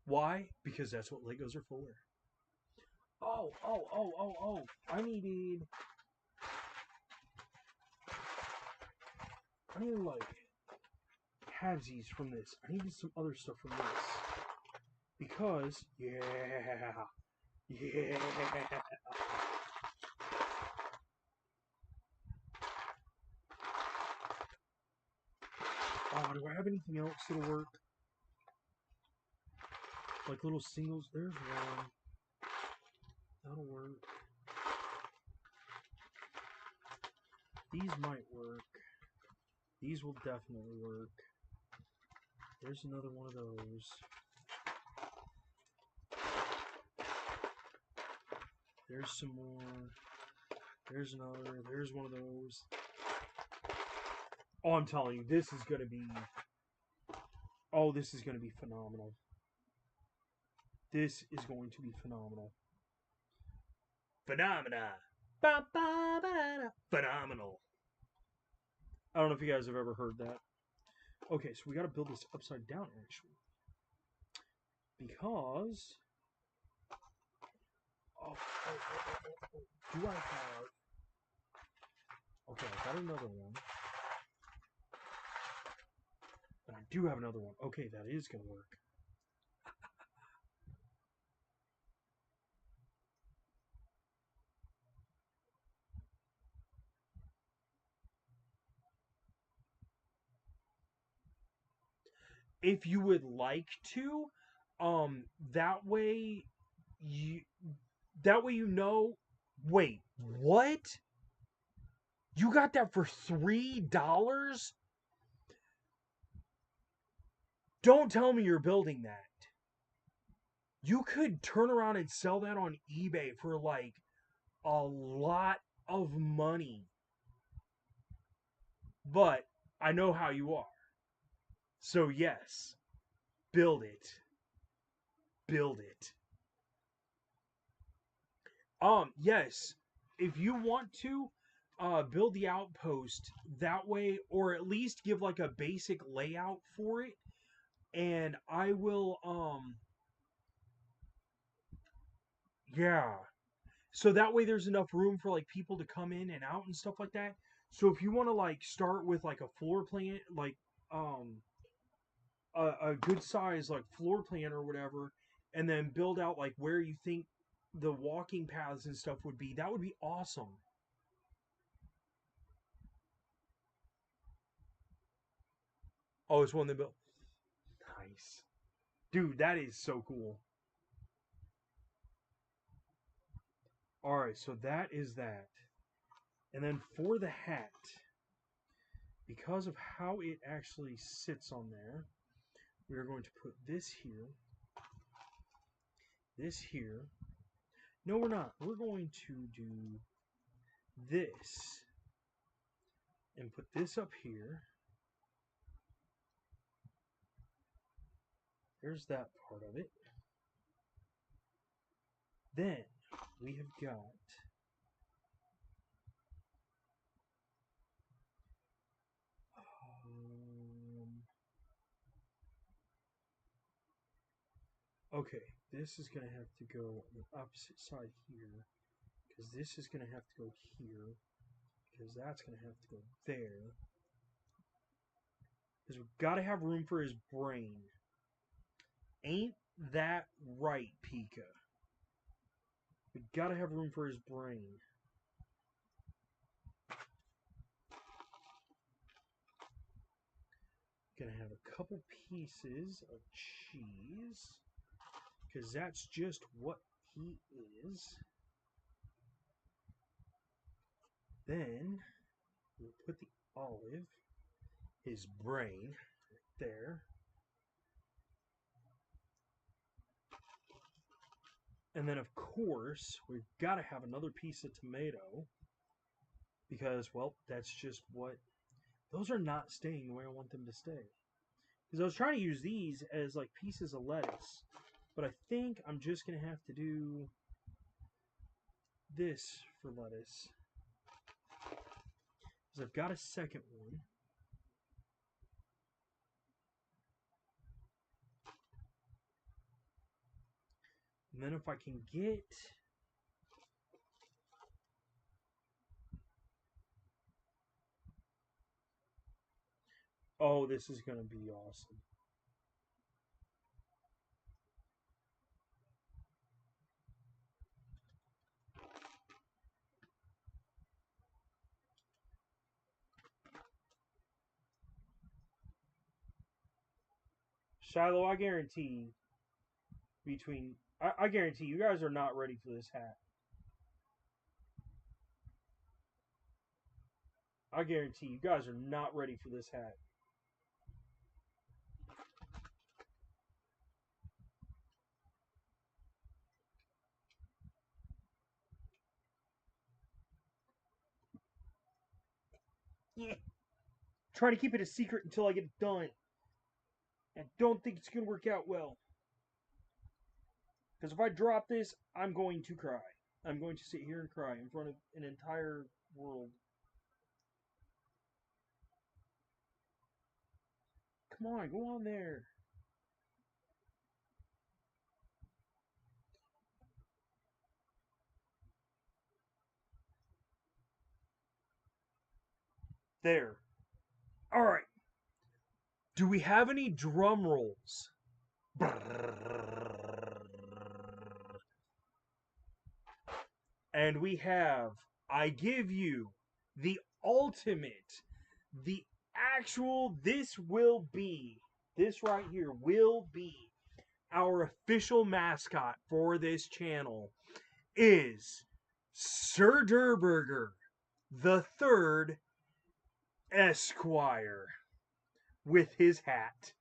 [SPEAKER 1] Why? Because that's what Legos are for. Oh. I need like halvesies from this. I needed some other stuff from this. Because, yeah. Oh, do I have anything else that'll work? Like little singles? There's one. That'll work. These might work. These will definitely work. There's another one of those. There's some more. There's another. There's one of those. Oh, I'm telling you, this is going to be... Oh, this is going to be phenomenal. This is going to be phenomenal. Phenomena. Phenomenal. I don't know if you guys have ever heard that. Okay, so we got to build this upside down, actually. Because... Oh. Do I have... Okay, I got another one. But I do have another one. Okay, that is going to work. If you would like to, that way you know. Wait, what? You got that for $3? Don't tell me you're building that. You could turn around and sell that on eBay for like a lot of money. But I know how you are. So yes, build it. Build it. Yes. If you want to build the outpost that way, or at least give like a basic layout for it, and I will yeah. So that way there's enough room for like people to come in and out and stuff like that. So if you want to like start with like a floor plan, like um a good size like floor plan or whatever, and then build out like where you think the walking paths and stuff would be, that would be awesome. Oh, it's one they built. Nice. Dude, that is so cool. Alright, so that is that. And then for the hat, because of how it actually sits on there, we are going to put this here, this here. No, we're not. We're going to do this and put this up here there's that part of it. Then we have got okay, this is going to have to go on the opposite side here, because this is going to have to go here, because that's going to have to go there. Because we've got to have room for his brain. Ain't that right, Pika? We've got to have room for his brain. Gonna have a couple pieces of cheese, because that's just what he is. Then we'll put the olive, his brain, right there. And then, of course, we've got to have another piece of tomato, because, well, that's just what... Those are not staying the way I want them to stay. Because I was trying to use these as, like, pieces of lettuce. But I think I'm just going to have to do this for lettuce. Because I've got a second one. And then if I can get... Oh, this is going to be awesome. Shiloh, I guarantee I guarantee you guys are not ready for this hat. I guarantee you guys are not ready for this hat. Yeah. Try to keep it a secret until I get it done. I don't think it's going to work out well. Because if I drop this, I'm going to cry. I'm going to sit here and cry in front of an entire world. Come on, go on there. There. Alright. Do we have any drum rolls? And we have, I give you the ultimate, the actual, this right here will be our official mascot for this channel is Sir Durburger the Third Esquire with his hat.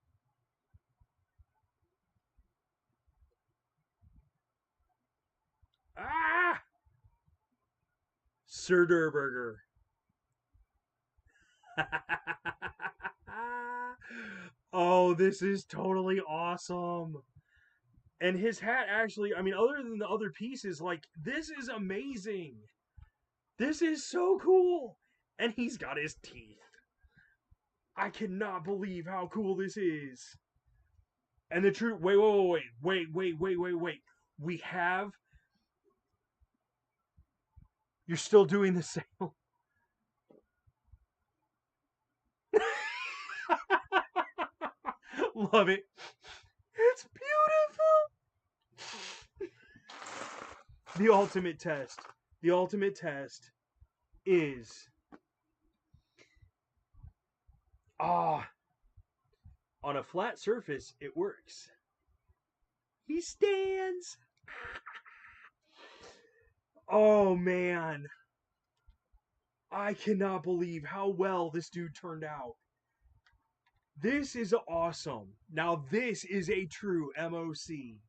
[SPEAKER 1] Ah! Sir Durburger. Oh, this is totally awesome. And his hat actually, I mean, other than the other pieces, like, this is amazing. This is so cool. And he's got his teeth. I cannot believe how cool this is. And the truth, wait. We have, you're still doing the same. Love it. It's beautiful. The ultimate test. The ultimate test is on a flat surface it works. He stands. Oh man. I cannot believe how well this dude turned out. This is awesome. Now this is a true MOC.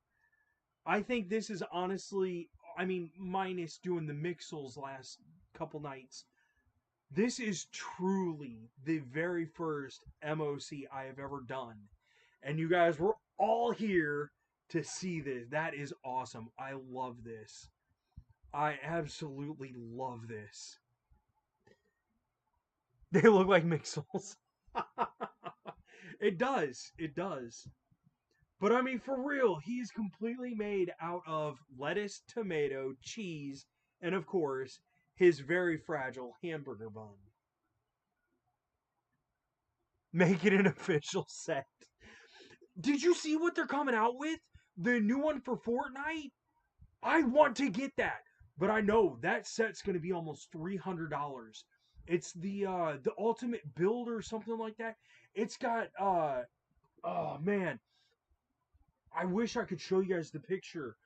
[SPEAKER 1] I think this is honestly, I mean, minus doing the mixels last couple nights, this is truly the very first MOC I have ever done. And you guys were all here to see this. That is awesome. I love this. I absolutely love this. They look like mixels. It does. It does. But I mean, for real, he's completely made out of lettuce, tomato, cheese, and of course, his very fragile hamburger bun. Make it an official set. Did you see what they're coming out with? The new one for Fortnite? I want to get that, but I know that set's going to be almost $300. It's the ultimate build or something like that. It's got oh man, I wish I could show you guys the picture.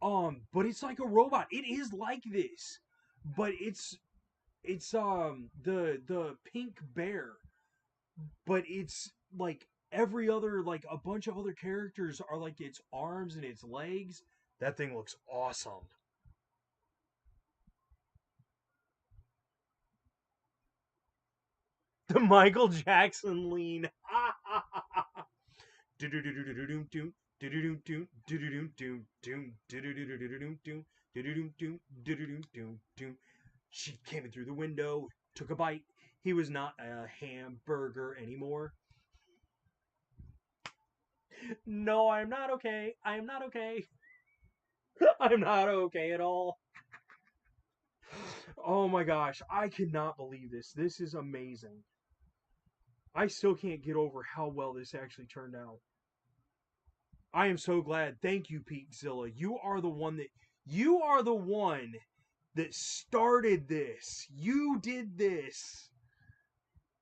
[SPEAKER 1] But it's like a robot. It is like this, but it's the pink bear, but it's like every other, like a bunch of other characters are like its arms and its legs. That thing looks awesome. The Michael Jackson lean. She came in through the window, took a bite. He was not a hamburger anymore. No, I'm not okay. I am not okay. I'm not okay at all. Oh my gosh, I cannot believe this. This is amazing. I still can't get over how well this actually turned out. I am so glad. Thank you, Petekzilla. You are the one that started this. You did this.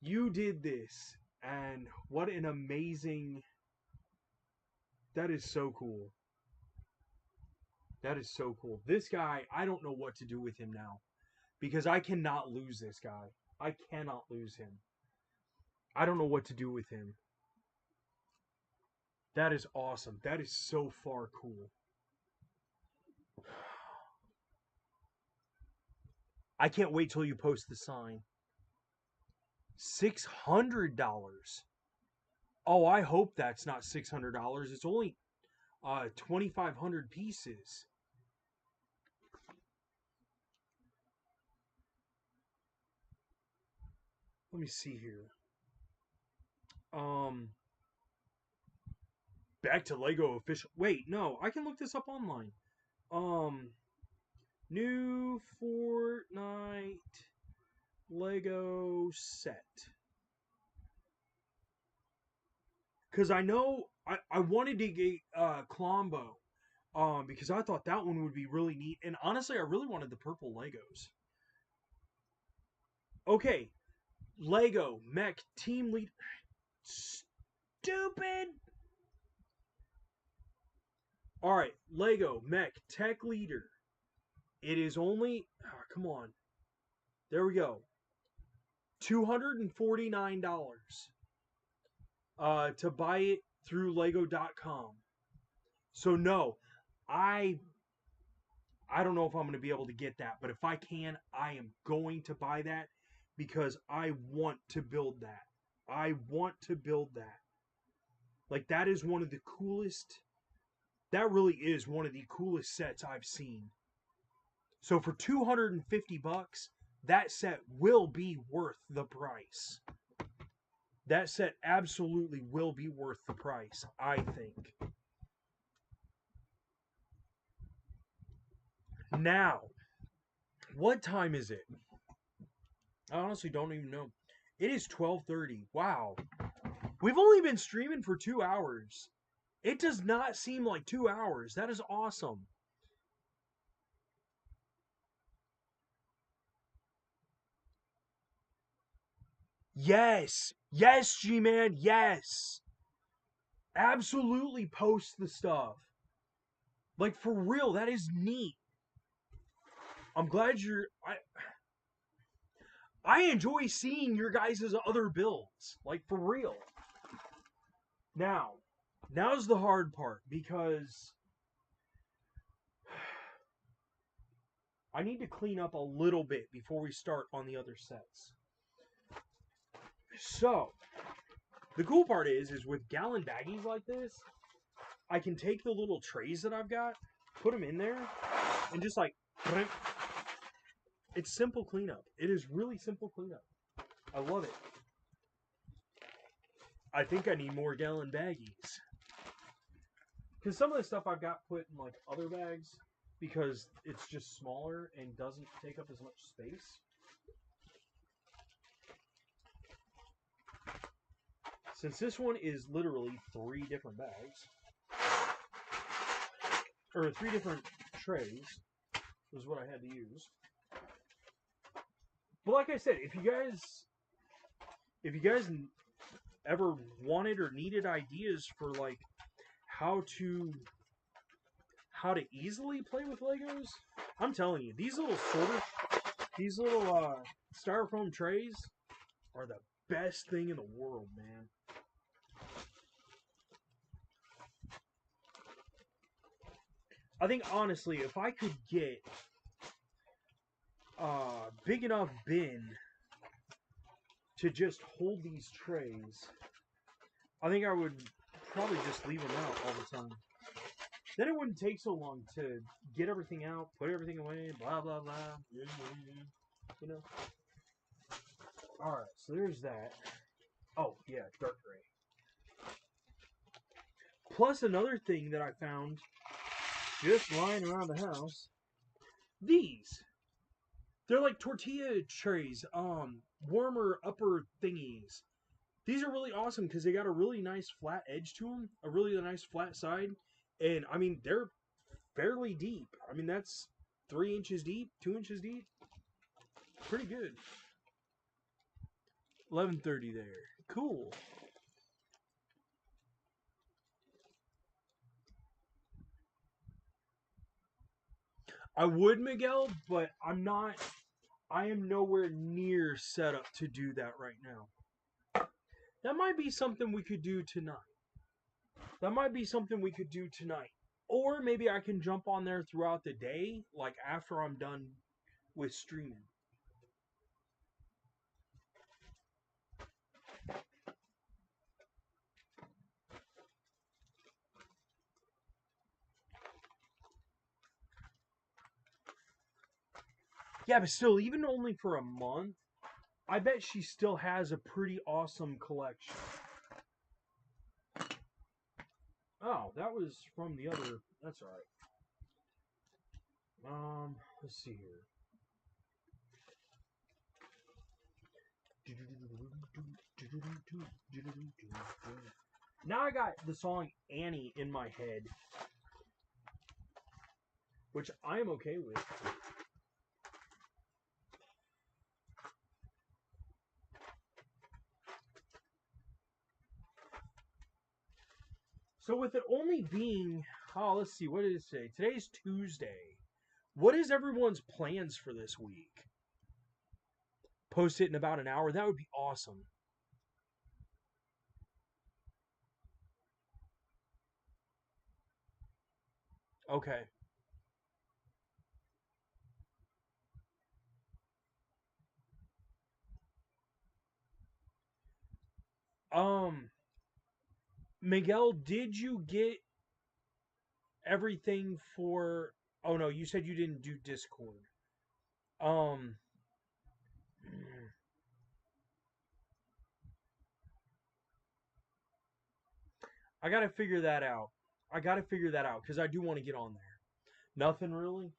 [SPEAKER 1] You did this. And what an amazing, that is so cool. That is so cool. This guy, I don't know what to do with him now. Because I cannot lose this guy. I cannot lose him. I don't know what to do with him. That is awesome. That is so far cool. I can't wait till you post the sign. $600. Oh, I hope that's not $600. It's only 2,500 pieces. Let me see here. Back to Lego official. Wait, no, I can look this up online. New Fortnite Lego set. Because I know I wanted to get Klombo. Because I thought that one would be really neat. And honestly, I really wanted the purple Legos. Okay. Lego Mech Team Lead. Stupid! Alright, Lego Mech Tech Leader. It is only. Oh, come on. There we go. $249. To buy it through Lego.com. So no, I don't know if I'm going to be able to get that, but if I can, I am going to buy that because I want to build that. I want to build that. Like that is one of the coolest. That really is one of the coolest sets I've seen. So for $250, that set will be worth the price. That set absolutely will be worth the price, I think. Now, what time is it? I honestly don't even know. It is 12:30. Wow. We've only been streaming for 2 hours. It does not seem like 2 hours. That is awesome. Yes. Yes, G-Man. Yes. Absolutely post the stuff. Like, for real, that is neat. I'm glad you're... I enjoy seeing your guys' other builds. Like, for real. Now's the hard part, because... I need to clean up a little bit before we start on the other sets. So, The cool part is with gallon baggies like this, I can take the little trays that I've got, put them in there, and just like, it's simple cleanup. It is really simple cleanup. I love it. I think I need more gallon baggies. Because some of the stuff I've got put in like other bags because it's just smaller and doesn't take up as much space. Since this one is literally 3 different bags, or 3 different trays, was what I had to use. But like I said, if you guys ever wanted or needed ideas for like how to easily play with Legos, I'm telling you, these little styrofoam trays are the best thing in the world, man. I think honestly, if I could get a big enough bin to just hold these trays, I think I would probably just leave them out all the time. Then it wouldn't take so long to get everything out, put everything away, blah, blah, blah. You know? Alright, so there's that. Oh, yeah, dark gray. Plus another thing that I found just lying around the house. These. They're like tortilla trays, warmer upper thingies. These are really awesome because they got a really nice flat edge to them, a really nice flat side, and I mean they're fairly deep. I mean that's 3 inches deep, 2 inches deep. Pretty good. 11:30 there. Cool. I would, Miguel, but I'm not. I am nowhere near set up to do that right now. That might be something we could do tonight. Or maybe I can jump on there throughout the day, like after I'm done with streaming. Yeah, but still, even only for a month, I bet she still has a pretty awesome collection. Oh, that was from the other. That's alright. Let's see here. Now I got the song Annie in my head, which I'm okay with. So with it only being, oh, let's see, what did it say? Today's Tuesday. What is everyone's plans for this week? Post it in about an hour. That would be awesome. Okay. Miguel, did you get everything for... Oh, no, you said you didn't do Discord. I gotta figure that out. Because I do want to get on there. Nothing really?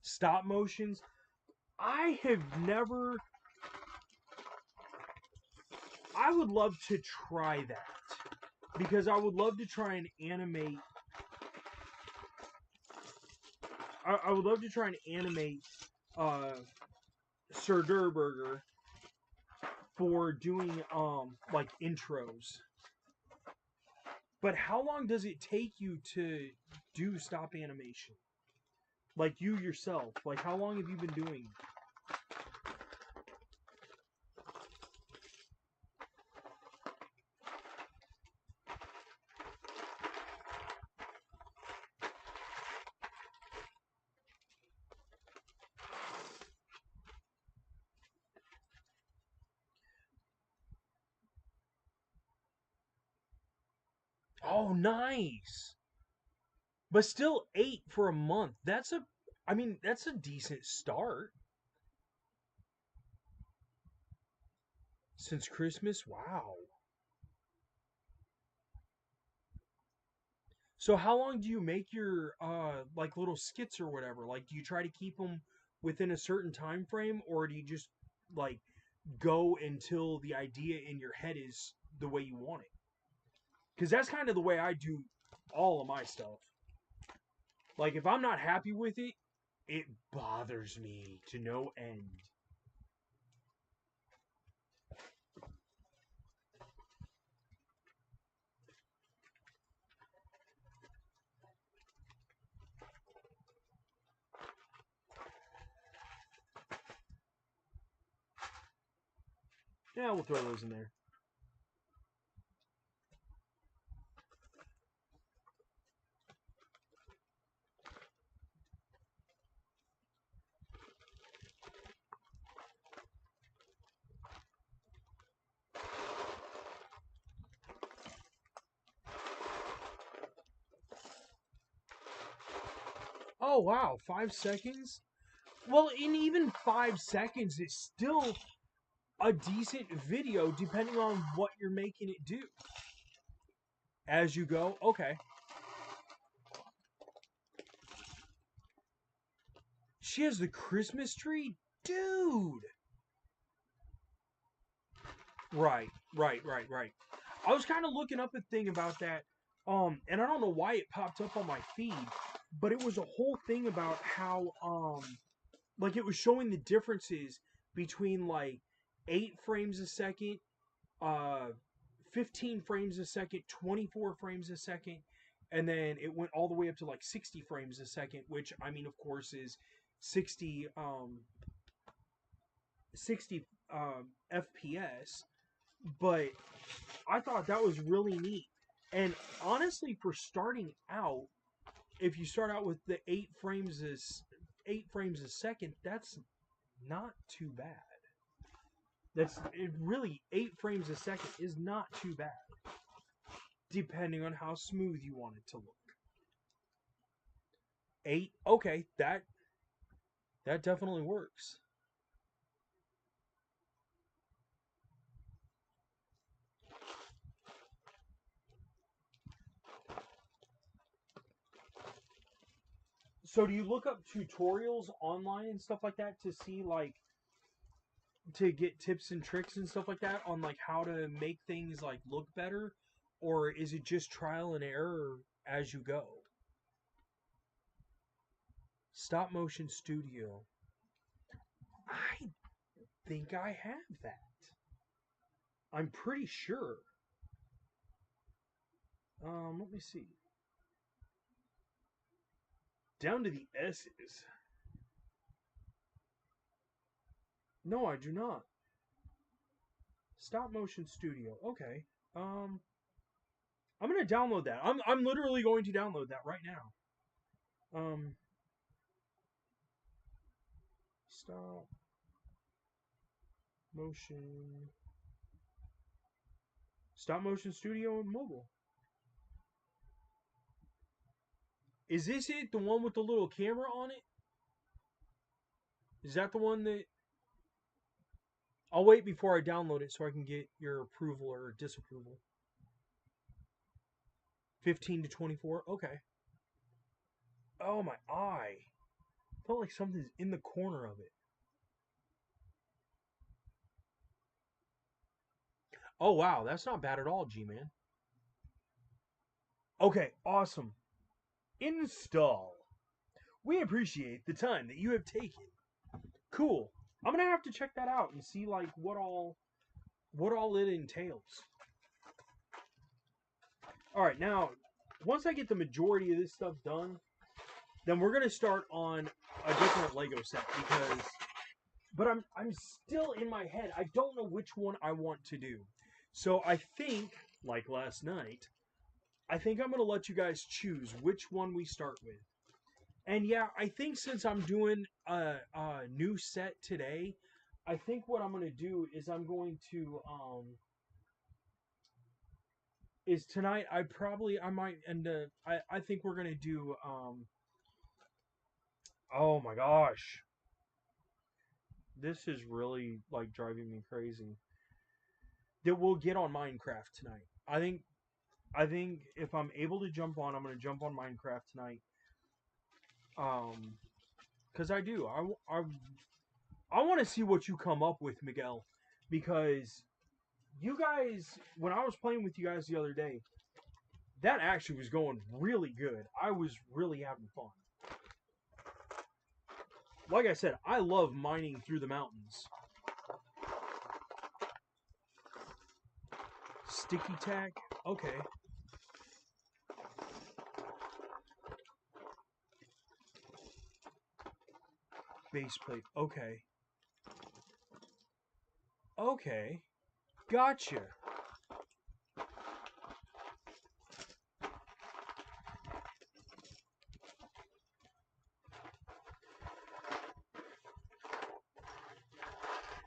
[SPEAKER 1] Stop motions? I have never... I would love to try that. Because I would love to try and animate... I would love to try and animate Sir Durburger for doing like intros. But how long does it take you to do stop animation? Like you yourself. Like how long have you been doing it? Oh, nice. But still 8 for a month. I mean, that's a decent start. Since Christmas, wow. So how long do you make your like little skits or whatever? Like do you try to keep them within a certain time frame or do you just like go until the idea in your head is the way you want it? Cuz that's kind of the way I do all of my stuff. Like if I'm not happy with it, it bothers me to no end. Yeah, we'll throw those in there. Oh wow, 5 seconds? Well, in even 5 seconds, it's still a decent video depending on what you're making it do. As you go, okay. She has the Christmas tree? Dude! Right. I was kind of looking up a thing about that, and I don't know why it popped up on my feed, but it was a whole thing about how, like it was showing the differences between like 8 frames a second, uh, 15 frames a second, 24 frames a second, and then it went all the way up to like 60 frames a second, which I mean, of course, is 60 60 FPS. But I thought that was really neat. And honestly, for starting out, if you start out with the 8 frames a second, that's not too bad. That's it really 8 frames a second is not too bad, depending on how smooth you want it to look. 8, okay, that definitely works. So do you look up tutorials online and stuff like that to see like to get tips and tricks and stuff like that on like how to make things like look better, or is it just trial and error as you go? Stop motion studio. I think I have that. I'm pretty sure. Let me see. Down to the S's. No, I do not. Stop motion studio. Okay. Um, I'm gonna download that. I'm literally going to download that right now. Um, stop motion. Stop motion studio mobile. Is this it? The one with the little camera on it? Is that the one that? I'll wait before I download it so I can get your approval or disapproval. 15 to 24. Okay. Oh my eye. Felt like something's in the corner of it. Oh wow, that's not bad at all, G-Man. Okay, awesome. Install. We appreciate the time that you have taken. Cool. I'm gonna have to check that out and see like what all it entails. All right, now once I get the majority of this stuff done, then we're gonna start on a different Lego set because, but I'm still in my head. I don't know which one I want to do. So I think, like last night, I think I'm gonna let you guys choose which one we start with. And yeah, I think since I'm doing a new set today, I think what I'm gonna do is is tonight. I might end up. I think we're gonna do. Oh my gosh, this is really like driving me crazy. That we'll get on Minecraft tonight. I think if I'm able to jump on, I'm gonna jump on Minecraft tonight. Um, because I do. I want to see what you come up with, Miguel, because you guys, when I was playing with you guys the other day, that actually was going really good. I was really having fun. Like I said, I love mining through the mountains. Sticky tack? Okay. Base plate. Okay. Okay. Gotcha.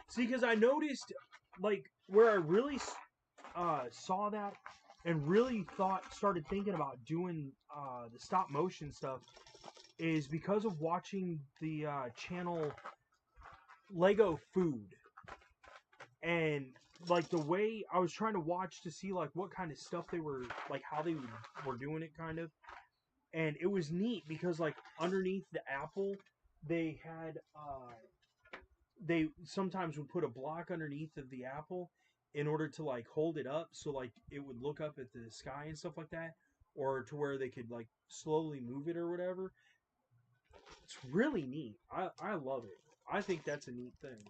[SPEAKER 1] See, because I noticed, like, where I really saw that and really started thinking about doing the stop motion stuff is because of watching the channel Lego Food. And like the way I was trying to watch to see like what kind of stuff they were, like how they were doing it kind of. And it was neat because like underneath the apple they had they sometimes would put a block underneath of the apple in order to like hold it up so like it would look up at the sky and stuff like that, or to where they could like slowly move it or whatever. It's really neat. I love it. I think that's a neat thing.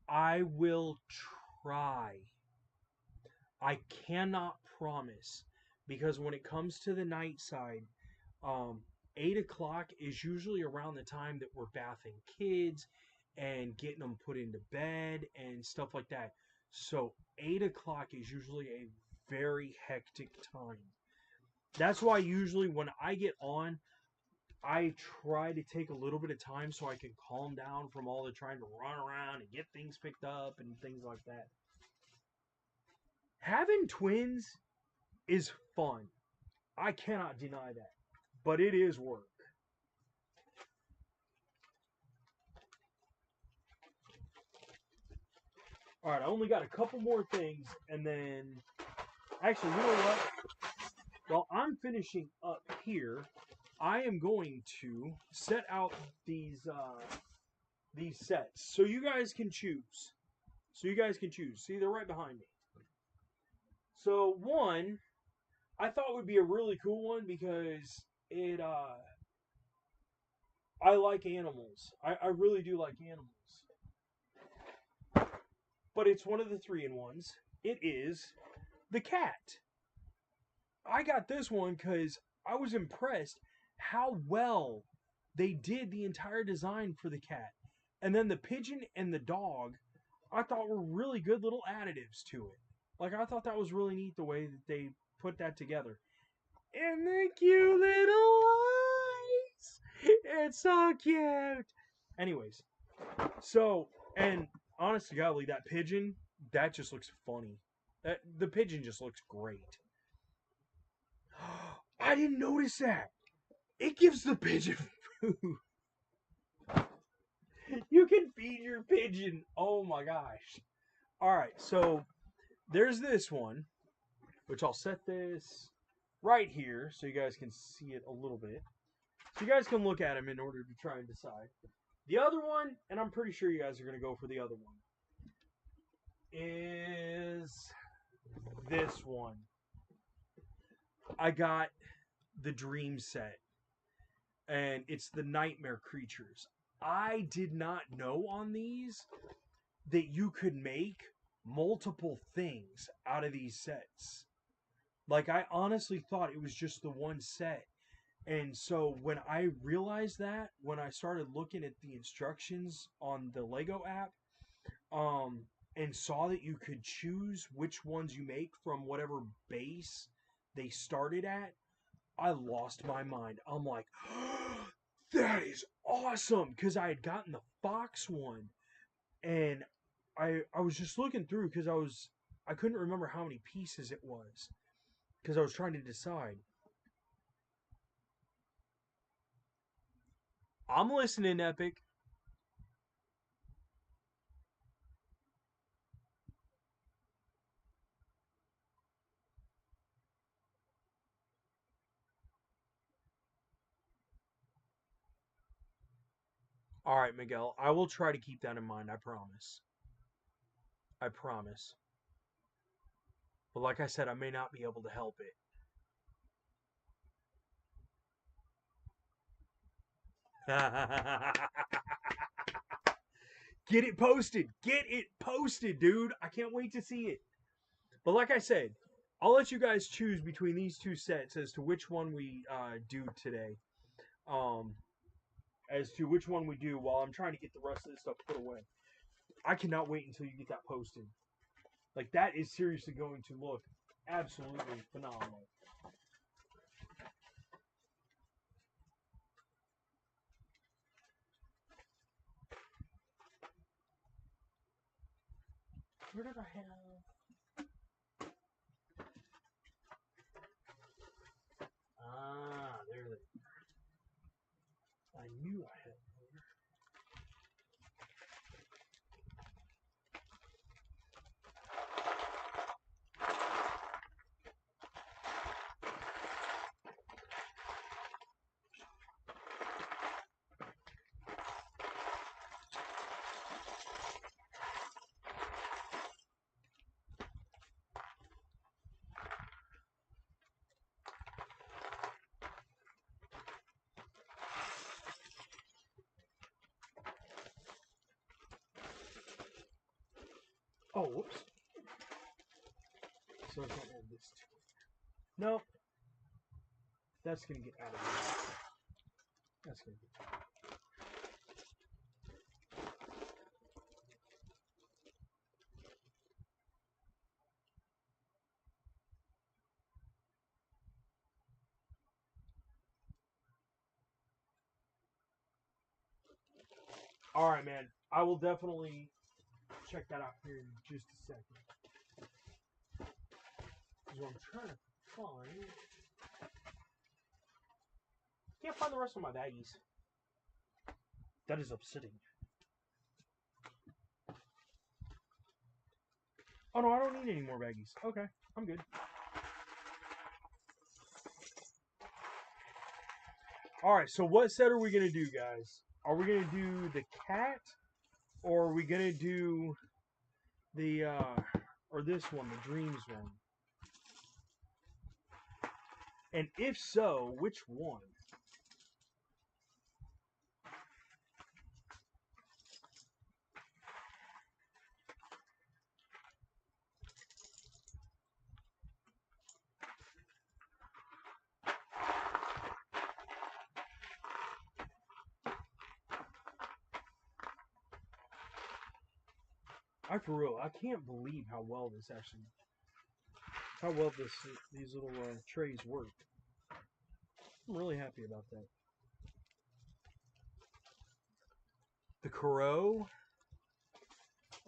[SPEAKER 1] I will try. I cannot promise because when it comes to the night side, um, 8 o'clock is usually around the time that we're bathing kids and getting them put into bed and stuff like that. So 8 o'clock is usually a very hectic time. That's why usually when I get on, I try to take a little bit of time so I can calm down from all the trying to run around and get things picked up and things like that. Having twins is fun. I cannot deny that. But it is work. Alright, I only got a couple more things, and then. Actually, you know what? While I'm finishing up here, I am going to set out these sets. So you guys can choose. See, they're right behind me. So one, I thought would be a really cool one because it I like animals. I really do like animals. But it's one of the 3-in-1s. It is the cat. I got this one because I was impressed how well they did the entire design for the cat. And then the pigeon and the dog, I thought were really good little additives to it. Like, I thought that was really neat the way that they put that together. And the cute little eyes. It's so cute. Anyways, so, and honestly, golly, that pigeon, that just looks funny. The pigeon just looks great. I didn't notice that. It gives the pigeon food. You can feed your pigeon. Oh my gosh. All right, so there's this one, which I'll set this right here so you guys can see it a little bit. So you guys can look at him in order to try and decide. The other one, and I'm pretty sure you guys are going to go for the other one, is this one. I got the Dream set, and it's the Nightmare Creatures. I did not know on these that you could make multiple things out of these sets. Like, I honestly thought it was just the one set. And so when I realized that, when I started looking at the instructions on the Lego app, and saw that you could choose which ones you make from whatever base they started at, I lost my mind. I'm like, That is awesome, because I had gotten the Fox one, and I was just looking through because I couldn't remember how many pieces it was because I was trying to decide. I'm listening, Epic. All right, Miguel. I will try to keep that in mind. I promise. I promise. But like I said, I may not be able to help it. Get it posted. Get it posted, dude. I can't wait to see it. But like I said, I'll let you guys choose between these two sets as to which one we do today. Um, as to which one we do while I'm trying to get the rest of this stuff put away. I cannot wait until you get that posted. Like, that is seriously going to look absolutely phenomenal. Where did I have? Ah, there they are. I knew I had more. Oh, whoops. So I can't add this to it. No. That's going to get out of here. That's going to get out. Alright, man. I will definitely check that out here in just a second. Because what I'm trying to find... Can't find the rest of my baggies. That is upsetting. Oh no, I don't need any more baggies. Okay, I'm good. Alright, so what set are we going to do, guys? Are we going to do the cat? Or are we going to do the, or this one, the dreams one? And if so, which one? For real, I can't believe how well this actually, these little trays work. I'm really happy about that. The Crow.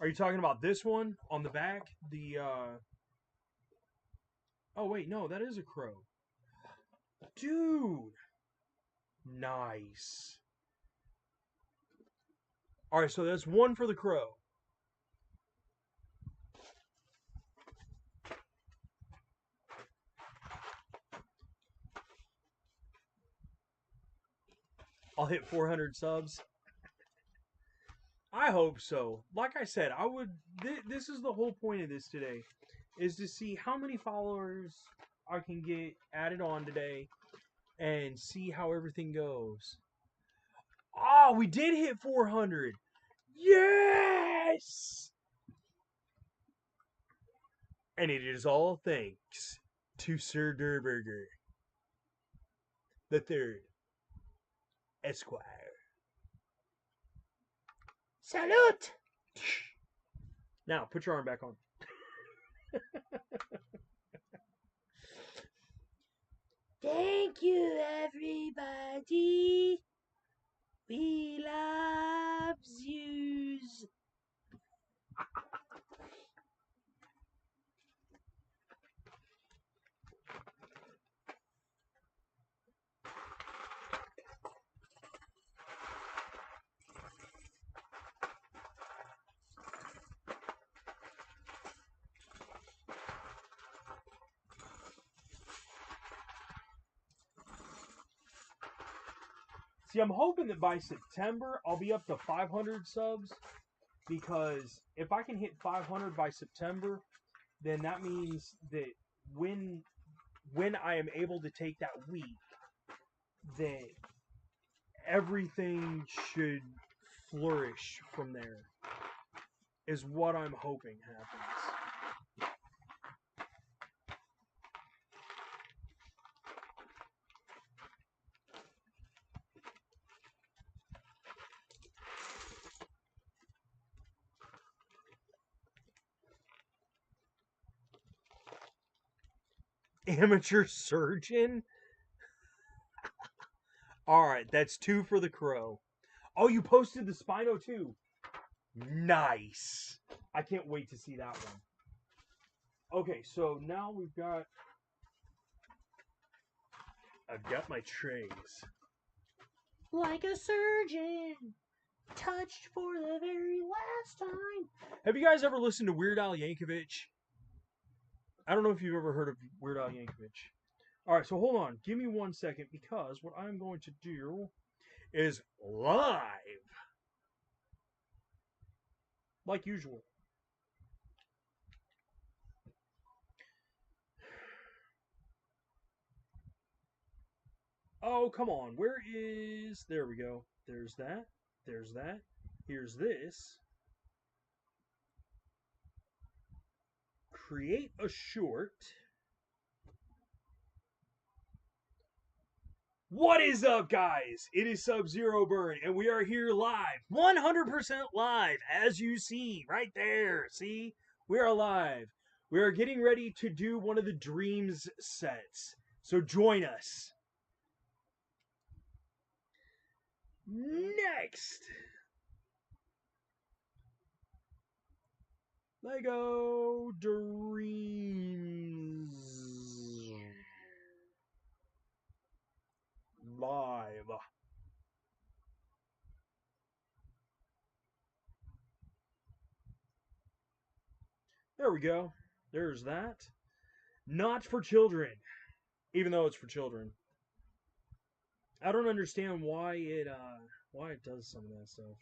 [SPEAKER 1] Are you talking about this one on the back? The oh wait, no, that is a crow. Dude. Nice. Alright, so that's one for the crow. I'll hit 400 subs. I hope so. Like I said, I would. This is the whole point of this today, is to see how many followers I can get added on today, and see how everything goes. Oh, we did hit 400. Yes! And it is all thanks to Sir Durburger the Third, Esquire. Salute! Now, put your arm back on. Thank you, everybody. We love yous. See, I'm hoping that by September I'll be up to 500 subs, because if I can hit 500 by September, then that means that when I am able to take that week, that everything should flourish from there, is what I'm hoping happens. Amateur surgeon? Alright, that's 2 for the crow. Oh, you posted the Spino too. Nice. I can't wait to see that one. Okay, so now I've got my trays. Like a surgeon, touched for the very last time. Have you guys ever listened to Weird Al Yankovic? I don't know if you've ever heard of Weird Al Yankovic. Alright, so hold on. Give me 1 second, because what I'm going to do is live. Like usual. Oh, come on. Where is... There we go. There's that. There's that. Here's this. Create a short. What is up, guys? It is Subzeroburn, and we are here live. 100% live, as you see right there. See? We are live. We are getting ready to do one of the dreamzzz sets. So join us. Next, Lego Dreams Live. There we go. There's that. Not for children, even though it's for children. I don't understand why it does some of that stuff.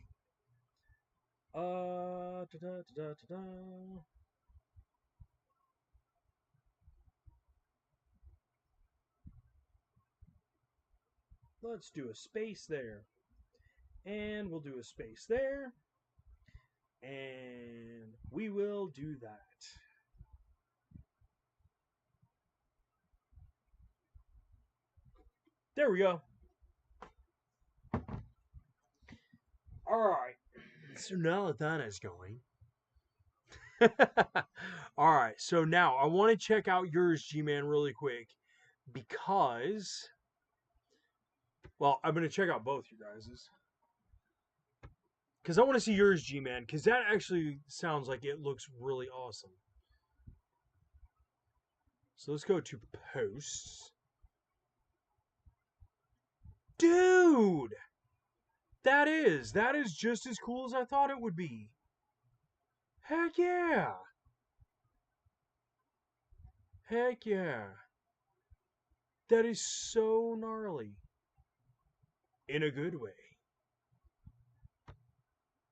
[SPEAKER 1] Let's do a space there. And we'll do a space there. And we will do that. There we go. Alright. So now that is going. Alright, so now I want to check out yours, G-Man, really quick. Because... Well, I'm going to check out both you guys's. Because I want to see yours, G-Man. Because that actually sounds like it looks really awesome. So let's go to posts. Dude! That is just as cool as I thought it would be. Heck yeah! Heck yeah. That is so gnarly. In a good way.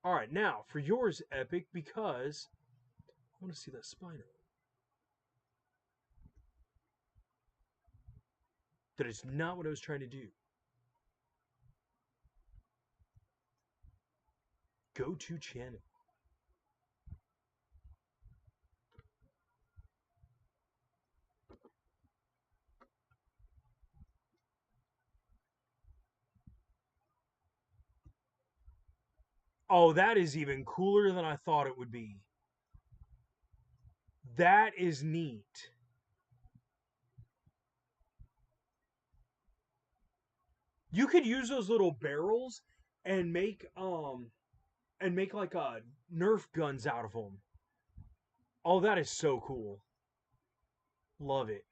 [SPEAKER 1] Alright, now, for yours, Epic, because I want to see that Spino. That is not what I was trying to do. Go to channel. Oh, that is even cooler than I thought it would be. That is neat. You could use those little barrels and make like Nerf guns out of them. Oh, that is so cool. Love it.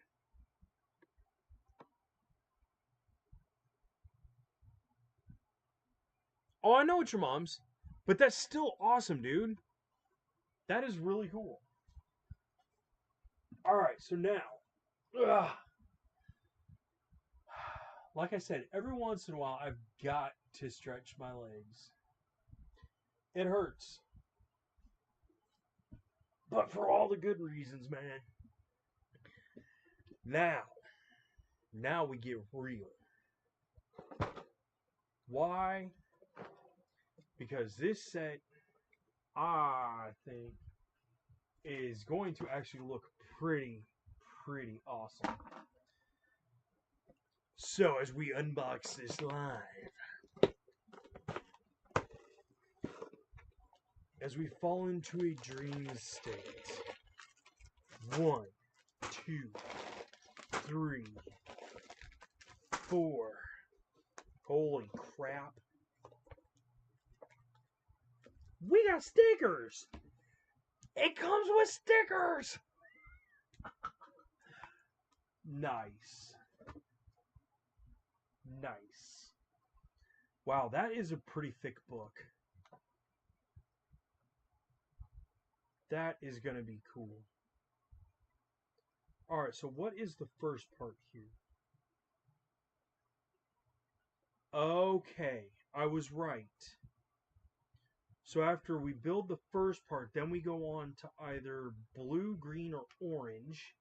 [SPEAKER 1] Oh, I know it's your mom's, but that's still awesome, dude. That is really cool. All right, so now, ugh, like I said, every once in a while I've got to stretch my legs. It hurts, but for all the good reasons, man. Now, now we get real. Why? Because this set, I think, is going to actually look pretty awesome. So as we unbox this live, as we fall into a dream state, 1, 2, 3, 4. Holy crap. We got stickers! It comes with stickers! Nice. Nice. Wow, that is a pretty thick book. That is going to be cool. Alright, so what is the first part here? Okay, I was right. So after we build the first part, then we go on to either blue, green, or orange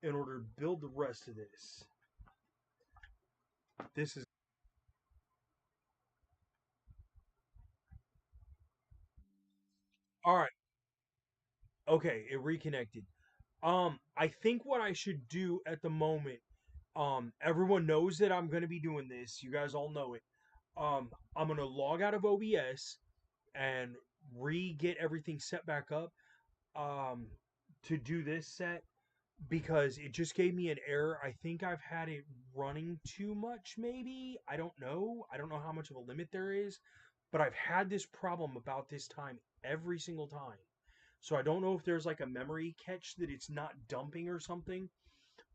[SPEAKER 1] in order to build the rest of this. This is all right. Okay, it reconnected. I think what I should do at the moment, everyone knows that I'm gonna be doing this. You guys all know it. I'm gonna log out of OBS and re-get everything set back up. Um, to do this set because it just gave me an error. I think I've had it running too much, maybe. I don't know. I don't know how much of a limit there is, but I've had this problem about this time every single time. So I don't know if there's like a memory catch that it's not dumping or something.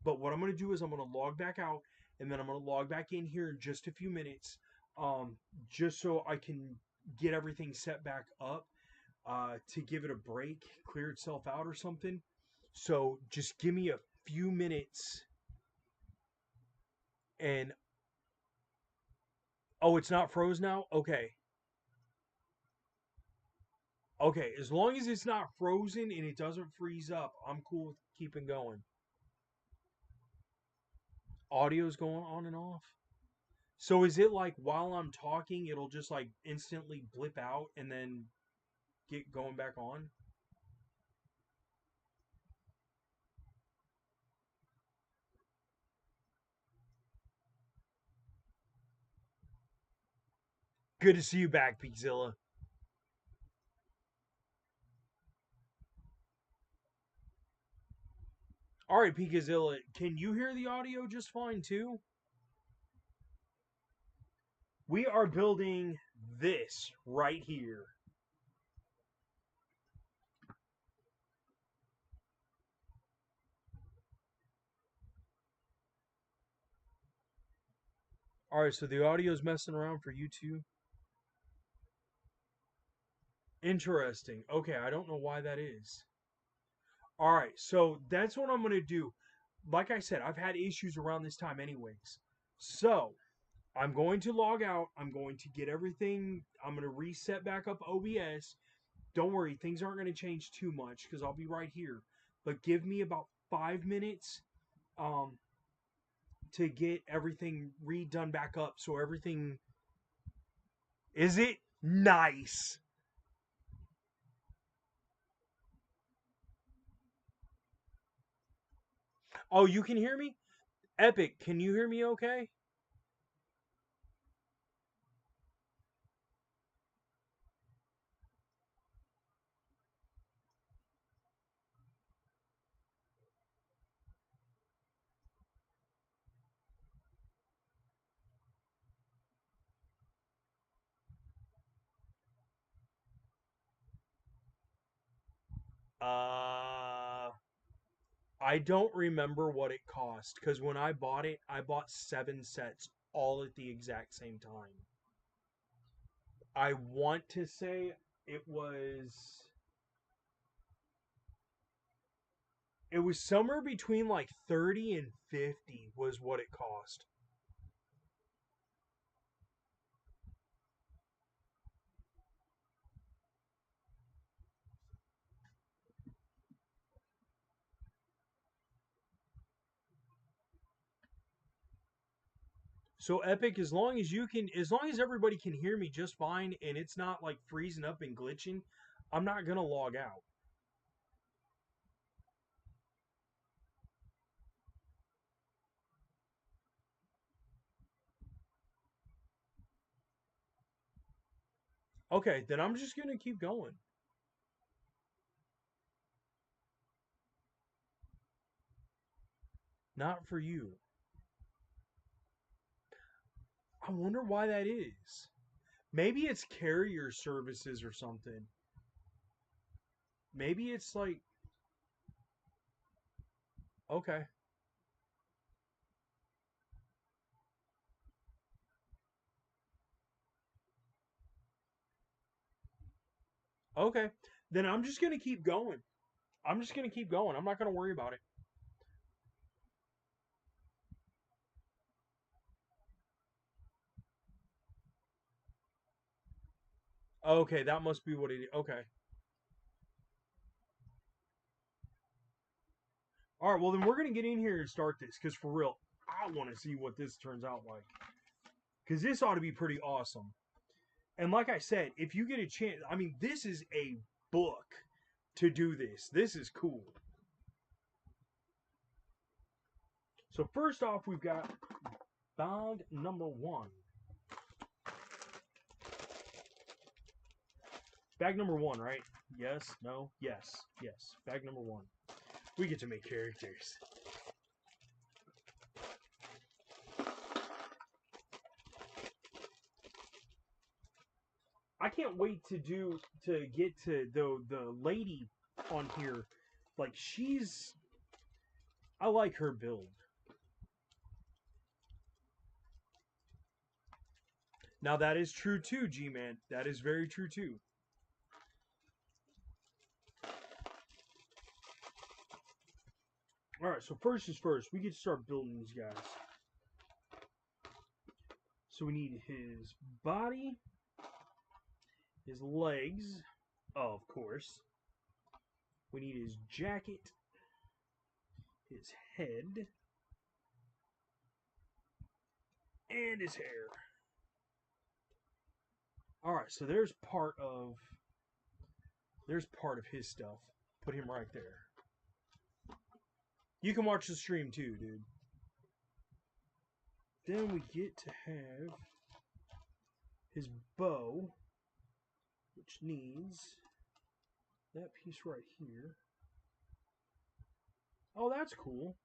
[SPEAKER 1] But what I'm going to do is I'm going to log back out and then I'm going to log back in here in just a few minutes um, just so I can get everything set back up to give it a break, clear itself out or something. So just give me a few minutes and oh, it's not froze now? Okay. Okay, as long as it's not frozen and it doesn't freeze up, I'm cool with keeping going. Audio's going on and off. So is it like while I'm talking, it'll just like instantly blip out and then get going back on? Good to see you back, Peakzilla. All right, Peakzilla, can you hear the audio just fine too? We are building this right here. All right, so the audio's messing around for you too. Interesting. Okay, I don't know why that is. All right, so that's what I'm going to do. Like I said, I've had issues around this time anyways. So, I'm going to log out. I'm going to get everything. I'm going to reset back up OBS. Don't worry, things aren't going to change too much because I'll be right here. But give me about 5 minutes um, to get everything redone back up. So everything is it nice. Oh, you can hear me? Epic, can you hear me okay? Uh, I don't remember what it cost because when I bought it, I bought 7 sets all at the exact same time. I want to say it was it was somewhere between like 30 and 50 was what it cost. So Epic, as long as everybody can hear me just fine and it's not like freezing up and glitching, I'm not gonna log out. Okay, then I'm just gonna keep going. Not for you. I wonder why that is. Maybe it's carrier services or something. Maybe it's like okay, okay. Then I'm just gonna keep going. I'm just gonna keep going. I'm not gonna worry about it. Okay, that must be what it is. Okay. All right. Well, then we're gonna get in here and start this because for real, I want to see what this turns out like because this ought to be pretty awesome. And like I said, if you get a chance, I mean, this is a book to do this. This is cool. So first off, we've got bag number one. Bag number one, right? Yes, no, yes, yes. Bag number one. We get to make characters. I can't wait to get to the lady on here. Like I like her build. Now that is true too, G-Man. That is very true too. All right, so first is first. We get to start building these guys. So we need his body, his legs, of course. We need his jacket, his head, and his hair. All right, so there's part of his stuff. Put him right there. You can watch the stream too, dude. Then we get to have his bow, which needs that piece right here. Oh, that's cool.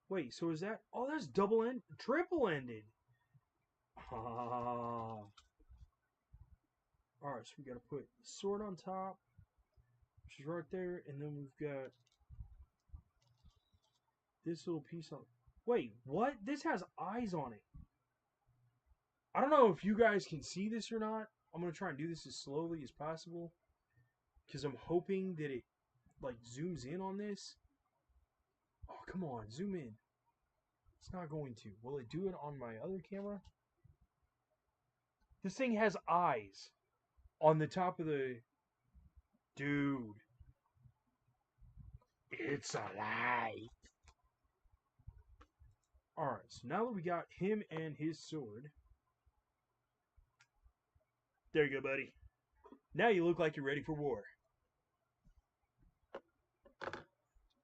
[SPEAKER 1] Wait, so is that? Oh, that's triple ended. Ah. All right, so we got to put the sword on top, which is right there, and then we've got this little piece on. Wait, what? This has eyes on it. I don't know if you guys can see this or not. I'm gonna try and do this as slowly as possible because I'm hoping that it like zooms in on this. Oh, come on, zoom in. It's not going to. Will it do it on my other camera? This thing has eyes on the top of the. Dude, it's alive. Alright, so now that we got him and his sword. There you go, buddy. Now you look like you're ready for war.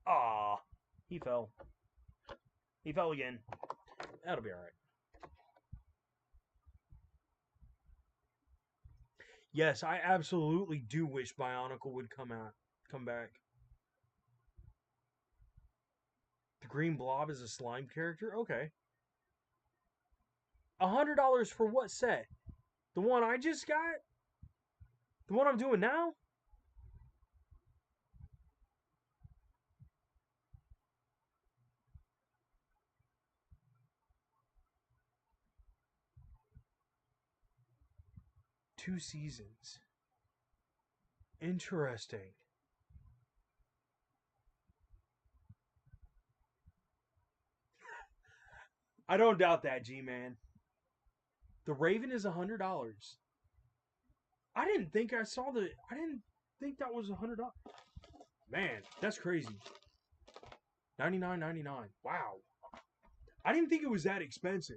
[SPEAKER 1] Aw, he fell. He fell again. That'll be alright. Yes, I absolutely do wish Bionicle would come back. The green blob is a slime character? Okay. $100 for what set? The one I just got? The one I'm doing now? 2 seasons. Interesting. I don't doubt that, G-Man. The Raven is $100. I didn't think I saw the. I didn't think that was $100. Man, that's crazy. $99.99. Wow. I didn't think it was that expensive.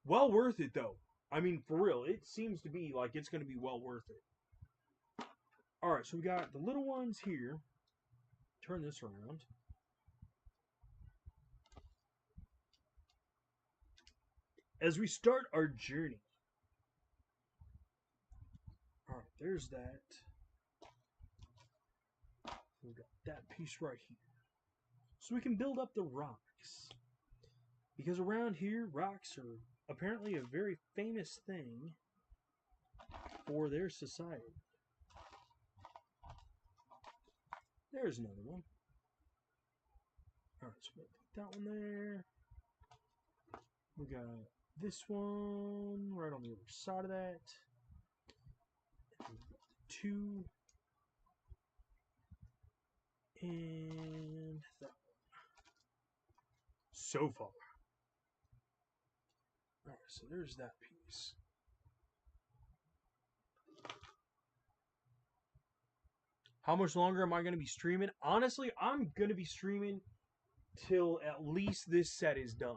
[SPEAKER 1] Well worth it though. I mean, for real, it seems to be like it's going to be well worth it. All right, so we got the little ones here. Turn this around. As we start our journey. All right, there's that. We got that piece right here. So we can build up the rocks. Because around here, rocks are apparently a very famous thing for their society. There's another one. Alright, so we'll put that one there. We got this one right on the other side of that. And we've got two. And that one. So far. Alright, so there's that piece. How much longer am I going to be streaming? Honestly, I'm going to be streaming till at least this set is done.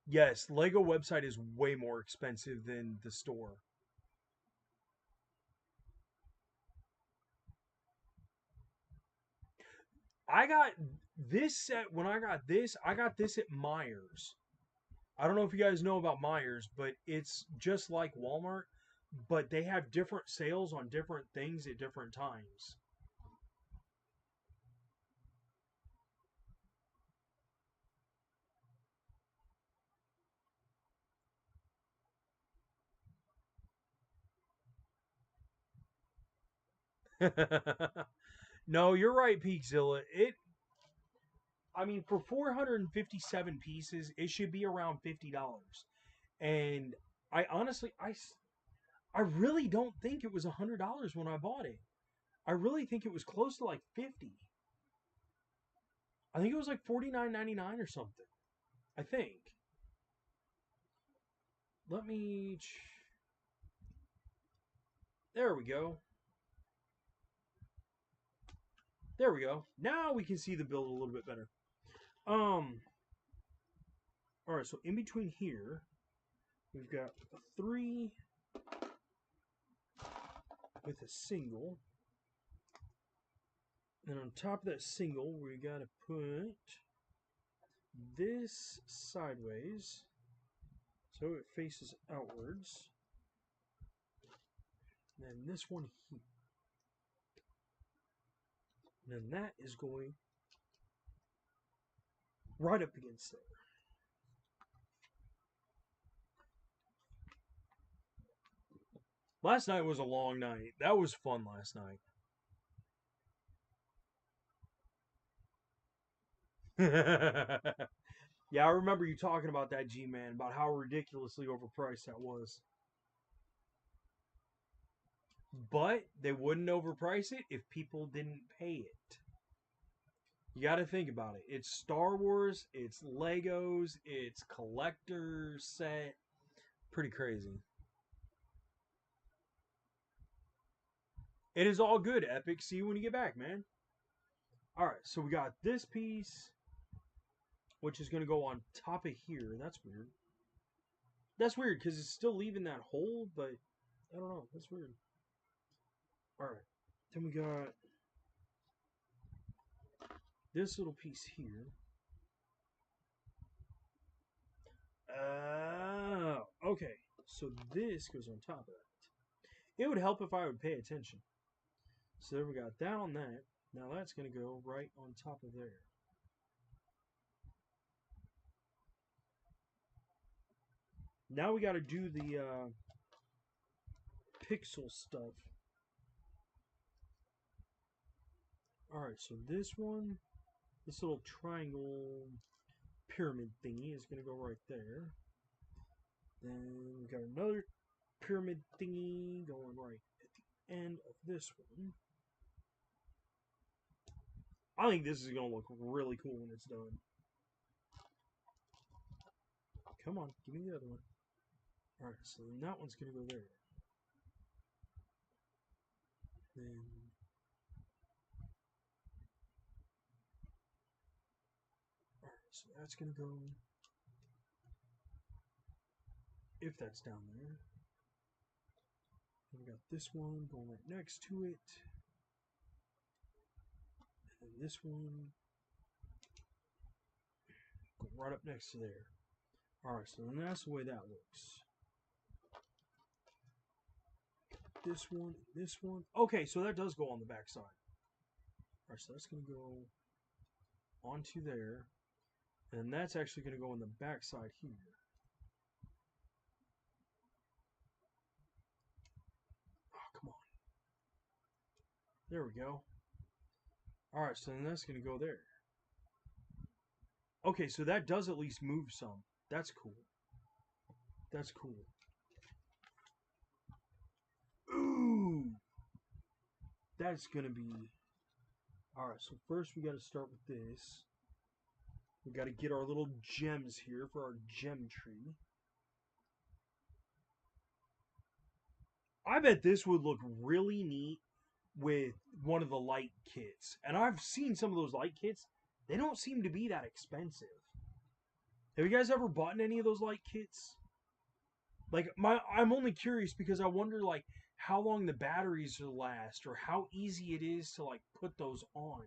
[SPEAKER 1] Yes, Lego website is way more expensive than the store. I got this set, when I got this at Myers. I don't know if you guys know about Myers, but it's just like Walmart, but they have different sales on different things at different times. No, you're right, Peakzilla. I mean, for 457 pieces, it should be around $50. And I honestly, I really don't think it was $100 when I bought it. I really think it was close to like 50. I think it was like $49.99 or something. I think. Let me. There we go. There we go. Now we can see the build a little bit better. All right, so in between here, we've got a 3 with a single. And on top of that single, we got to put this sideways so it faces outwards. And then this one here. And then that is going right up against there. Last night was a long night. That was fun last night. Yeah, I remember you talking about that, G-Man, about how ridiculously overpriced that was. But they wouldn't overprice it if people didn't pay it. You got to think about it. It's Star Wars, it's Legos, it's collector set. Pretty crazy. It is all good, Epic. See you when you get back, man. Alright, so we got this piece, which is going to go on top of here. That's weird. That's weird, because it's still leaving that hole, but I don't know. That's weird. Alright, then we got this little piece here. Okay. So this goes on top of that. It would help if I would pay attention. So there we got that on that. Now that's going to go right on top of there. Now we got to do the pixel stuff. Alright, so this one, this little triangle pyramid thingy is going to go right there. Then we got another pyramid thingy going right at the end of this one. I think this is going to look really cool when it's done. Come on, give me the other one. Alright, so then that one's going to go there. Then... Alright, so that's going to go... If that's down there. And we got this one going right next to it. And this one going right up next to there. Alright, so then that's the way that looks. This one, this one. Okay, so that does go on the back side. Alright, so that's going to go onto there. And that's actually going to go on the back side here. Oh, come on. There we go. Alright, so then that's going to go there. Okay, so that does at least move some. That's cool. That's cool. Ooh! That's going to be... Alright, so first we got to start with this. We got to get our little gems here for our gem tree. I bet this would look really neat with one of the light kits. And I've seen some of those light kits. They don't seem to be that expensive. Have you guys ever bought any of those light kits? Like, I'm only curious because I wonder, like, how long the batteries will last or how easy it is to, like, put those on.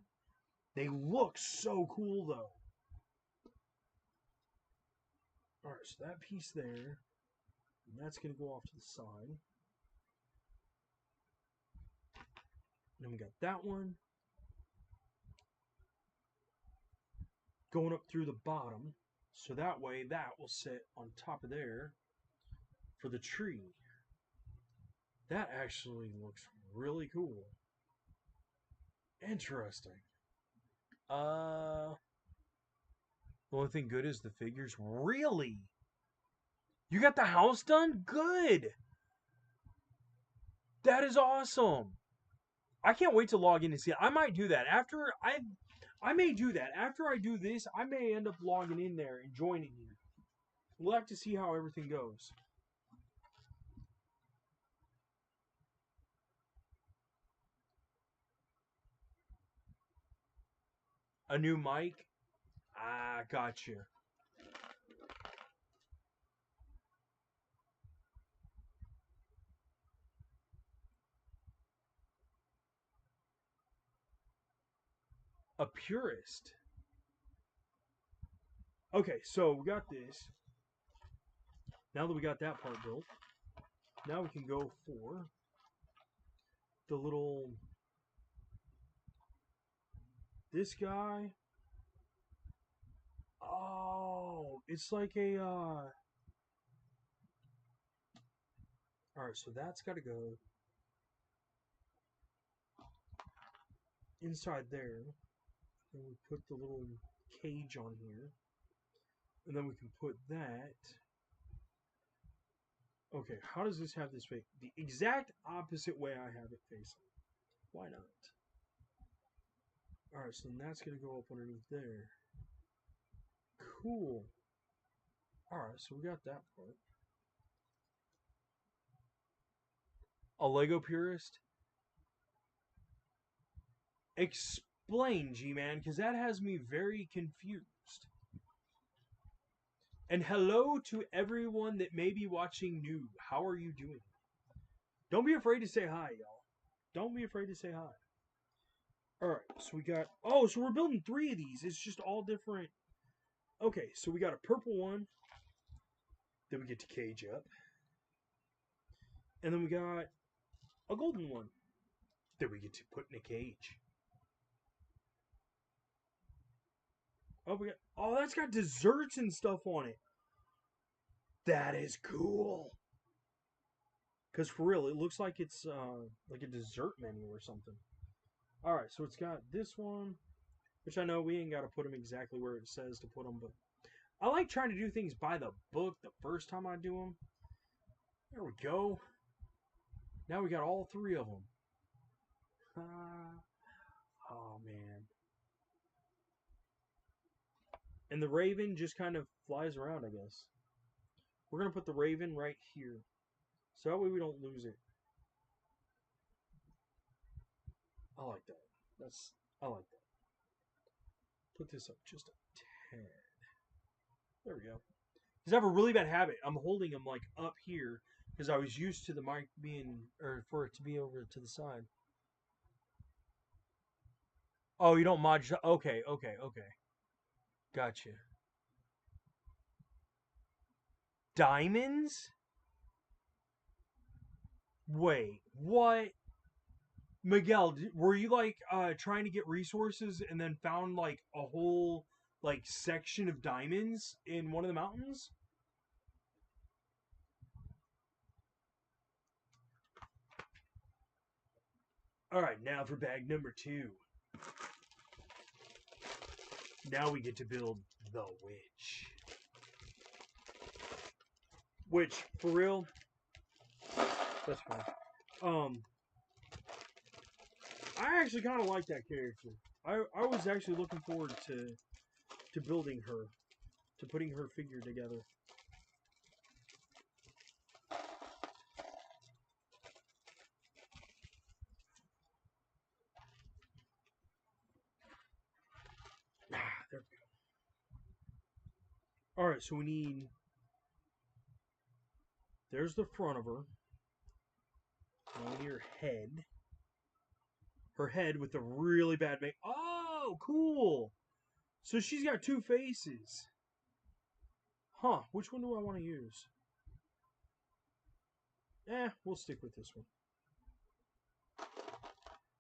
[SPEAKER 1] They look so cool, though. Alright, so that piece there, and that's going to go off to the side. Then we got that one going up through the bottom, so that way that will sit on top of there for the tree. That actually looks really cool. Interesting. The only thing good is the figures. Really? You got the house done? Good. That is awesome. I can't wait to log in and see it. I might do that after I may do that after I do this. I may end up logging in there and joining you. We'll have to see how everything goes. A new mic? Ah, gotcha. A purist. Okay, so we got this. Now that we got that part built, now we can go for the little... This guy. Oh, it's like a... Alright, so that's got to go inside there. And we put the little cage on here. And then we can put that... Okay, how does this have this face? The exact opposite way I have it facing. Why not? Alright, so then that's going to go up underneath there. Cool. Alright, so we got that part. A Lego purist? Explain, G-Man, because that has me very confused. And hello to everyone that may be watching new. How are you doing? Don't be afraid to say hi, y'all. Don't be afraid to say hi. Alright, so we got... Oh, so we're building 3 of these. It's just all different... Okay, so we got a purple one that we get to cage up. And then we got a golden one that we get to put in a cage. Oh, we got... Oh, that's got desserts and stuff on it. That is cool. Because for real, it looks like it's like a dessert menu or something. Alright, so it's got this one, which I know we ain't got to put them exactly where it says to put them, but I like trying to do things by the book the first time I do them. There we go. Now we got all three of them. Oh, man. And the raven just kind of flies around, I guess. We're going to put the raven right here. So that way we don't lose it. I like that. I like that. Put this up just a tad. There we go. Because I have a really bad habit. I'm holding them like up here because I was used to the mic being, or for it to be over to the side. Oh, you don't mod. Okay. Gotcha. Diamonds? Wait, what? Miguel, were you like trying to get resources and then found like a whole like section of diamonds in one of the mountains? All right, now for bag number 2. Now we get to build the witch. Which, for real, that's fine. I actually kind of like that character. I was actually looking forward to building her, to putting her figure together. There we go. All right, so we need. There's the front of her. Now we need her head. Her head with the really bad make. Oh, cool! So she's got 2 faces. Huh? Which one do I want to use? We'll stick with this one.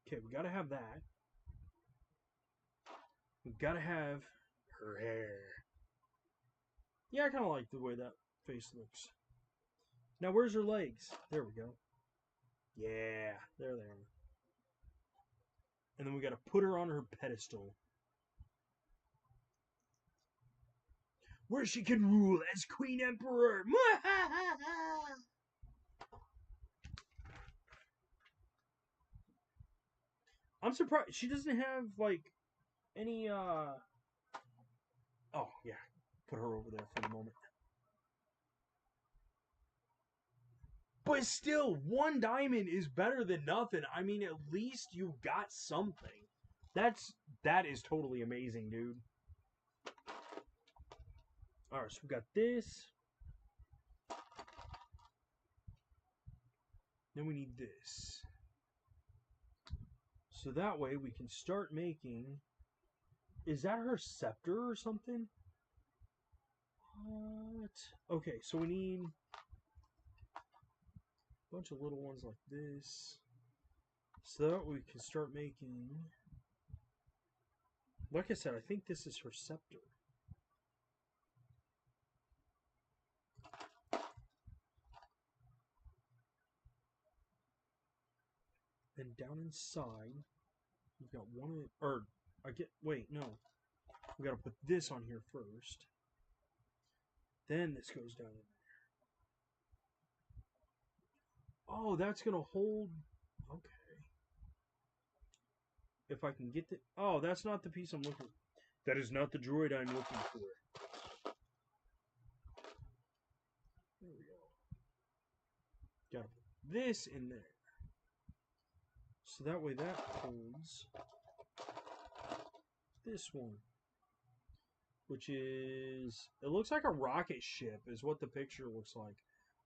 [SPEAKER 1] Okay, we gotta have that. We gotta have her hair. Yeah, I kind of like the way that face looks. Now, where's her legs? There we go. Yeah, there they are. And then we gotta put her on her pedestal, where she can rule as Queen Emperor. I'm surprised she doesn't have like any oh yeah, put her over there for the moment. But still, 1 diamond is better than nothing. I mean, at least you got something. That is totally amazing, dude. Alright, so we got this. Then we need this. So that way we can start making. Is that her scepter or something? What? Okay, so we need a bunch of little ones like this. So that we can start making. Like I said, I think this is her scepter. Then down inside, we've got one. Wait, no. We gotta put this on here first. Then this goes down in there. Oh, that's gonna hold. Okay. If I can get the. Oh, that's not the piece I'm looking for. That is not the droid I'm looking for. There we go. Gotta put this in there. So that way that holds this one. Which is. It looks like a rocket ship, is what the picture looks like.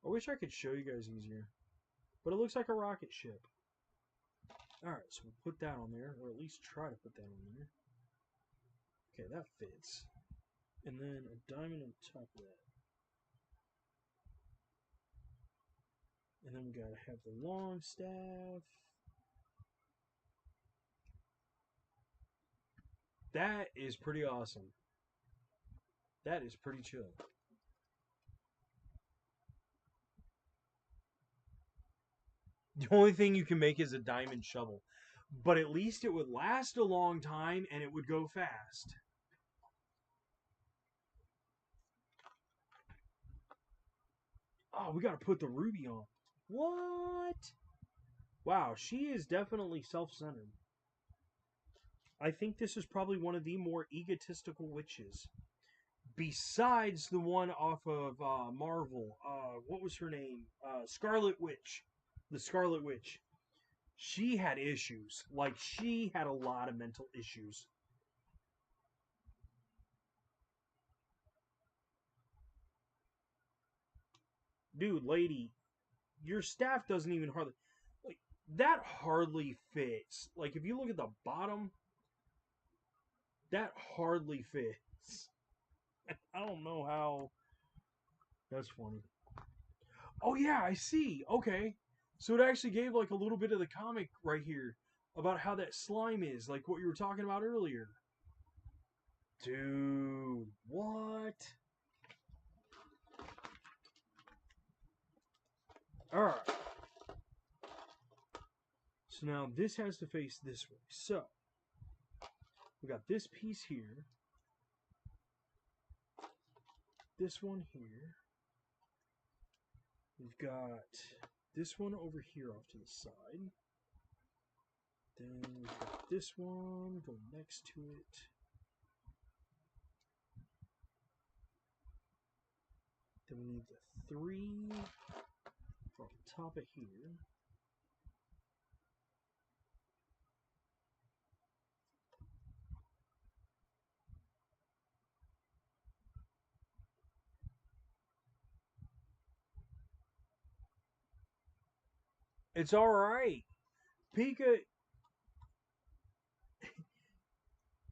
[SPEAKER 1] I wish I could show you guys easier. But it looks like a rocket ship. Alright, so we'll put that on there, or at least try to put that on there. Okay, that fits. And then a diamond on top of that. And then we gotta have the long staff. That is pretty awesome. That is pretty chill. The only thing you can make is a diamond shovel. But at least it would last a long time and it would go fast. Oh, we gotta put the ruby on. What? Wow, she is definitely self-centered. I think this is probably one of the more egotistical witches. Besides the one off of Marvel. What was her name? Scarlet Witch. The Scarlet Witch. She had issues. Like, she had a lot of mental issues. Dude, lady, your staff doesn't even hardly... Like, that hardly fits. Like, if you look at the bottom, that hardly fits. I don't know how... That's funny. Oh, yeah, I see. Okay. So it actually gave, like, a little bit of the comic right here about how that slime is, like what you were talking about earlier. Dude, what? Alright. So now this has to face this way. So, we got this piece here. This one here. We've got this one over here off to the side. Then we've got this one going next to it. Then we need the 3 on top of here. It's alright. Pika,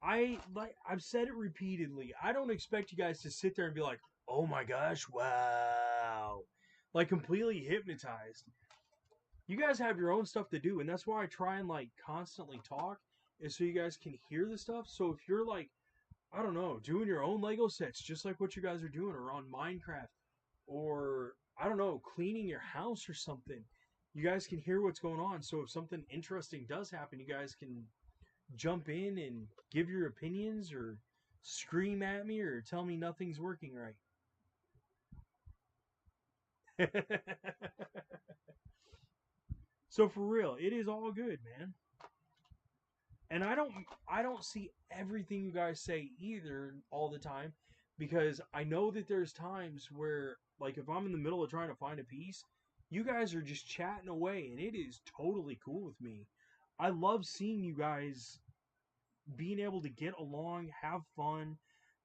[SPEAKER 1] I've said it repeatedly. I don't expect you guys to sit there and be like, "Oh my gosh, wow." Like completely hypnotized. You guys have your own stuff to do, and that's why I try and like constantly talk, is so you guys can hear the stuff. So if you're like, I don't know, doing your own Lego sets, just like what you guys are doing, or on Minecraft, or I don't know, cleaning your house or something, you guys can hear what's going on. So if something interesting does happen, you guys can jump in and give your opinions, or scream at me, or tell me nothing's working right. So for real, it is all good, man. And I don't see everything you guys say either all the time, because I know that there's times where, like, if I'm in the middle of trying to find a piece, you guys are just chatting away, and it is totally cool with me. I love seeing you guys being able to get along, have fun.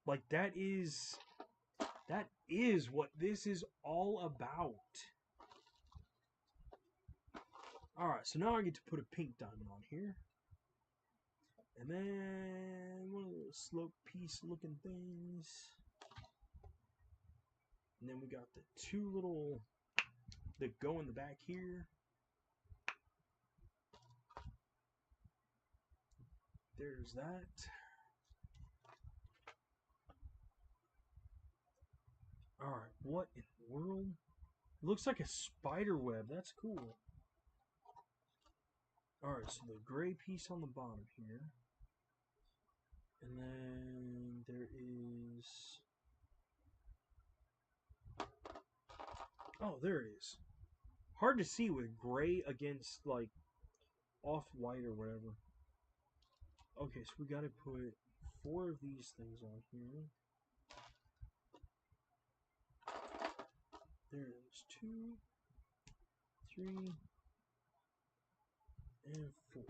[SPEAKER 1] Like, that is what this is all about. All right, so now I get to put a pink diamond on here. And then one of those slope piece looking things. And then we got the 2 little that go in the back here. There's that. Alright, what in the world? It looks like a spider web. That's cool. Alright, so the gray piece on the bottom here. And then there is... Oh, there it is. Hard to see with gray against, like, off-white or whatever. Okay, so we gotta put 4 of these things on here. There's 2, 3, and 4.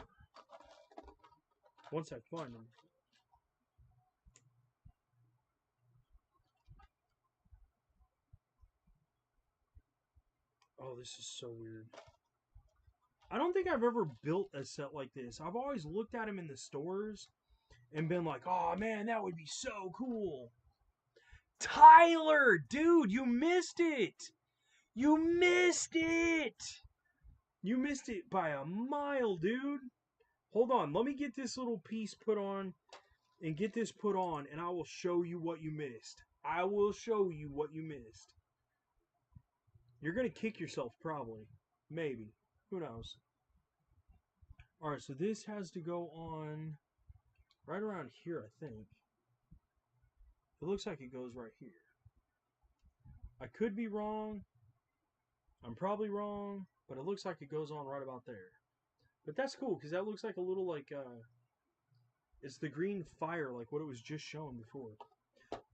[SPEAKER 1] Once I find them. Oh, this is so weird. I don't think I've ever built a set like this. I've always looked at them in the stores and been like, oh man, that would be so cool. Tyler, dude, you missed it. You missed it. You missed it by a mile, dude. Hold on, let me get this little piece put on and get this put on, and I will show you what you missed. I will show you what you missed. You're going to kick yourself, probably. Maybe. Who knows? Alright, so this has to go on right around here, I think. It looks like it goes right here. I could be wrong. I'm probably wrong, but it looks like it goes on right about there. But that's cool, because that looks like a little, like, it's the green fire, like what it was just shown before.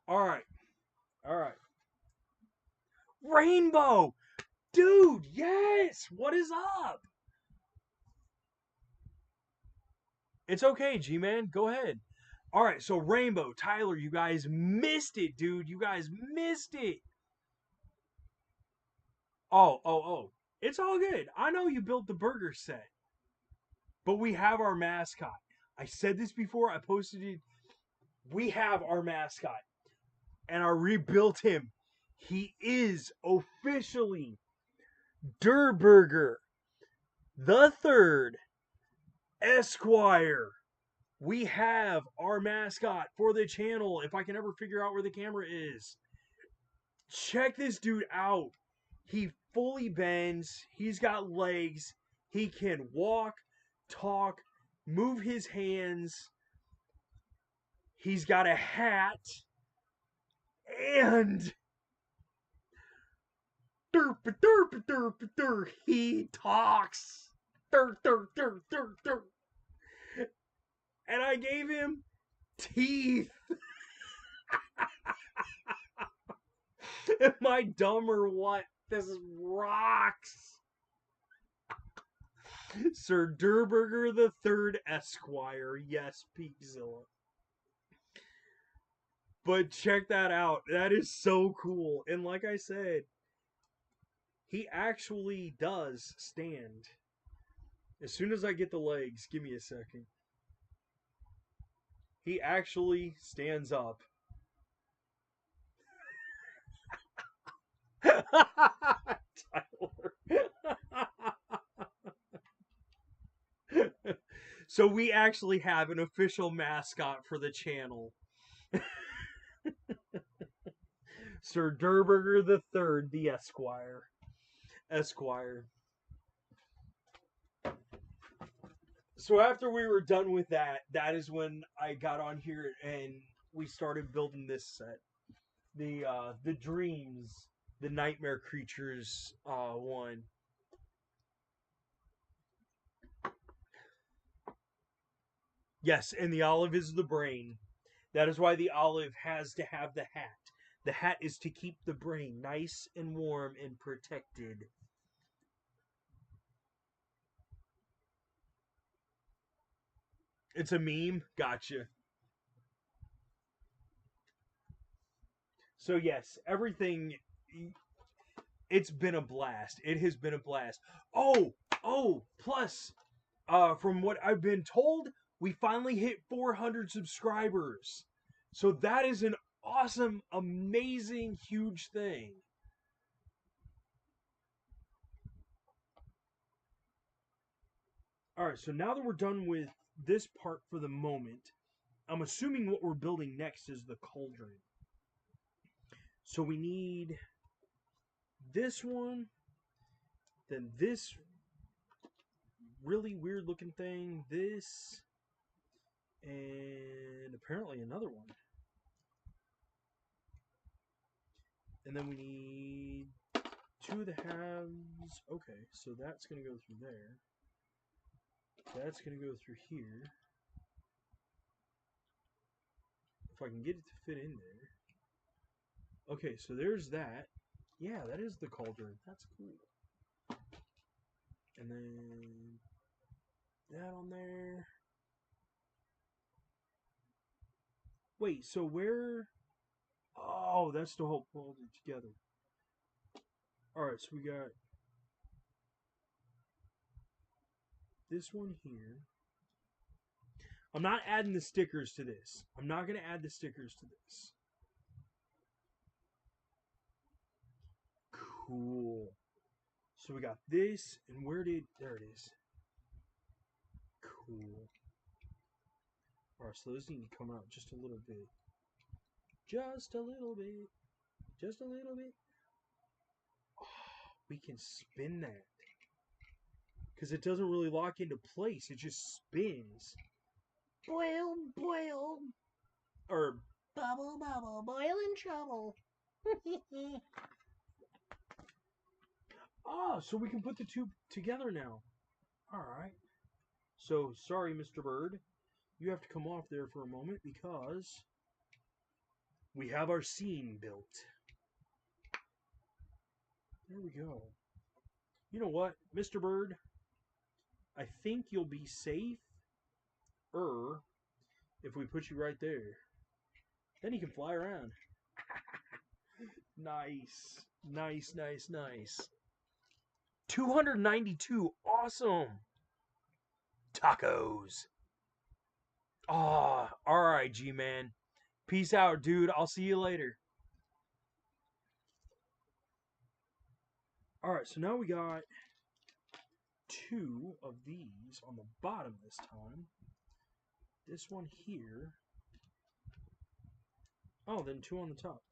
[SPEAKER 1] Alright. Alright. Rainbow! Dude, yes! What is up? It's okay, G-Man. Go ahead. Alright, so Rainbow, Tyler, you guys missed it, dude. You guys missed it. Oh. It's all good. I know you built the burger set. But we have our mascot. I said this before. I posted it. We have our mascot. And I rebuilt him. He is officially Durburger the Third Esquire. We have our mascot for the channel. If I can ever figure out where the camera is. Check this dude out. He fully bends. He's got legs. He can walk, talk, move his hands. He's got a hat. And he talks. And I gave him teeth. Am I dumb or what? This rocks. Sir Durburger the Third Esquire. Yes, Peakzilla. But check that out. That is so cool. And like I said, he actually does stand. As soon as I get the legs, give me a second. He actually stands up. Tyler. So we actually have an official mascot for the channel. Sir Durburger the Third, the Esquire. So after we were done with that, that is when I got on here and we started building this set. The dreamzzz, the nightmare creatures one. Yes, and the olive is the brain. That is why the olive has to have the hat. The hat is to keep the brain nice and warm and protected. It's a meme? Gotcha. So yes, everything, it's been a blast. It has been a blast. Plus, from what I've been told, we finally hit 400 subscribers. So that is an awesome, amazing, huge thing. Alright, so now that we're done with this part for the moment, I'm assuming what we're building next is the cauldron. So we need this one, then this really weird looking thing, this, and apparently another one. And then we need two of the halves. Okay, so that's going to go through there. That's going to go through here. If I can get it to fit in there. Okay, so there's that. Yeah, that is the cauldron. That's cool. And then that on there. Wait, so where... Oh, that's to hold it together. Alright, so we got this one here. I'm not adding the stickers to this. I'm not going to add the stickers to this. Cool. So we got this, and where did... There it is. Cool. Alright, so those need to come out just a little bit. Just a little bit. Just a little bit. Oh, we can spin that. Because it doesn't really lock into place. It just spins.
[SPEAKER 2] Boil, boil.
[SPEAKER 1] Or...
[SPEAKER 2] Bubble, bubble, boil in trouble.
[SPEAKER 1] Ah, so we can put the two together now. Alright. So, sorry, Mr. Bird. You have to come off there for a moment because we have our scene built. There we go. You know what, Mr. Bird? I think you'll be safe if we put you right there. Then you can fly around. Nice. Nice, nice, nice. 292. Awesome. Tacos. Ah, alright, G-Man. Peace out, dude. I'll see you later. Alright, so now we got two of these on the bottom this time. This one here. Oh, then two on the top.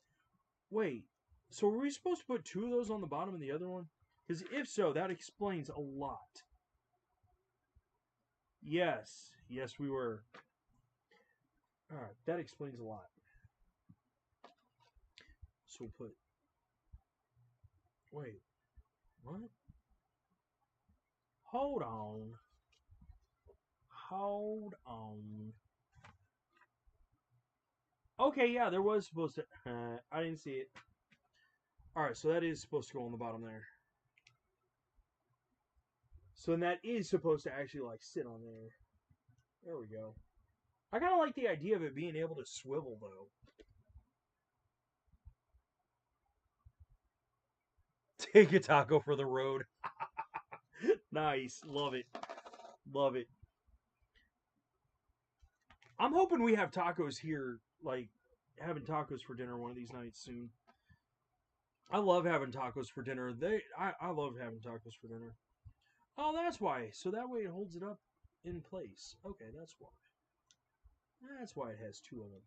[SPEAKER 1] Wait, so were we supposed to put two of those on the bottom and the other one? Because if so, that explains a lot. Yes, yes, we were. Alright, that explains a lot. So we'll put. Wait, what? Hold on. Hold on. Okay, yeah, there was supposed to. I didn't see it. Alright, so that is supposed to go on the bottom there. So then that is supposed to actually, like, sit on there. There we go. I kind of like the idea of it being able to swivel, though. Take a taco for the road. Nice. Love it. Love it. I'm hoping we have tacos here, like, having tacos for dinner one of these nights soon. I love having tacos for dinner. I love having tacos for dinner. Oh, that's why. So that way it holds it up in place. Okay, that's why. That's why it has two of them.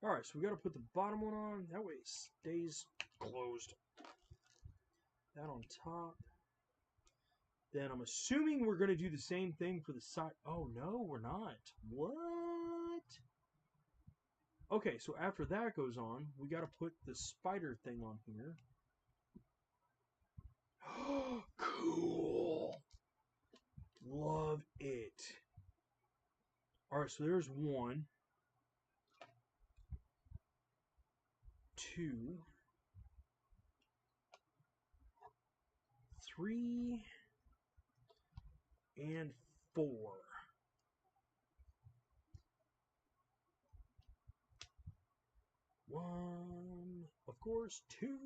[SPEAKER 1] Alright, so we gotta put the bottom one on. That way it stays closed. That on top. Then I'm assuming we're gonna do the same thing for the side. Oh, no, we're not. What? Okay, so after that goes on, we gotta put the spider thing on here. Cool. Love it. Alright, so there's one. Two. Three. And four. One. Of course, two.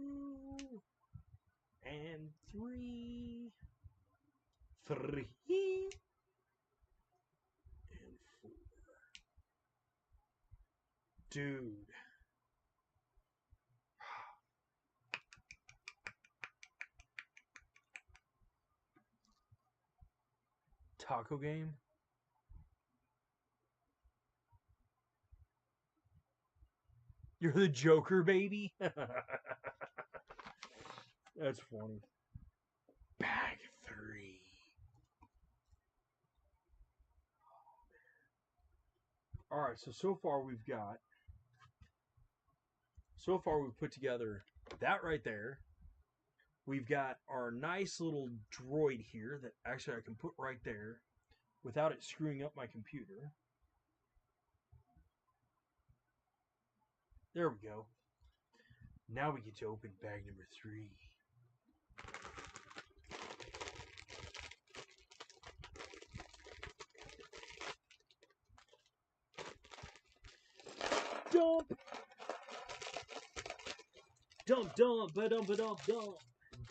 [SPEAKER 1] And three. Three. And four. Dude. Taco game? You're the Joker, baby? That's funny. Bag 3. Alright, so far we've put together that right there. We've got our nice little droid here that actually I can put right there without it screwing up my computer. There we go. Now we get to open bag number 3. Dump! Dump, dump, ba-dump, ba-dump, dump.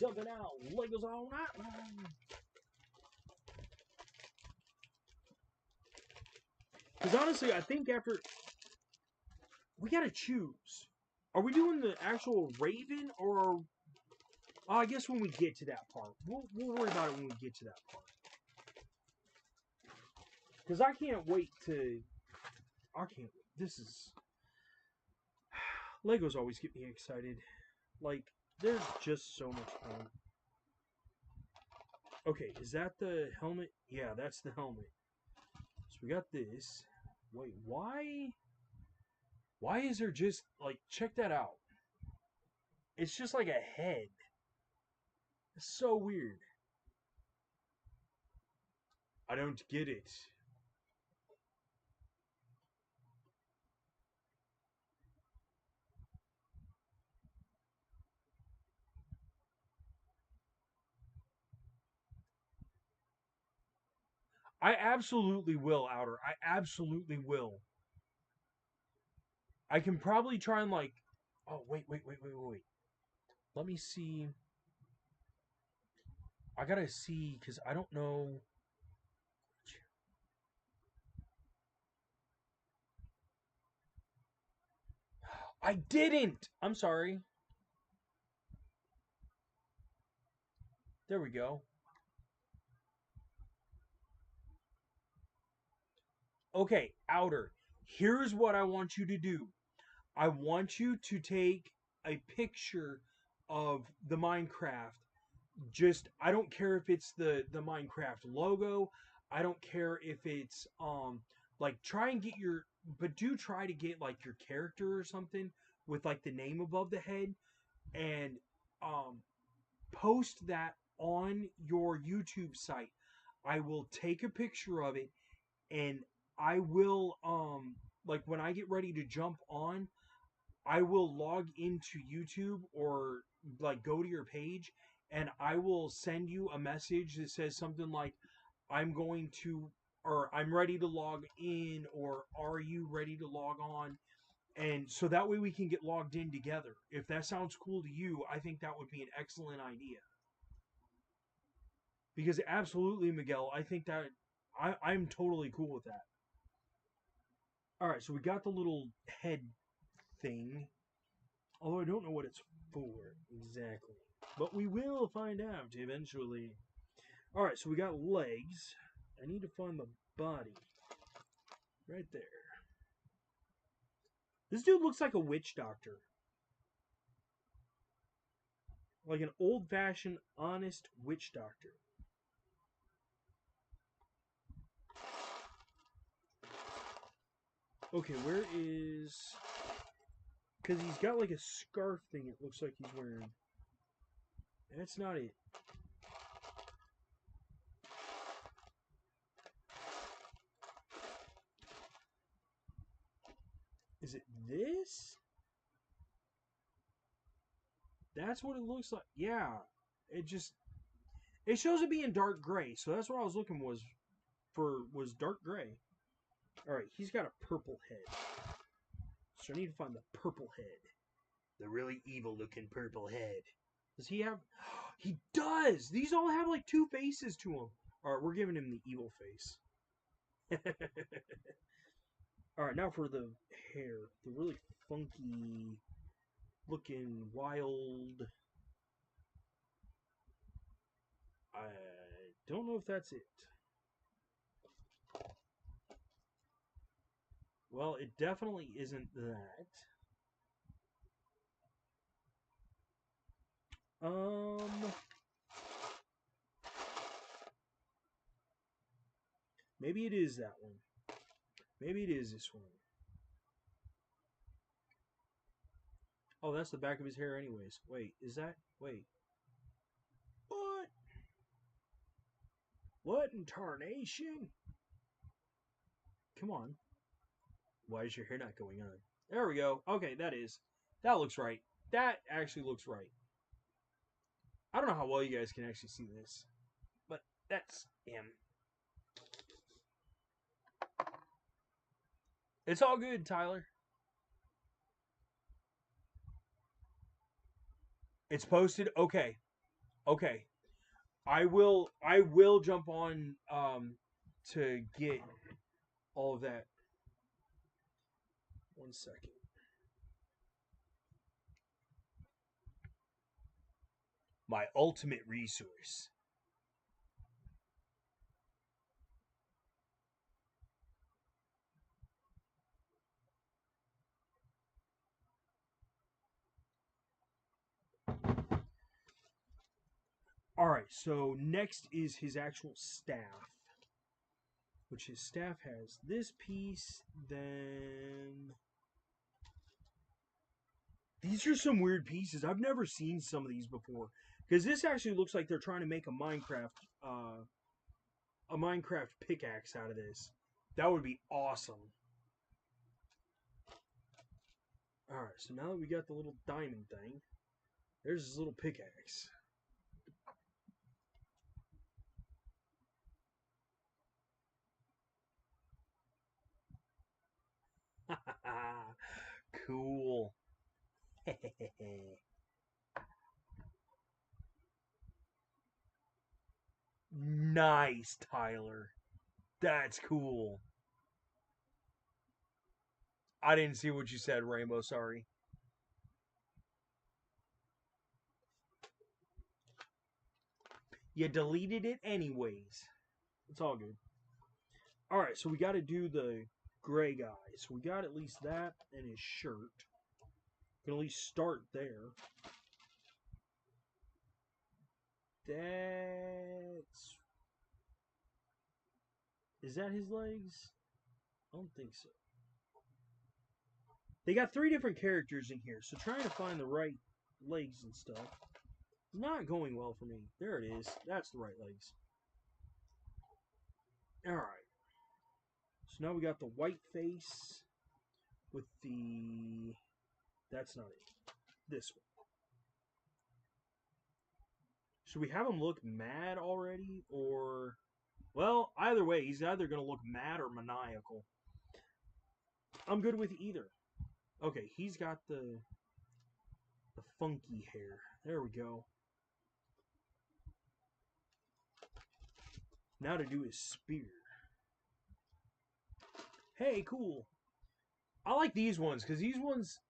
[SPEAKER 1] Dumping out Legos all night long. Because honestly, I think after... We gotta choose. Are we doing the actual Raven, or... I guess when we get to that part. We'll worry about it when we get to that part. Because I can't wait to... I can't wait. This is... Legos always get me excited. Like, they're just so much fun. Okay, is that the helmet? Yeah, that's the helmet. So we got this. Wait, why? Why is there just, like, check that out. It's just like a head. It's so weird. I don't get it. I absolutely will, Outer. I absolutely will. I can probably try and like. Oh wait. Let me see. I gotta see because I don't know. I didn't. I'm sorry. There we go. Okay, Outer. Here's what I want you to do. I want you to take a picture of the Minecraft. Just I don't care if it's the Minecraft logo. I don't care if it's like try and get your but do try to get like your character or something with like the name above the head and um post that on your YouTube site. I will take a picture of it and I will like when I get ready to jump on, I will log into YouTube or like go to your page and I will send you a message that says something like I'm going to or I'm ready to log in or are you ready to log on? And so that way we can get logged in together. If that sounds cool to you, I think that would be an excellent idea. Because absolutely, Miguel, I think that I'm totally cool with that. All right, so we got the little head thing. Although I don't know what it's for exactly. But we will find out eventually. Alright, so we got legs. I need to find the body. Right there. This dude looks like a witch doctor. Like an old fashioned, honest witch doctor. Okay, where is. Because he's got like a scarf thing it looks like he's wearing. That's not it. Is it this? That's what it looks like. Yeah. It just. It shows it being dark gray, so that's what I was looking was dark gray. Alright, he's got a purple head. So I need to find the purple head. The really evil looking purple head. Does he have. He does! These all have like two faces to them. Alright, we're giving him the evil face. Alright, now for the hair. The really funky looking wild. I don't know if that's it. Well, it definitely isn't that. Maybe it is that one. Maybe it is this one. Oh, that's the back of his hair anyways. Wait, is that? Wait. What? What in tarnation? Come on. Why is your hair not going on? There we go. Okay, that is. That looks right. That actually looks right. I don't know how well you guys can actually see this, but that's him. It's all good, Tyler. It's posted. Okay. Okay. I will jump on to get all of that. 1 second. My ultimate resource. Alright, so next is his actual staff. Which his staff has this piece, then. These are some weird pieces. I've never seen some of these before. Because this actually looks like they're trying to make a Minecraft pickaxe out of this. That would be awesome. Alright, so now that we got the little diamond thing, there's this little pickaxe. Cool. Nice, Tyler. That's cool. I didn't see what you said, Rainbow. Sorry. You deleted it anyways. It's all good. Alright, so we got to do the gray guy. So we got at least that and his shirt. We can at least start there. That's... Is that his legs? I don't think so. They got 3 different characters in here, so trying to find the right legs and stuff is not going well for me. There it is. That's the right legs. Alright. So now we got the white face with the... That's not it. This one. Should we have him look mad already, or... Well, either way, he's either going to look mad or maniacal. I'm good with either. Okay, he's got the funky hair. There we go. Now to do his spear. Hey, cool. I like these ones, because these ones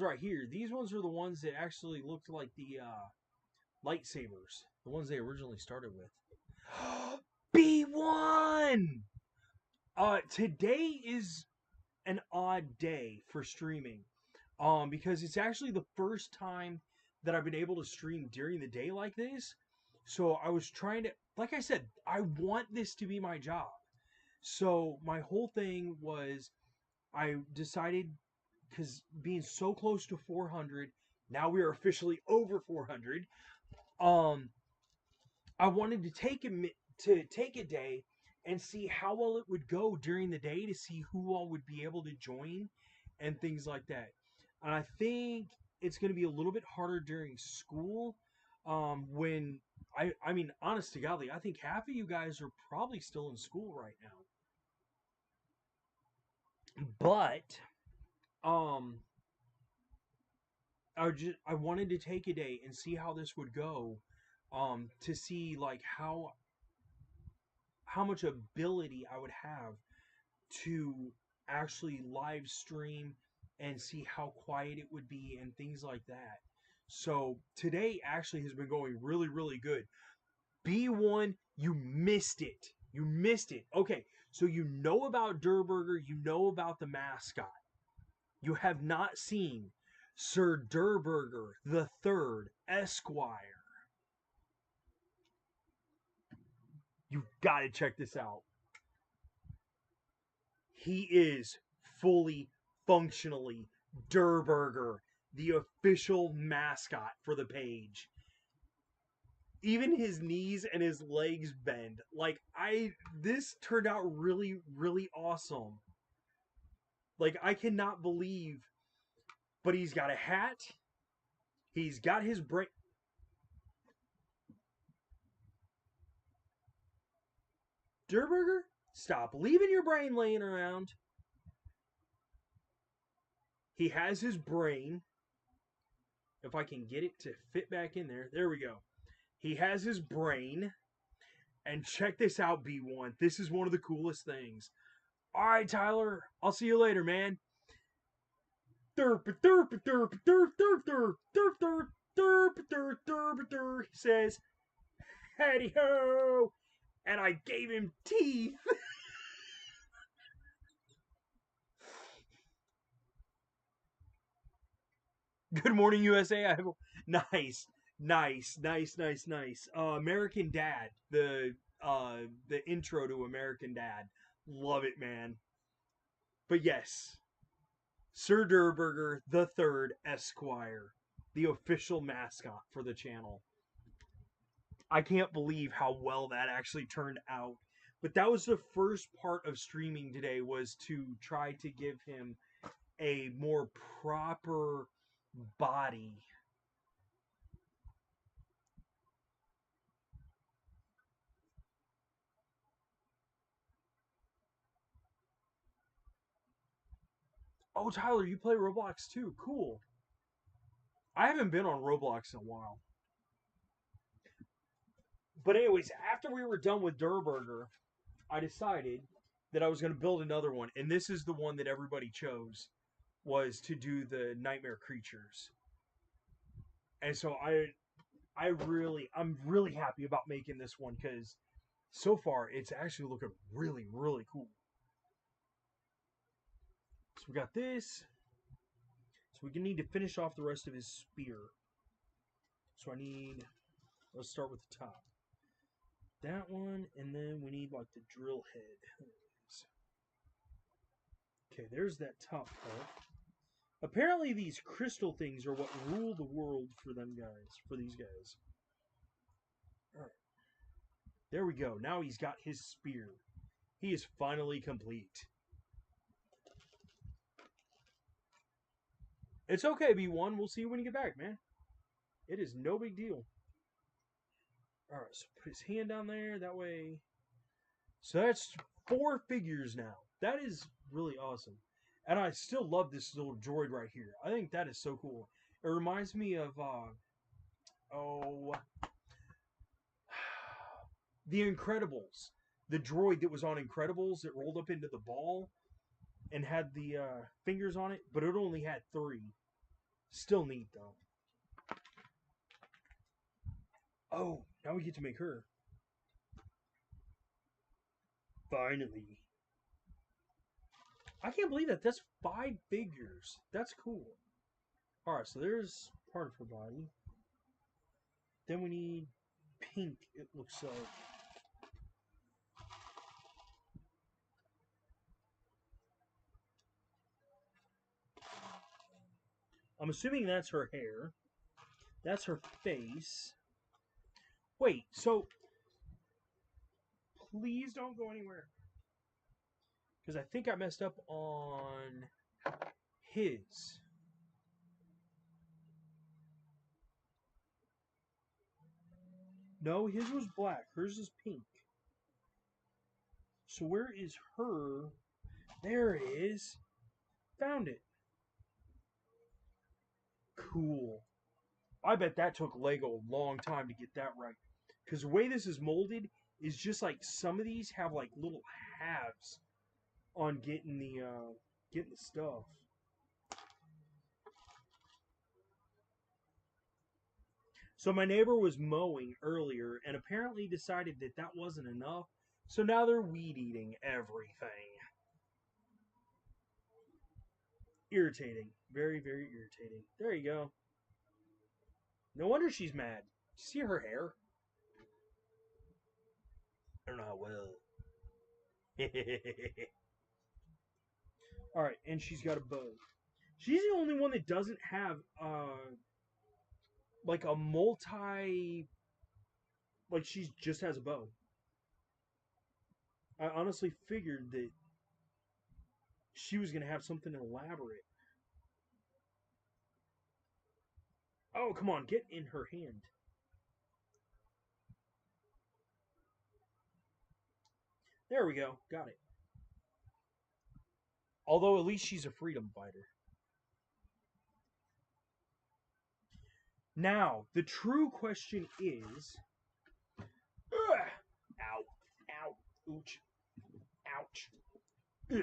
[SPEAKER 1] right here, these ones are the ones that actually looked like the lightsabers. The ones they originally started with. B1! Today is an odd day for streaming. Because it's actually the first time that I've been able to stream during the day like this. So I was trying to, like I said, I want this to be my job. So my whole thing was, I decided, because being so close to 400, now we are officially over 400. I wanted to take a day and see how well it would go during the day, to see who all would be able to join and things like that. And I think it's going to be a little bit harder during school. When I mean, honest to godly, I think half of you guys are probably still in school right now. But I wanted to take a day and see how this would go, to see like how much ability I would have to actually live stream and see how quiet it would be and things like that. So today actually has been going really, really good. B1, you missed it. You missed it. Okay, so you know about Durr Burger, you know about the mascot. You have not seen Sir Durr Burger the Third, Esquire. You've got to check this out. He is fully, functionally Durr Burger, the official mascot for the page. Even his knees and his legs bend. Like, this turned out really, really awesome. Like, I cannot believe. But he's got a hat. He's got his brain. Durr Burger, stop leaving your brain laying around. He has his brain. If I can get it to fit back in there. There we go. He has his brain. And check this out, B1. This is one of the coolest things. Alright, Tyler. I'll see you later, man. Derp, derp, derp, derp, derp, derp, derp, derp, derp, derp, derp, derp. He says, "Howdy ho!" And I gave him teeth. Good morning, USA. I have nice, nice, nice, nice, nice. American Dad, the intro to American Dad. Love it, man. But yes, Sir Durr Burger the Third, Esquire. the official mascot for the channel. I can't believe how well that actually turned out. But that was the first part of streaming today, was to try to give him a more proper body. Oh, Tyler, you play Roblox too. Cool. I haven't been on Roblox in a while. But anyways, after we were done with Durr Burger, I decided that I was going to build another one, and this is the one that everybody chose, was to do the Nightmare Creatures. And so I'm really happy about making this one, because so far it's actually looking really, really cool. So we got this. So we need to finish off the rest of his spear. So let's start with the top. That one, and then we need like the drill head. Okay, there's that top part. Apparently these crystal things are what rule the world for these guys. Alright. There we go. Now he's got his spear. He is finally complete. It's okay, B1. We'll see you when you get back, man. It is no big deal. Alright, so put his hand down there. That way. So that's 4 figures now. That is really awesome. And I still love this little droid right here. I think that is so cool. It reminds me of, The Incredibles. The droid that was on Incredibles that rolled up into the ball and had the fingers on it, but it only had 3. Still neat, though. Oh, now we get to make her. Finally. I can't believe that. That's 5 figures. That's cool. Alright, so there's part of her body. Then we need pink, it looks like. I'm assuming that's her hair. That's her face. Wait, so... Please don't go anywhere. Because I think I messed up on his. No, his was black. Hers is pink. So where is her? There it is. Found it. Cool. I bet that took Lego a long time to get that right. Because the way this is molded is just like some of these have like little halves on getting the stuff. So my neighbor was mowing earlier and apparently decided that that wasn't enough. So now they're weed eating everything. Irritating. Very, very irritating. There you go. No wonder she's mad. See her hair? I don't know how well. Alright, and she's got a bow. She's the only one that doesn't have like a multi, like she just has a bow. I honestly figured that she was gonna have something elaborate. Oh, come on, get in her hand. There we go, got it. Although at least she's a freedom fighter. Now, the true question is... Ow, ow, ouch, ouch. Ugh.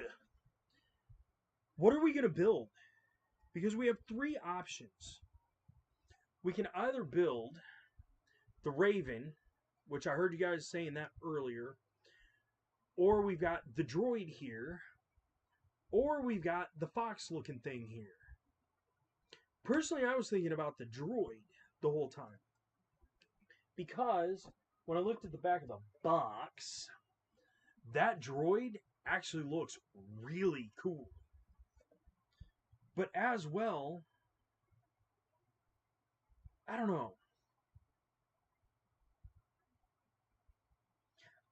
[SPEAKER 1] What are we going to build? Because we have 3 options. We can either build the Raven, which I heard you guys saying that earlier, or we've got the droid here, or we've got the fox-looking thing here. Personally, I was thinking about the droid the whole time. Because when I looked at the back of the box, that droid actually looks really cool. But as well, I don't know.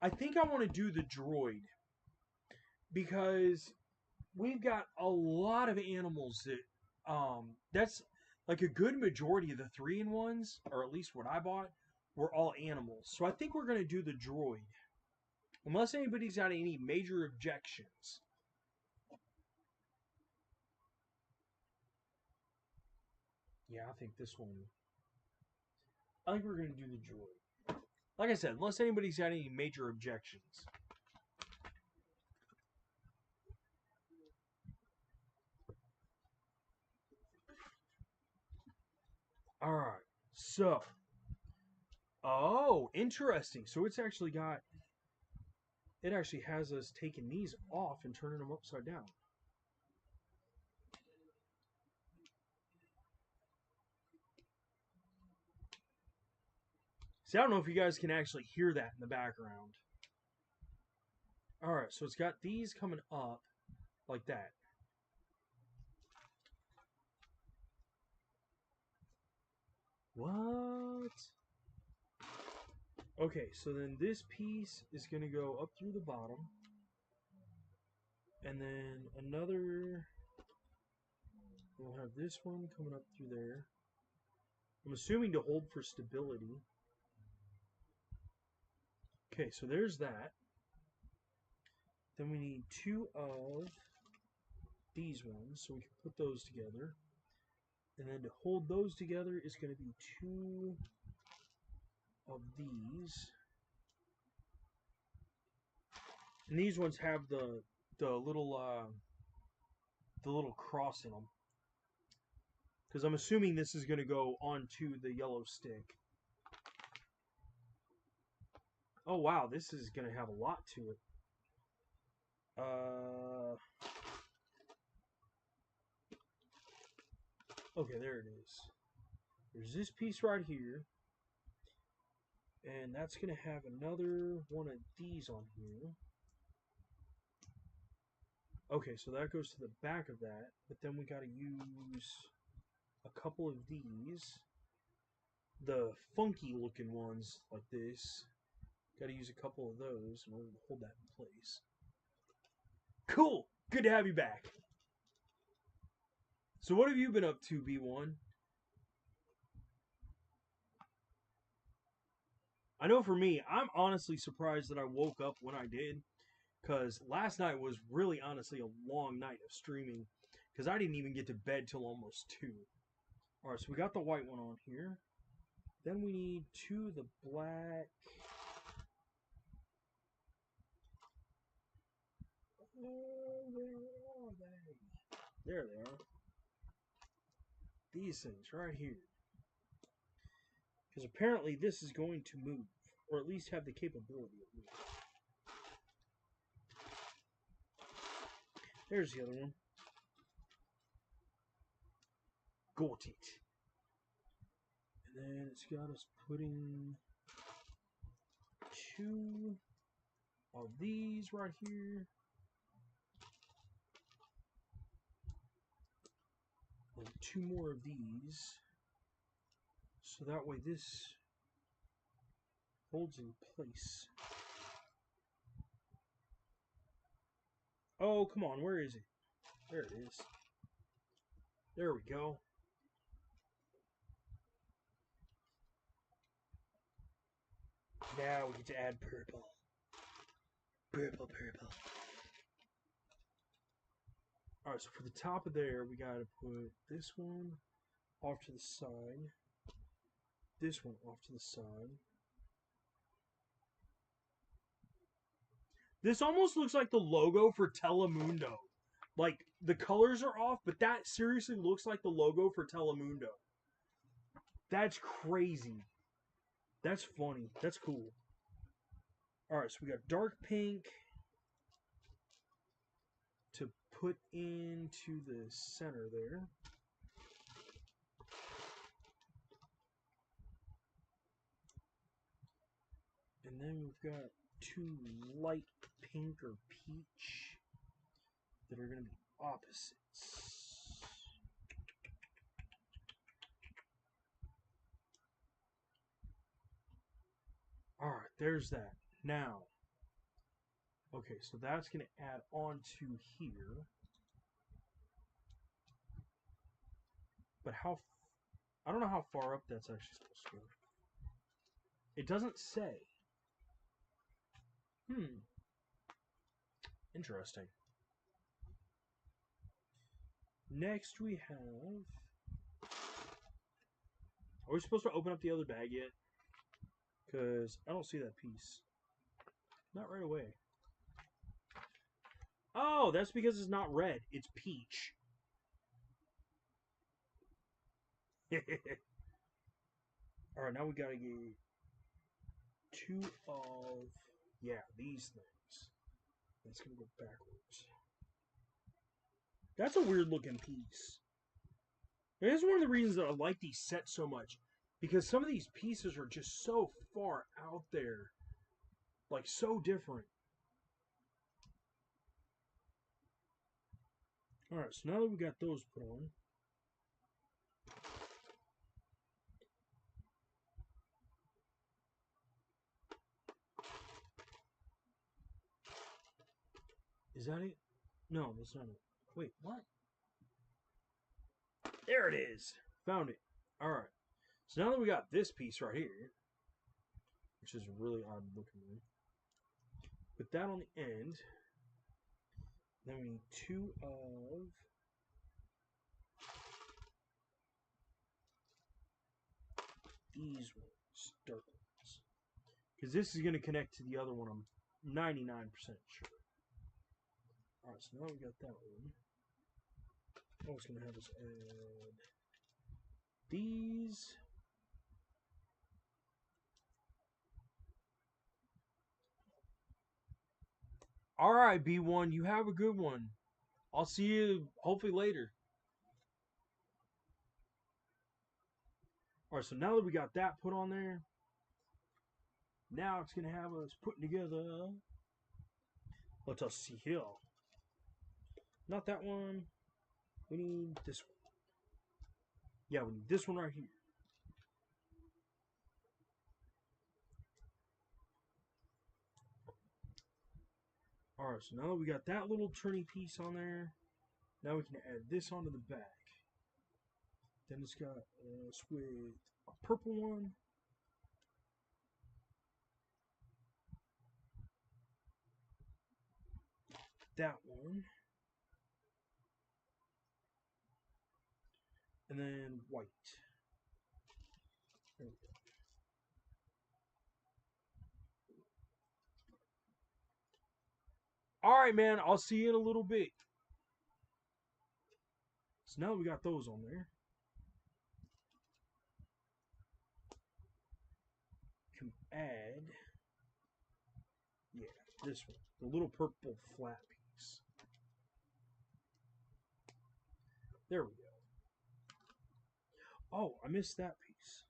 [SPEAKER 1] I think I want to do the droid because we've got a lot of animals that's like a good majority of the 3-in-1s, or at least what I bought, were all animals. So I think we're gonna do the droid. Unless anybody's got any major objections. Yeah, I think this one. I think we're gonna do the droid. Like I said, unless anybody's got any major objections. Alright, so. Oh, interesting. So it's actually got. It actually has us taking these off and turning them upside down. See, I don't know if you guys can actually hear that in the background. Alright, so it's got these coming up like that. What? Okay, so then this piece is going to go up through the bottom. And then another... We'll have this one coming up through there. I'm assuming to hold for stability. Okay, so there's that. Then we need 2 of these ones, so we can put those together. And then to hold those together is going to be 2 of these. And these ones have the little cross in them. Because I'm assuming this is going to go onto the yellow stick. Oh wow, this is going to have a lot to it. Okay, there it is. There's this piece right here. And that's going to have another one of these on here. Okay, so that goes to the back of that. But then we got to use a couple of these. The funky looking ones like this. Got to use a couple of those in order to hold that in place. Cool! Good to have you back. So what have you been up to, B1? I know for me, I'm honestly surprised that I woke up when I did. Because last night was really honestly a long night of streaming. Because I didn't even get to bed till almost 2. Alright, so we got the white one on here. Then we need 2 of the black. Oh, where are they? There they are. These things right here. Because apparently this is going to move. Or at least have the capability of moving. There's the other one. Got it. And then it's got us putting 2 of these right here. And 2 more of these. So that way this holds in place. Oh, come on, where is it? There it is. There we go. Now we get to add purple. Purple, purple. Alright, so for the top of there, we gotta put this one off to the side. This one off to the side. This almost looks like the logo for Telemundo. Like, the colors are off, but that seriously looks like the logo for Telemundo. That's crazy. That's funny. That's cool. Alright, so we got dark pink to put into the center there. And then we've got 2 light pink or peach that are going to be opposites. there's that. Now, okay, so that's going to add on to here. But I don't know how far up that's actually supposed to go. It doesn't say. Interesting. Next we have... Are we supposed to open up the other bag yet? Because I don't see that piece. Not right away. Oh, that's because it's not red. It's peach. Alright, now we gotta get 2 of... Yeah, these things. That's gonna go backwards. That's a weird looking piece. And this is one of the reasons that I like these sets so much. Because some of these pieces are just so far out there. Like, so different. Alright, so now that we got those put on. Is that it? No, that's not it. Wait, what? There it is! Found it. Alright. So now that we got this piece right here, which is really odd looking one, put that on the end. Then we need 2 of... these ones, dark ones. Because this is going to connect to the other one, I'm 99% sure. Alright, so now we got that one. Oh, it's going to have us add these. Alright, B1, you have a good one. I'll see you hopefully later. Alright, so now that we got that put on there, now it's going to have us putting together... Let us see here. Not that one. We need this one. Yeah, we need this one right here. Alright, so now that we got that little trinny piece on there, now we can add this onto the back. Then it's got us with a purple one. That one. And then white. There we go. Alright, man, I'll see you in a little bit. So now we got those on there. Can add, yeah, this one, the little purple flat piece. There we go. Oh, I missed that piece.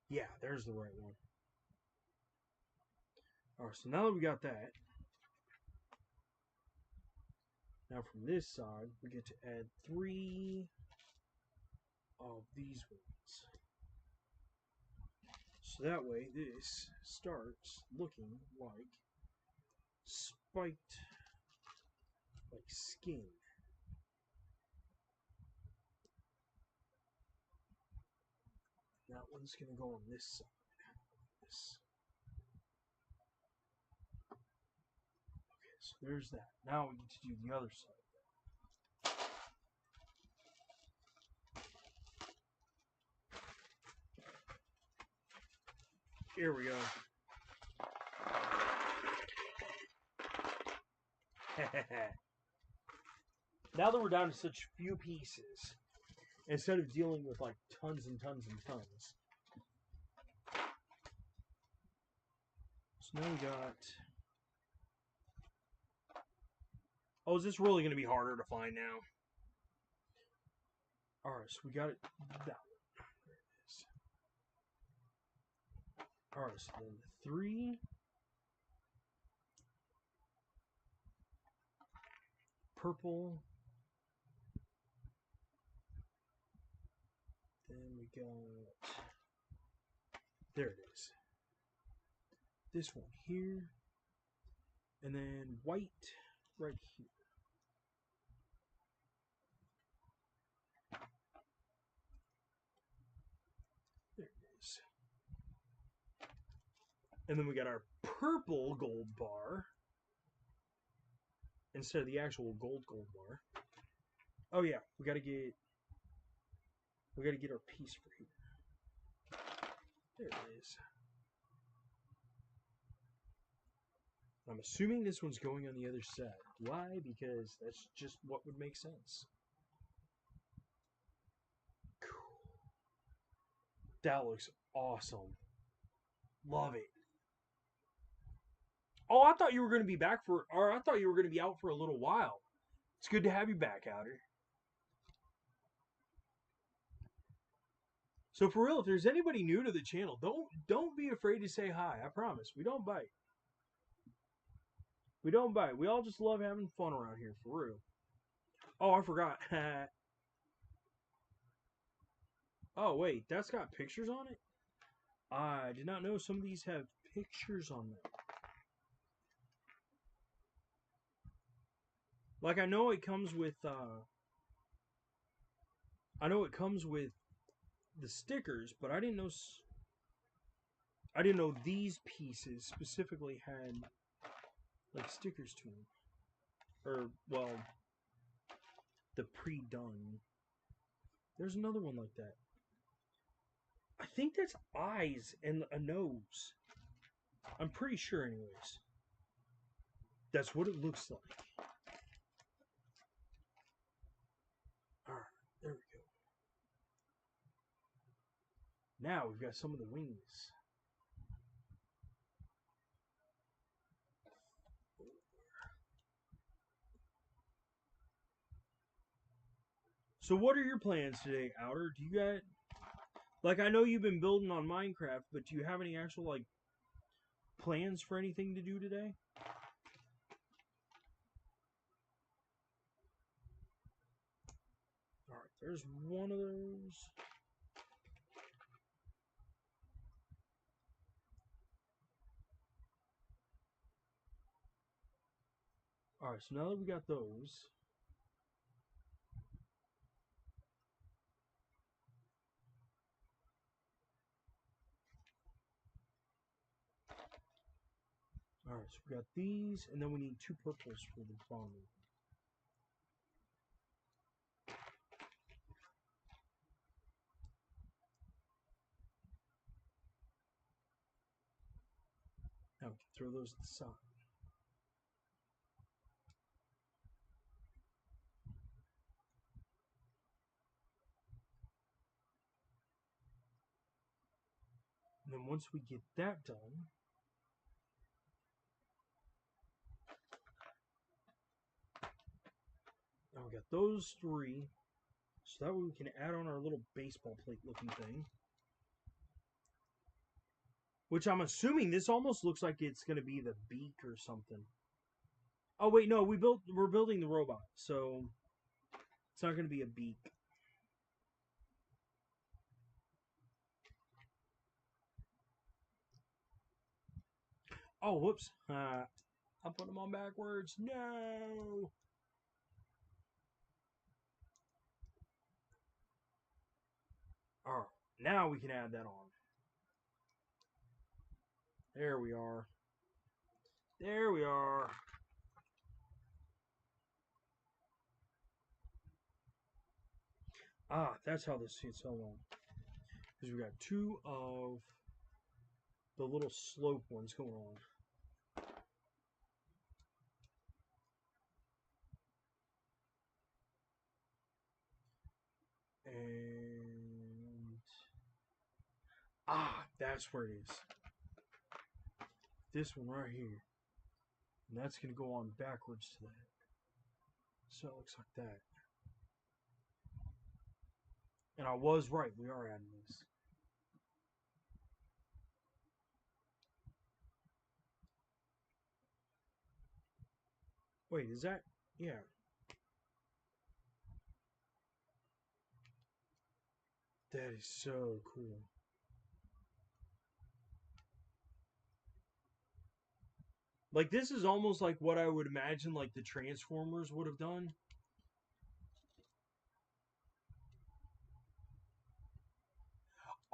[SPEAKER 1] Yeah, there's the right one. Alright, so now that we got that, now from this side, we get to add 3 of these ones. So that way, this starts looking like spiked, like skin. That one's going to go on this side. This. Okay, so there's that. Now we need to do the other side. Here we go. Now that we're down to such few pieces, instead of dealing with like tons and tons and tons. So now we got... Oh, is this really going to be harder to find now? Alright, so we got it. That one. There it is. Alright, so then the 3. Purple. Then we got. There it is. This one here. And then white right here. There it is. And then we got our purple gold bar. Instead of the actual gold bar. Oh yeah, we gotta get our piece for here. There it is. I'm assuming this one's going on the other side. Why? Because that's just what would make sense. Cool. That looks awesome. Love it. Oh, I thought you were going to be back I thought you were going to be out for a little while. It's good to have you back, Outer. So for real, if there's anybody new to the channel, don't be afraid to say hi. I promise. We don't bite. We don't bite. We all just love having fun around here, for real. Oh, I forgot. Oh, wait. That's got pictures on it? I did not know some of these have pictures on them. Like, I know it comes with, the stickers, but I didn't know these pieces specifically had, like, stickers to them. Or, well, the pre-done. There's another one like that. I think that's eyes and a nose. I'm pretty sure, anyways. That's what it looks like. Alright, there we go. Now we've got some of the wings. So what are your plans today, Outer? Do you got... Like, I know you've been building on Minecraft, but do you have any actual, like, plans for anything to do today? Alright, there's one of those. Alright, so now that we got those... Alright, so we got these, and then we need 2 purples for the bomb. Now we can throw those to the side. And then once we get that done, now we got those 3, so that way we can add on our little baseball plate looking thing. Which I'm assuming this almost looks like it's going to be the beak or something. Oh wait, no, we're building the robot, so it's not going to be a beak. Oh, whoops. I'm putting them on backwards. No! Alright, now we can add that on. There we are. There we are. Ah, that's how this seat's so long. Because we got 2 of the little slope ones going on. And... ah, that's where it is. This one right here. And that's going to go on backwards to that. So it looks like that. And I was right. We are adding this. Wait, is that? Yeah. That is so cool. Like, this is almost like what I would imagine, like, the Transformers would have done.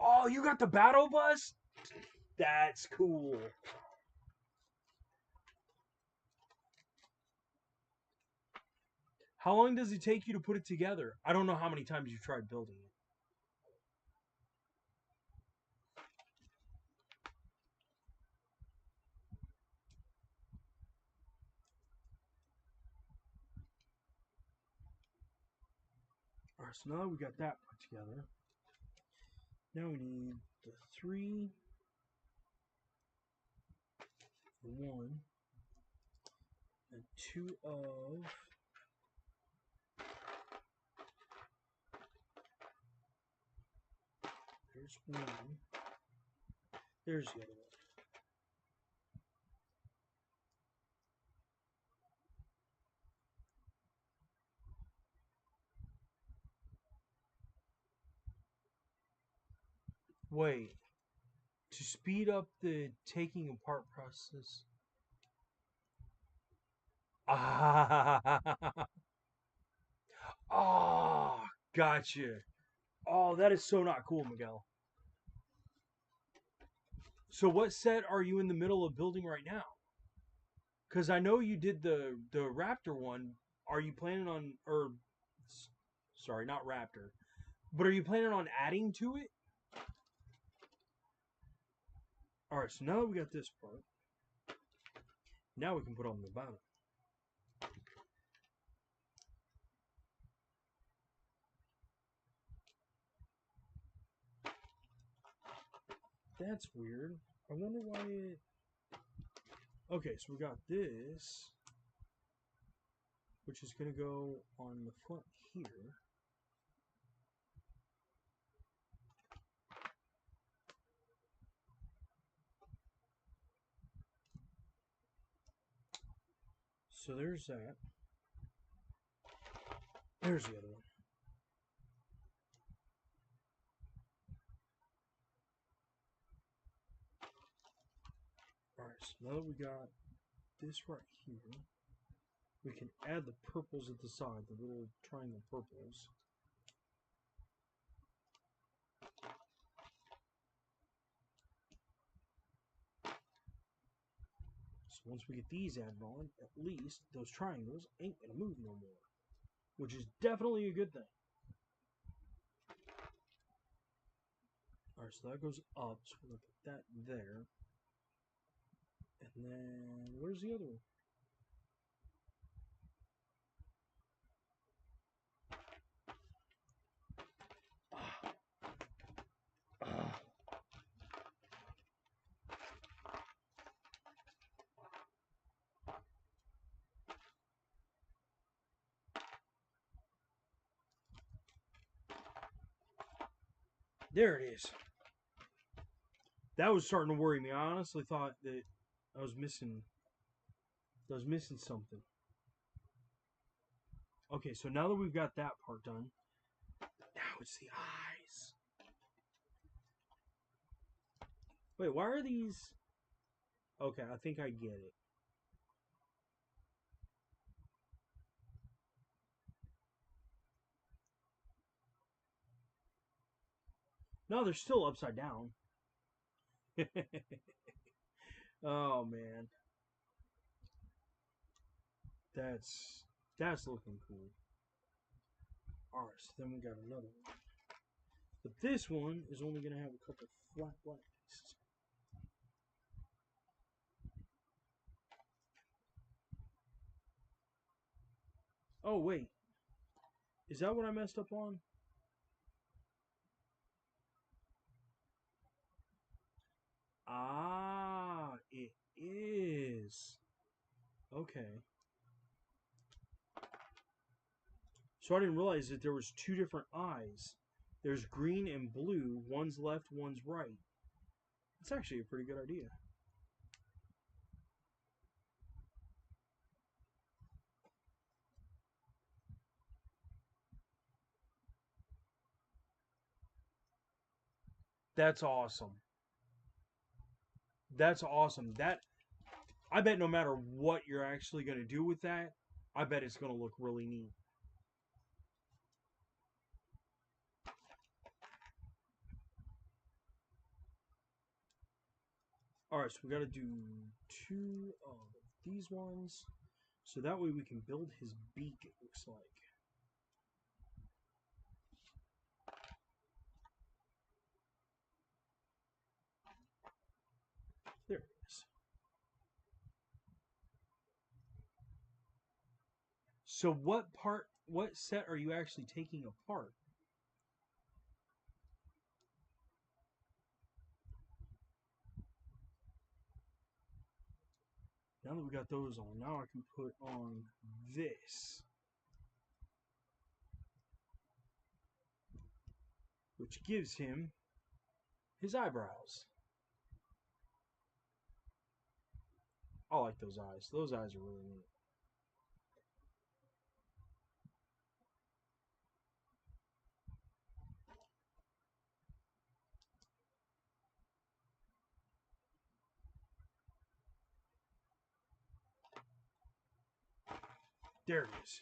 [SPEAKER 1] Oh, you got the battle bus? That's cool. How long does it take you to put it together? I don't know how many times you've tried building it. Alright, so now we got that put together. Now we need the 3, the 1, and 2 of. There's 1. There's the other one. Wait. To speed up the taking apart process. Ah, oh, gotcha. Oh, that is so not cool, Miguel. So, what set are you in the middle of building right now? Because I know you did the Raptor one. Are you planning on, or sorry, not Raptor, but are you planning on adding to it? All right, so now that we got this part, now we can put on the bottom. That's weird. I wonder why it. Okay, so we got this, which is going to go on the front here. So there's that. There's the other one. Alright, so now that we got this right here, we can add the purples at the side, the little triangle purples. So once we get these added on, at least those triangles ain't gonna move no more. Which is definitely a good thing. Alright, so that goes up, so we're gonna put that there. And then, where's the other one? Ah. There it is. That was starting to worry me. I honestly thought that I was missing something. Okay, so now that we've got that part done, now it's the eyes. Wait, why are these? Okay, I think I get it. No, they're still upside down. Oh man, that's looking cool. All right, so then we got another one, but this one is only gonna have a couple flat black pieces. Oh wait, is that what I messed up on? Ah, it is. Okay. So I didn't realize that there was two different eyes. There's green and blue. One's left, one's right. It's actually a pretty good idea. That's awesome. That's awesome. I bet no matter what you're actually going to do with that, I bet it's going to look really neat. Alright, so we got to do 2 of these ones. So that way we can build his beak, it looks like. There it is. So what set are you actually taking apart? Now that we got those on, now I can put on this. Which gives him his eyebrows. I like those eyes. Those eyes are really neat. There it is.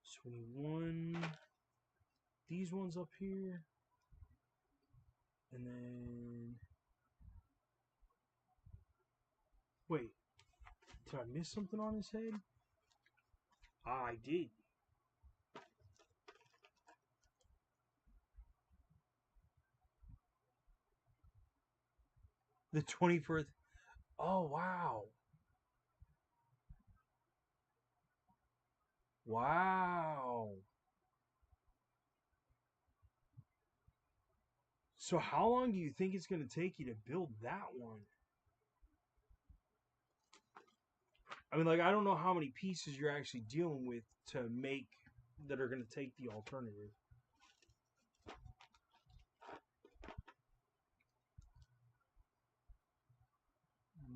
[SPEAKER 1] So we need these ones up here. And then... Wait. Did I miss something on his head? I did. The 21st. Oh, wow. Wow. So how long do you think it's going to take you to build that one? I mean, like, I don't know how many pieces you're actually dealing with to make that are going to take the alternative.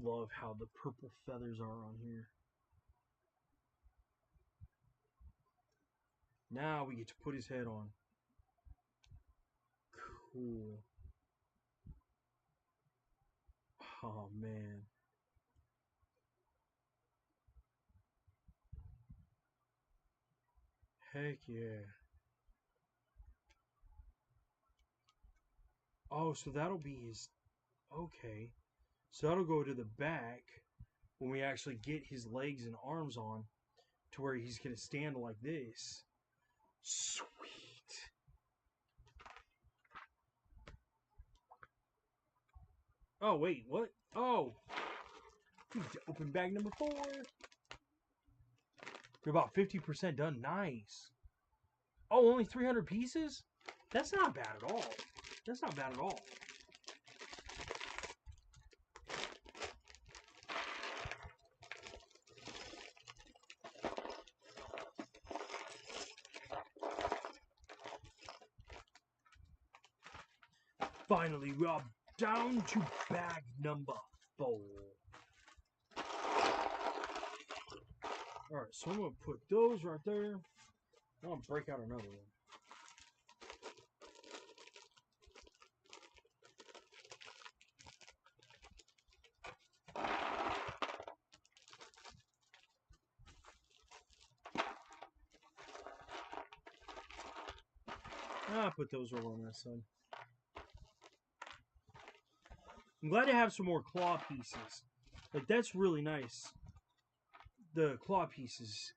[SPEAKER 1] Love how the purple feathers are on here. Now we get to put his head on. Cool. Oh, man. Heck yeah. Oh, so that'll be his... Okay. So that'll go to the back when we actually get his legs and arms on to where he's going to stand like this. Sweet. Oh, wait, what? Oh. We need to open bag number 4. We're about 50% done. Nice. Oh, only 300 pieces? That's not bad at all. That's not bad at all. Finally, we are down to bag number 4. Alright, so I'm going to put those right there. I'm going to break out another one. I'll put those over on that side. I'm glad to have some more claw pieces. Like, that's really nice. The claw pieces.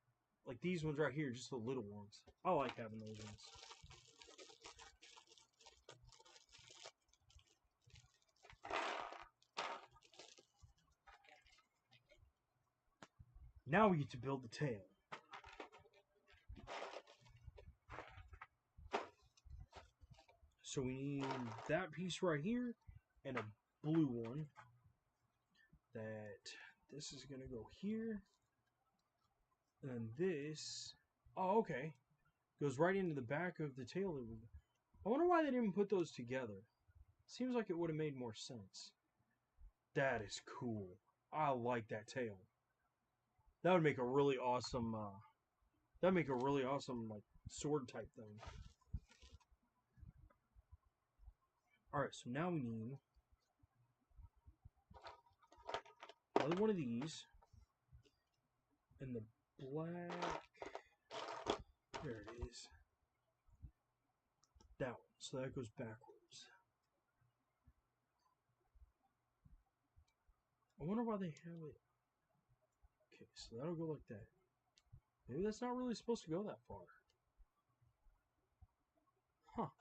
[SPEAKER 1] Like these ones right here, just the little ones. I like having those ones. Now we get to build the tail. So we need that piece right here and a blue one. that this is going to go here. And then this... Oh, okay. Goes right into the back of the tail. I wonder why they didn't put those together. Seems like it would have made more sense. That is cool. I like that tail. That would make a really awesome... that'd make a really awesome, like, sword type thing. Alright, so now we need another one of these. And the black... There it is. That one. So that goes backwards. I wonder why they have it. Okay, so that'll go like that. Maybe that's not really supposed to go that far. Huh.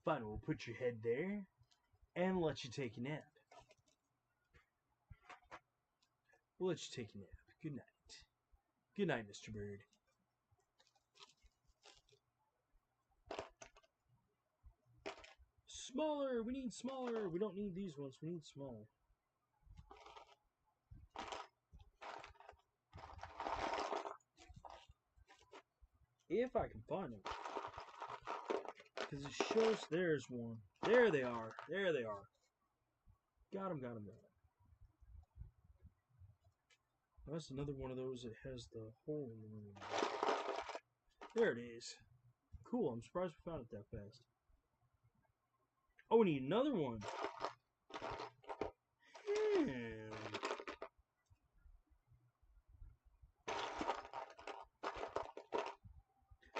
[SPEAKER 1] Fine, we'll put your head there and let you take a nap. We'll let you take a nap. Good night. Good night, Mr. Bird. Smaller! We need smaller! We don't need these ones. We need small. If I can find them. Because it shows there's one. There they are. There they are. Got them, got them, got them. That's another one of those that has the hole in the room. There it is. Cool, I'm surprised we found it that fast. Oh, we need another one.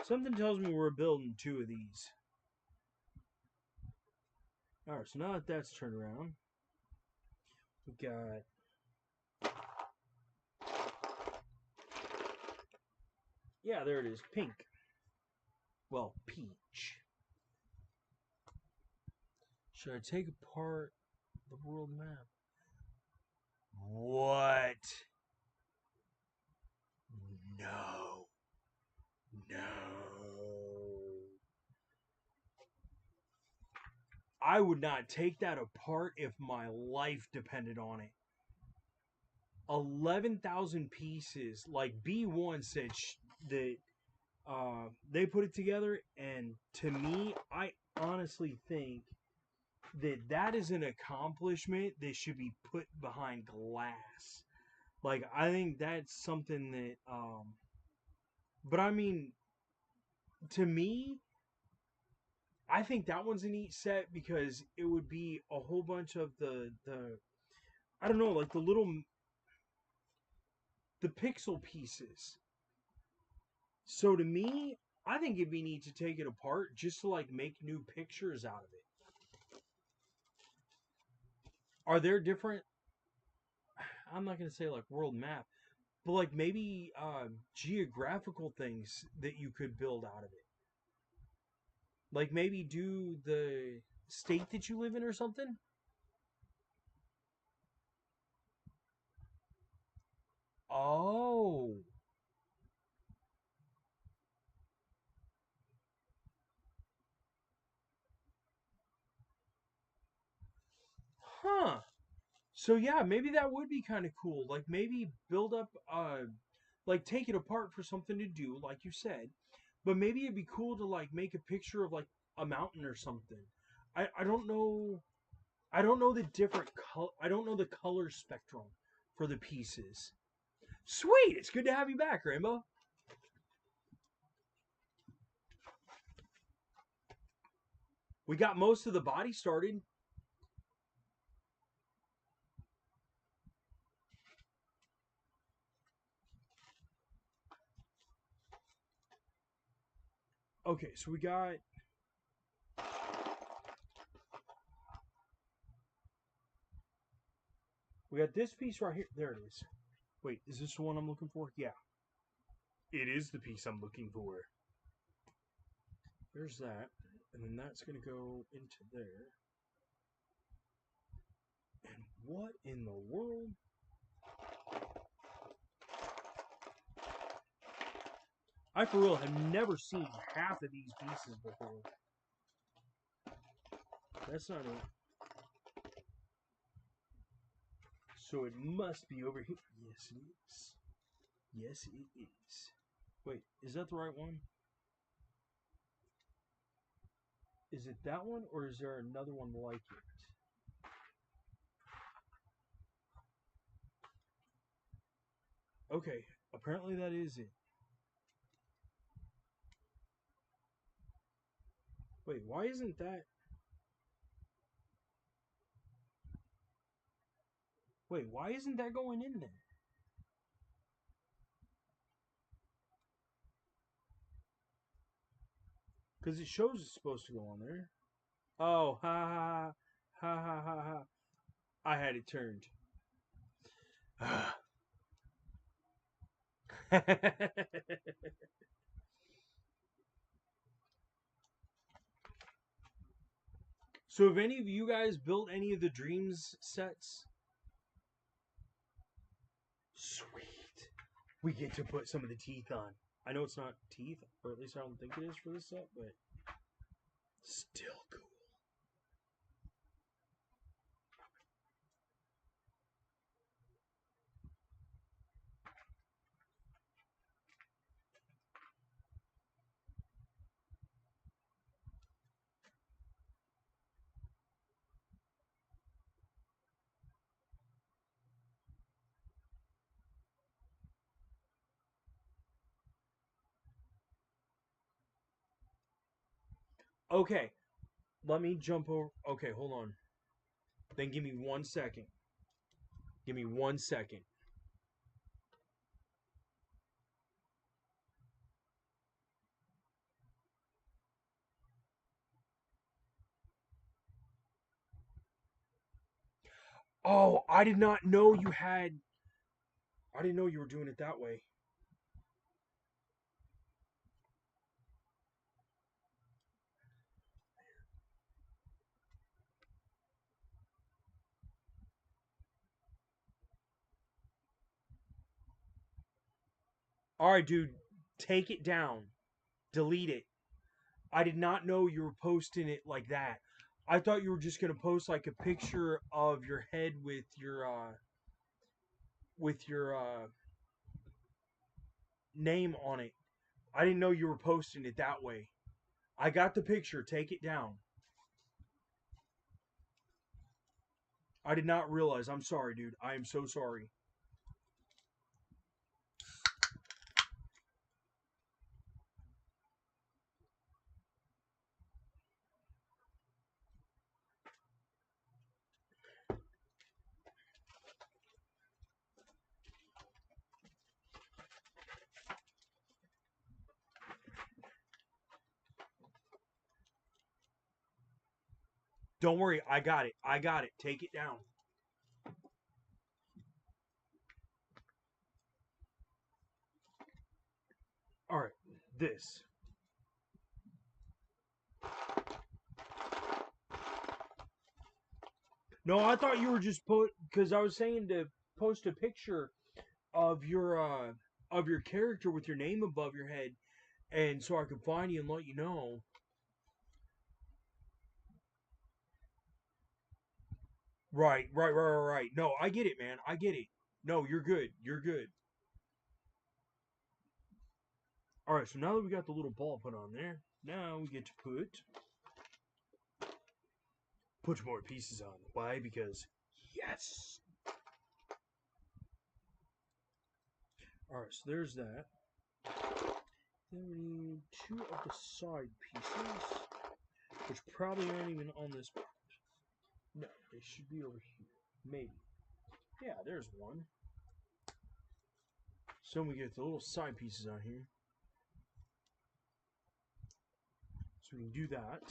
[SPEAKER 1] Something tells me we're building two of these. Alright, so now that that's turned around, we got... Yeah, there it is. Pink. Well, peach. Should I take apart the world map? What? No. No. I would not take that apart if my life depended on it. 11,000 pieces. Like B1 said that they put it together, and to me, I honestly think that that is an accomplishment that should be put behind glass. Like, I think that's something that, but I mean, to me, I think that one's a neat set because it would be a whole bunch of the I don't know, like the pixel pieces. So to me, I think it'd be neat to take it apart just to like make new pictures out of it. Are there different, I'm not going to say like world map, but like maybe geographical things that you could build out of it? Like maybe do the state that you live in or something? Oh. Huh. So yeah, maybe that would be kind of cool. Like maybe build up like take it apart for something to do, like you said. But maybe it'd be cool to like make a picture of like a mountain or something. I don't know. I don't know the different color. I don't know the color spectrum for the pieces. Sweet, it's good to have you back, Rainbow. We got most of the body started. Okay, so we got this piece right here. There it is. Wait, is this the one I'm looking for? Yeah. It is the piece I'm looking for. There's that. And then that's going to go into there. And what in the world? I, for real, have never seen half of these pieces before. That's not it. So it must be over here. Yes, it is. Yes, it is. Wait, is that the right one? Is it that one, or is there another one like it? Okay, apparently that is it. Wait, why isn't that... Wait, why isn't that going in there? Because it shows it's supposed to go on there. Oh, ha ha ha ha ha ha. I had it turned. So have any of you guys built any of the dreamzzz sets? Sweet. We get to put some of the teeth on. I know it's not teeth, or at least I don't think it is for this set, but still cool. Okay, let me jump over. Okay, hold on. Then give me 1 second. Give me 1 second. Oh, I did not know you had. I didn't know you were doing it that way. Alright, dude. Take it down. Delete it. I did not know you were posting it like that. I thought you were just gonna post like a picture of your head with your name on it. I didn't know you were posting it that way. I got the picture. Take it down. I did not realize. I'm sorry, dude. I am so sorry. Don't worry. I got it. I got it. Take it down. Alright. This. No, I thought you were just because I was saying to post a picture of your character with your name above your head, and so I could find you and let you know. Right. No, I get it, man. I get it. No, you're good. You're good. All right. So now that we got the little ball put on there, now we get to put more pieces on. Why? Because yes. All right. So there's that. Then we need 2 of the side pieces, which probably aren't even on this part. No, they should be over here. Maybe. Yeah, there's one. So we get the little side pieces on here. So we can do that.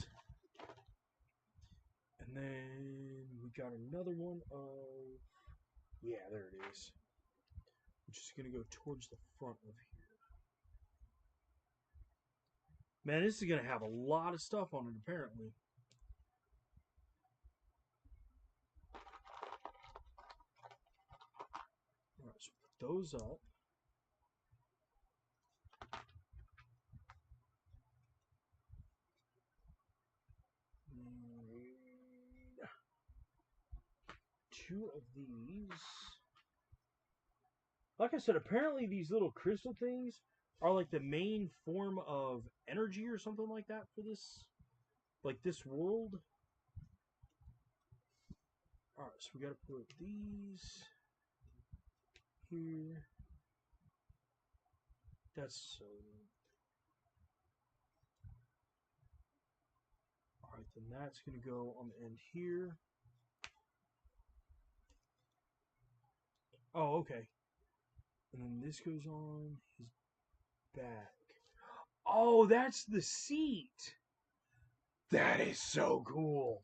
[SPEAKER 1] And then we got another one of... Yeah, there it is. Which is going to go towards the front of here. Man, this is going to have a lot of stuff on it, apparently. Alright, so put those up. And 2 of these. Like I said, apparently these little crystal things are like the main form of energy or something like that for this, like this world. All right, so we got to put these here. That's so. All right, then that's gonna go on the end here. Oh, okay. And then this goes on his back. Oh, that's the seat. That is so cool.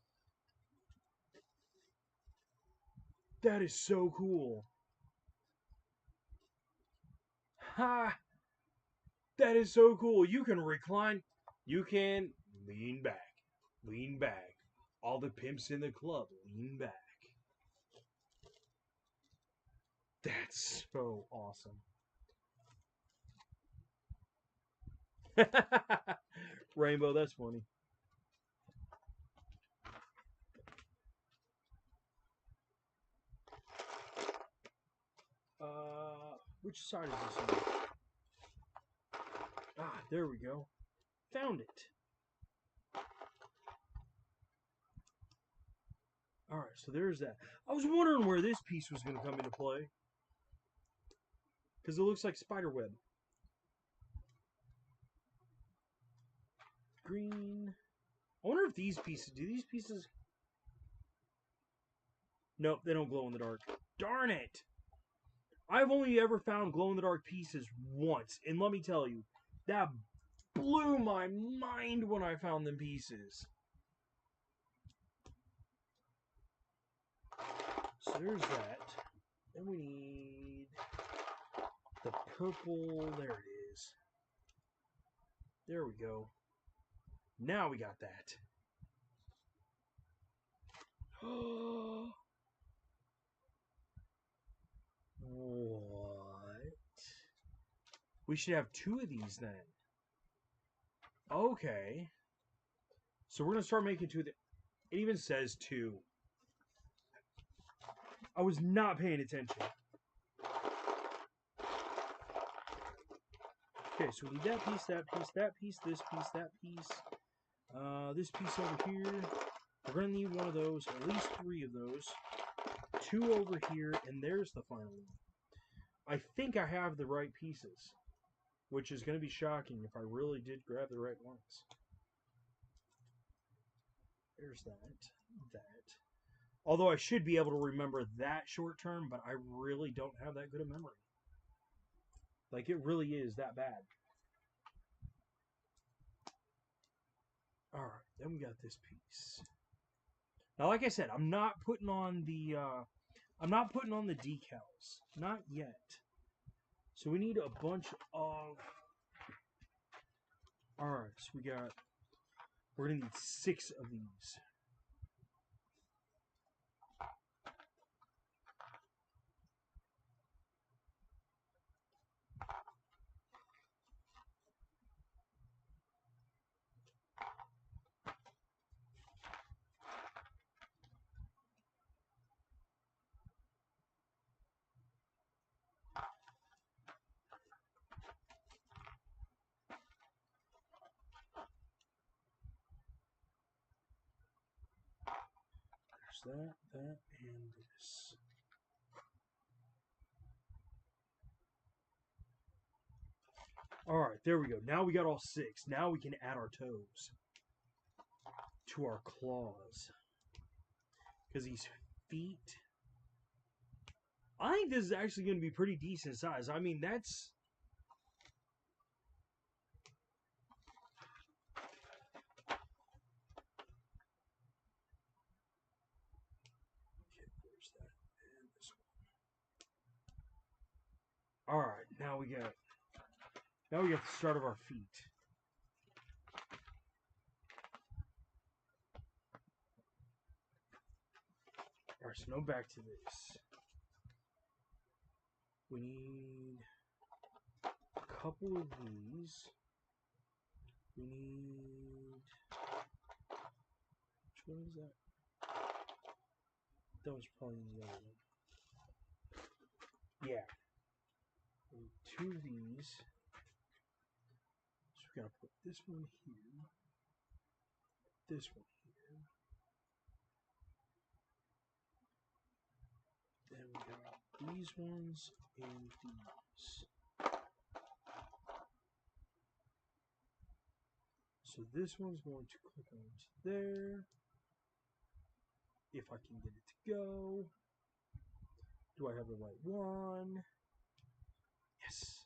[SPEAKER 1] That is so cool. Ha! That is so cool. You can recline. You can lean back. Lean back. All the pimps in the club lean back. That's so awesome. Rainbow, that's funny. Which side is this on? Ah, there we go. Found it. Alright, so there's that. I was wondering where this piece was going to come into play. Because it looks like spiderweb. Green. I wonder if these pieces... Do these pieces... Nope, they don't glow in the dark. Darn it! I've only ever found glow-in-the-dark pieces once. And let me tell you, that blew my mind when I found them pieces. So there's that. Then we need the purple. There it is. There we go. Now we got that. What? We should have two of these then. Okay. So we're going to start making two of the... It even says two. I was not paying attention. Okay, so we need that piece, that piece, that piece, this piece, that piece. This piece over here. We're going to need one of those, at least three of those. Two over here, and there's the final one. I think I have the right pieces, which is going to be shocking if I really did grab the right ones. There's that. Although I should be able to remember that short term, but I really don't have that good a memory. Like, it really is that bad. Alright, then we got this piece. Now, like I said, I'm not putting on the decals. Not yet. So we need a bunch of... Alright, so we're going to need 6 of these. There's that, and this. Alright, there we go. Now we got all 6. Now we can add our toes to our claws. Because these feet... I think this is actually going to be pretty decent size. I mean, that's... Okay, there's that. And this one. Alright, now we got the start of our feet. Alright, so now back to this. We need a couple of these. We need... Which one is that? That was probably the other one. Yeah. two of these. So we gotta put this one here. This one here. Then we got these ones and these. So this one's going to click onto there. If I can get it to go. Do I have the right one? Yes.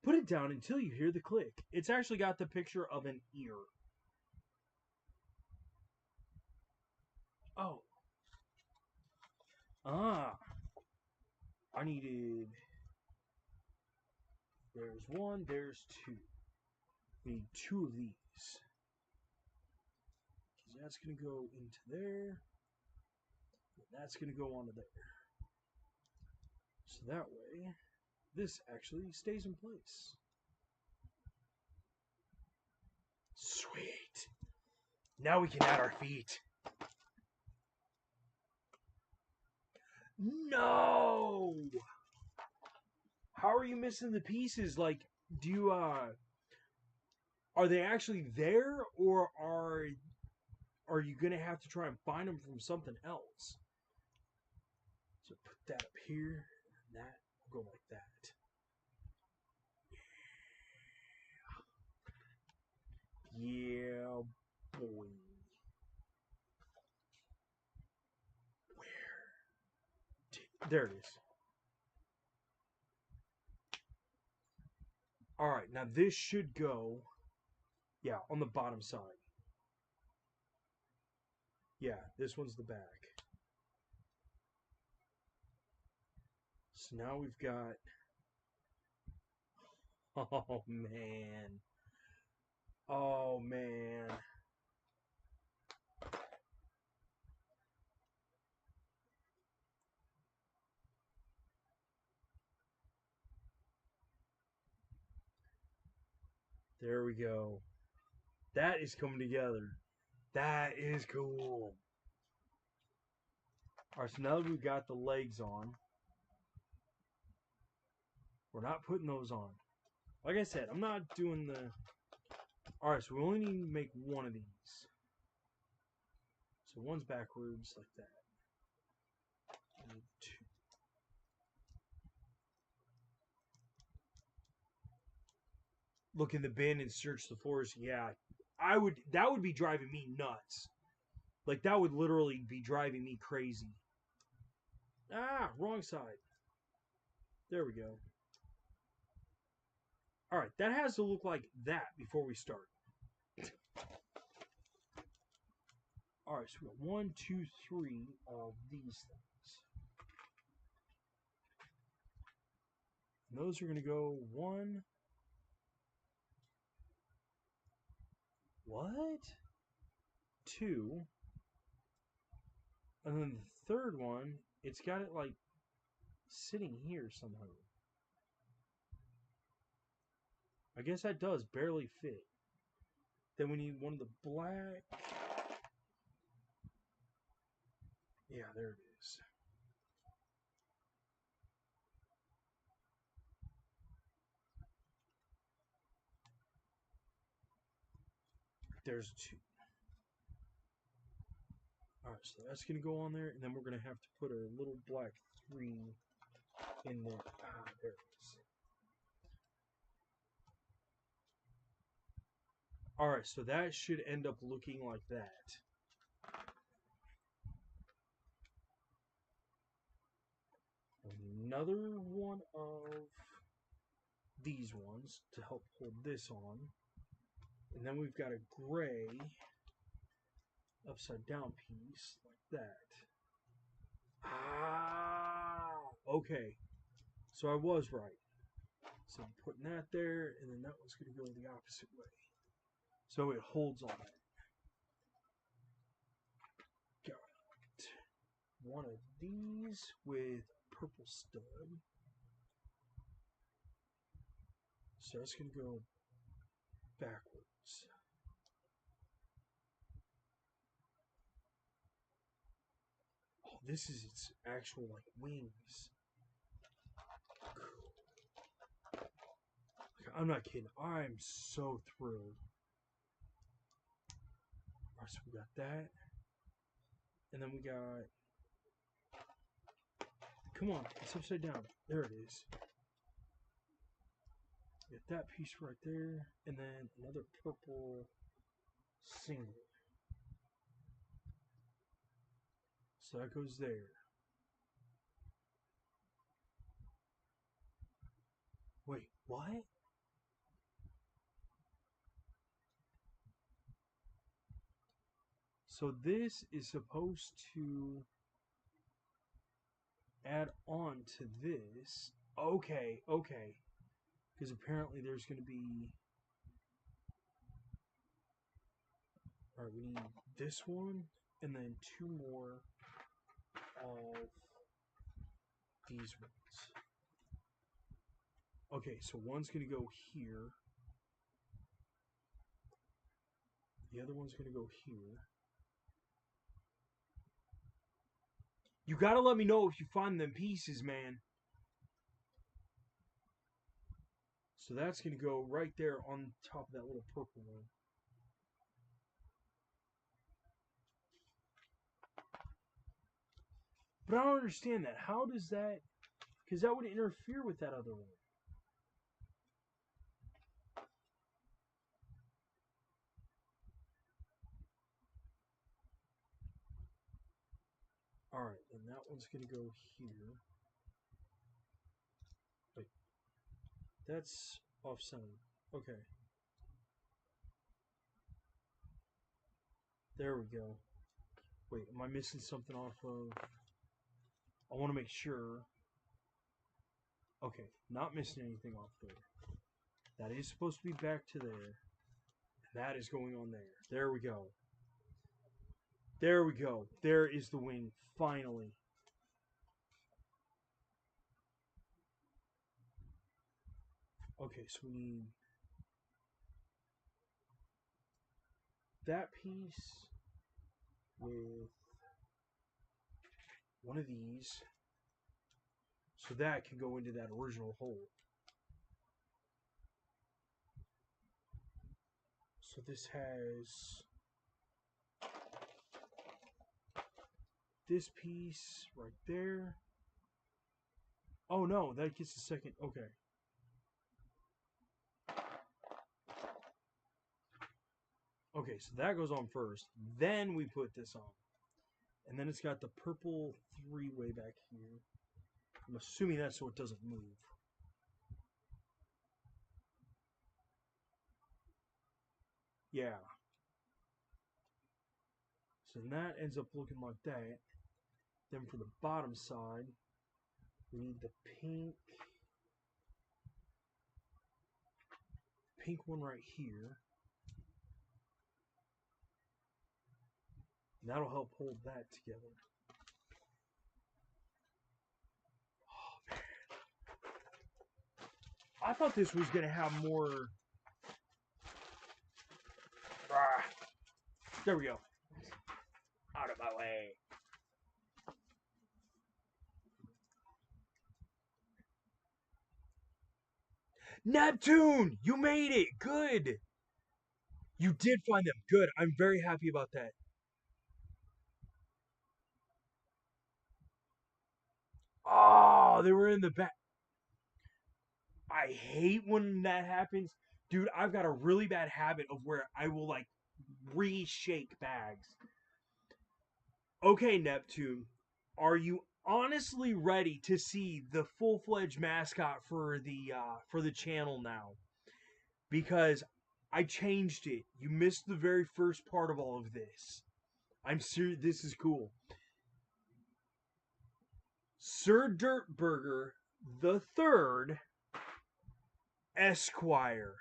[SPEAKER 1] Put it down until you hear the click. It's actually got the picture of an ear. Oh. Ah. I needed... There's one, there's two. We need two of these. Because that's going to go into there. And that's going to go onto there. So that way, this actually stays in place. Sweet. Now we can add our feet. No! How are you missing the pieces? Like, do you, are they actually there, or are you gonna have to try and find them from something else? So put that up here, and that will go like that. Yeah, boy. Where? There it is. Alright, now this should go, yeah, on the bottom side. Yeah, this one's the back. So now we've got... Oh, man. Oh, man. There we go. That is coming together. That is cool. Alright, so now that we've got the legs on, we're not putting those on. Like I said, I'm not doing the... Alright, so we only need to make one of these. So one's backwards, like that. And two. Look in the bin and search the floors. Yeah, that would be driving me nuts. Like, that would literally be driving me crazy. Ah, wrong side. There we go. Alright, that has to look like that before we start. Alright, so we got 1, 2, 3 of these things. And those are going to go 1. What? 2. And then the third one, it's got it like sitting here somehow. I guess that does barely fit. Then we need one of the black. Yeah, there it is. There's 2. Alright, so that's going to go on there, and then we're going to have to put a little black 3 in there. Ah, there it is. Alright, so that should end up looking like that. Another one of these ones to help hold this on. And then we've got a gray upside down piece like that. Ah, okay. So I was right. So I'm putting that there, and then that one's going to go the opposite way. So it holds on it. Got one of these with purple stud. So that's going to go backwards. Oh, this is its actual like wings. I'm not kidding. I'm so thrilled. Alright, so we got that. And then we got... Come on, it's upside down. There it is. Get that piece right there. And then another purple single. So that goes there. Wait, what? So this is supposed to add on to this. Okay, okay. Because apparently there's going to be... Alright, we need this one, and then two more of these ones. Okay, so one's going to go here. The other one's going to go here. You gotta let me know if you find them pieces, man. So that's going to go right there on top of that little purple one. But I don't understand that. How does that... Because that would interfere with that other one. Alright, and that one's going to go here. Wait. That's off-center. Okay. There we go. Wait, am I missing something off of... I want to make sure. Okay, not missing anything off there. That is supposed to be back to there. That is going on there. There we go. There we go. There is the wing, finally. Okay, so we need that piece with one of these. So that can go into that original hole. So this has this piece right there. Oh no, that gets the second. Okay. Okay, so that goes on first. Then we put this on. And then it's got the purple three-way back here. I'm assuming that's so it doesn't move. Yeah. So that ends up looking like that. Then for the bottom side, we need the pink one right here. And that'll help hold that together. Oh, man. I thought this was going to have more... There we go. Out of my way. Neptune! You made it! Good! You did find them. Good. I'm very happy about that. Oh, they were in the back. I hate when that happens. Dude, I've got a really bad habit of where I will, like, reshake bags. Okay, Neptune. Are you honestly ready to see the full-fledged mascot for the channel now? Because I changed it. You missed the very first part of all of this. I'm serious. This is cool. Sir Dirtburger the Third, Esquire.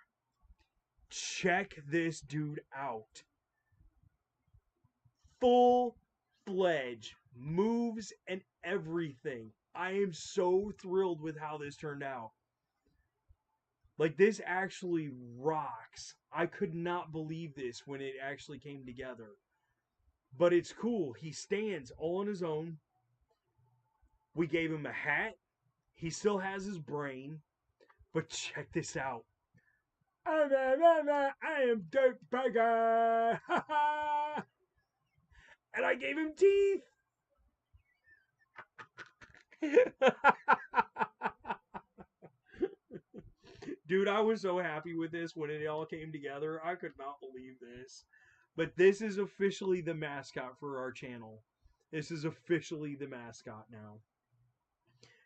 [SPEAKER 1] Check this dude out. Full-fledged moves and everything. I am so thrilled with how this turned out. Like, this actually rocks. I could not believe this when it actually came together. But it's cool. He stands all on his own. We gave him a hat. He still has his brain. But check this out. I am Dirk Burger. And I gave him teeth. Dude, I was so happy with this when it all came together. I could not believe this. But this is officially the mascot for our channel. This is officially the mascot now.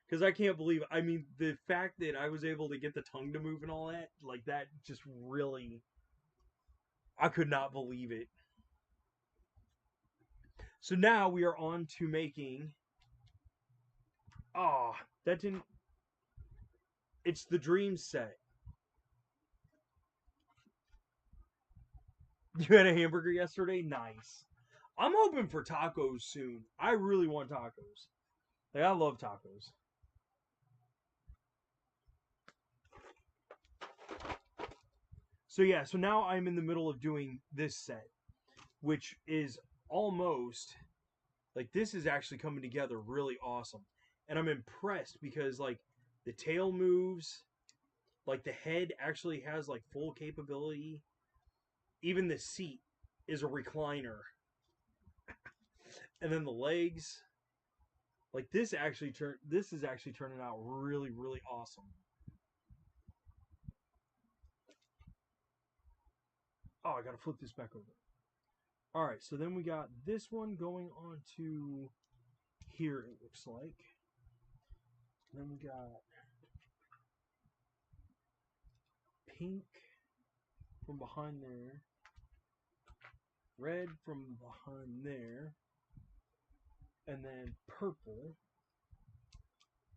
[SPEAKER 1] Because I can't believe, I mean, the fact that I was able to get the tongue to move and all that, like that just really, I could not believe it. So now we are on to making, oh, that didn't, it's the dream set. You had a hamburger yesterday? Nice. I'm hoping for tacos soon. I really want tacos. Like, I love tacos. So yeah, so now I'm in the middle of doing this set, which is almost, like, this is actually coming together really awesome. And I'm impressed because, like, the tail moves, like, the head actually has, like, full capability. Even the seat is a recliner. And then the legs, like, this is actually turning out really, really awesome. Oh, I gotta flip this back over. Alright, so then we got this one going on to here, it looks like. Then we got pink from behind there, red from behind there, and then purple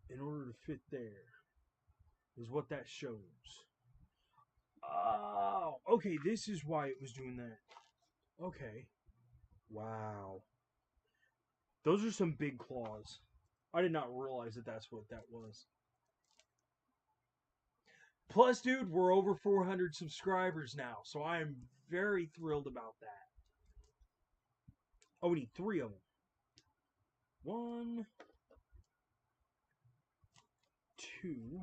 [SPEAKER 1] in order to fit there is what that shows. Oh, okay, this is why it was doing that. Okay. Wow. Those are some big claws. I did not realize that that's what that was. Plus, dude, we're over 400 subscribers now, so I am very thrilled about that. Oh, we need 3 of them. 1, 2.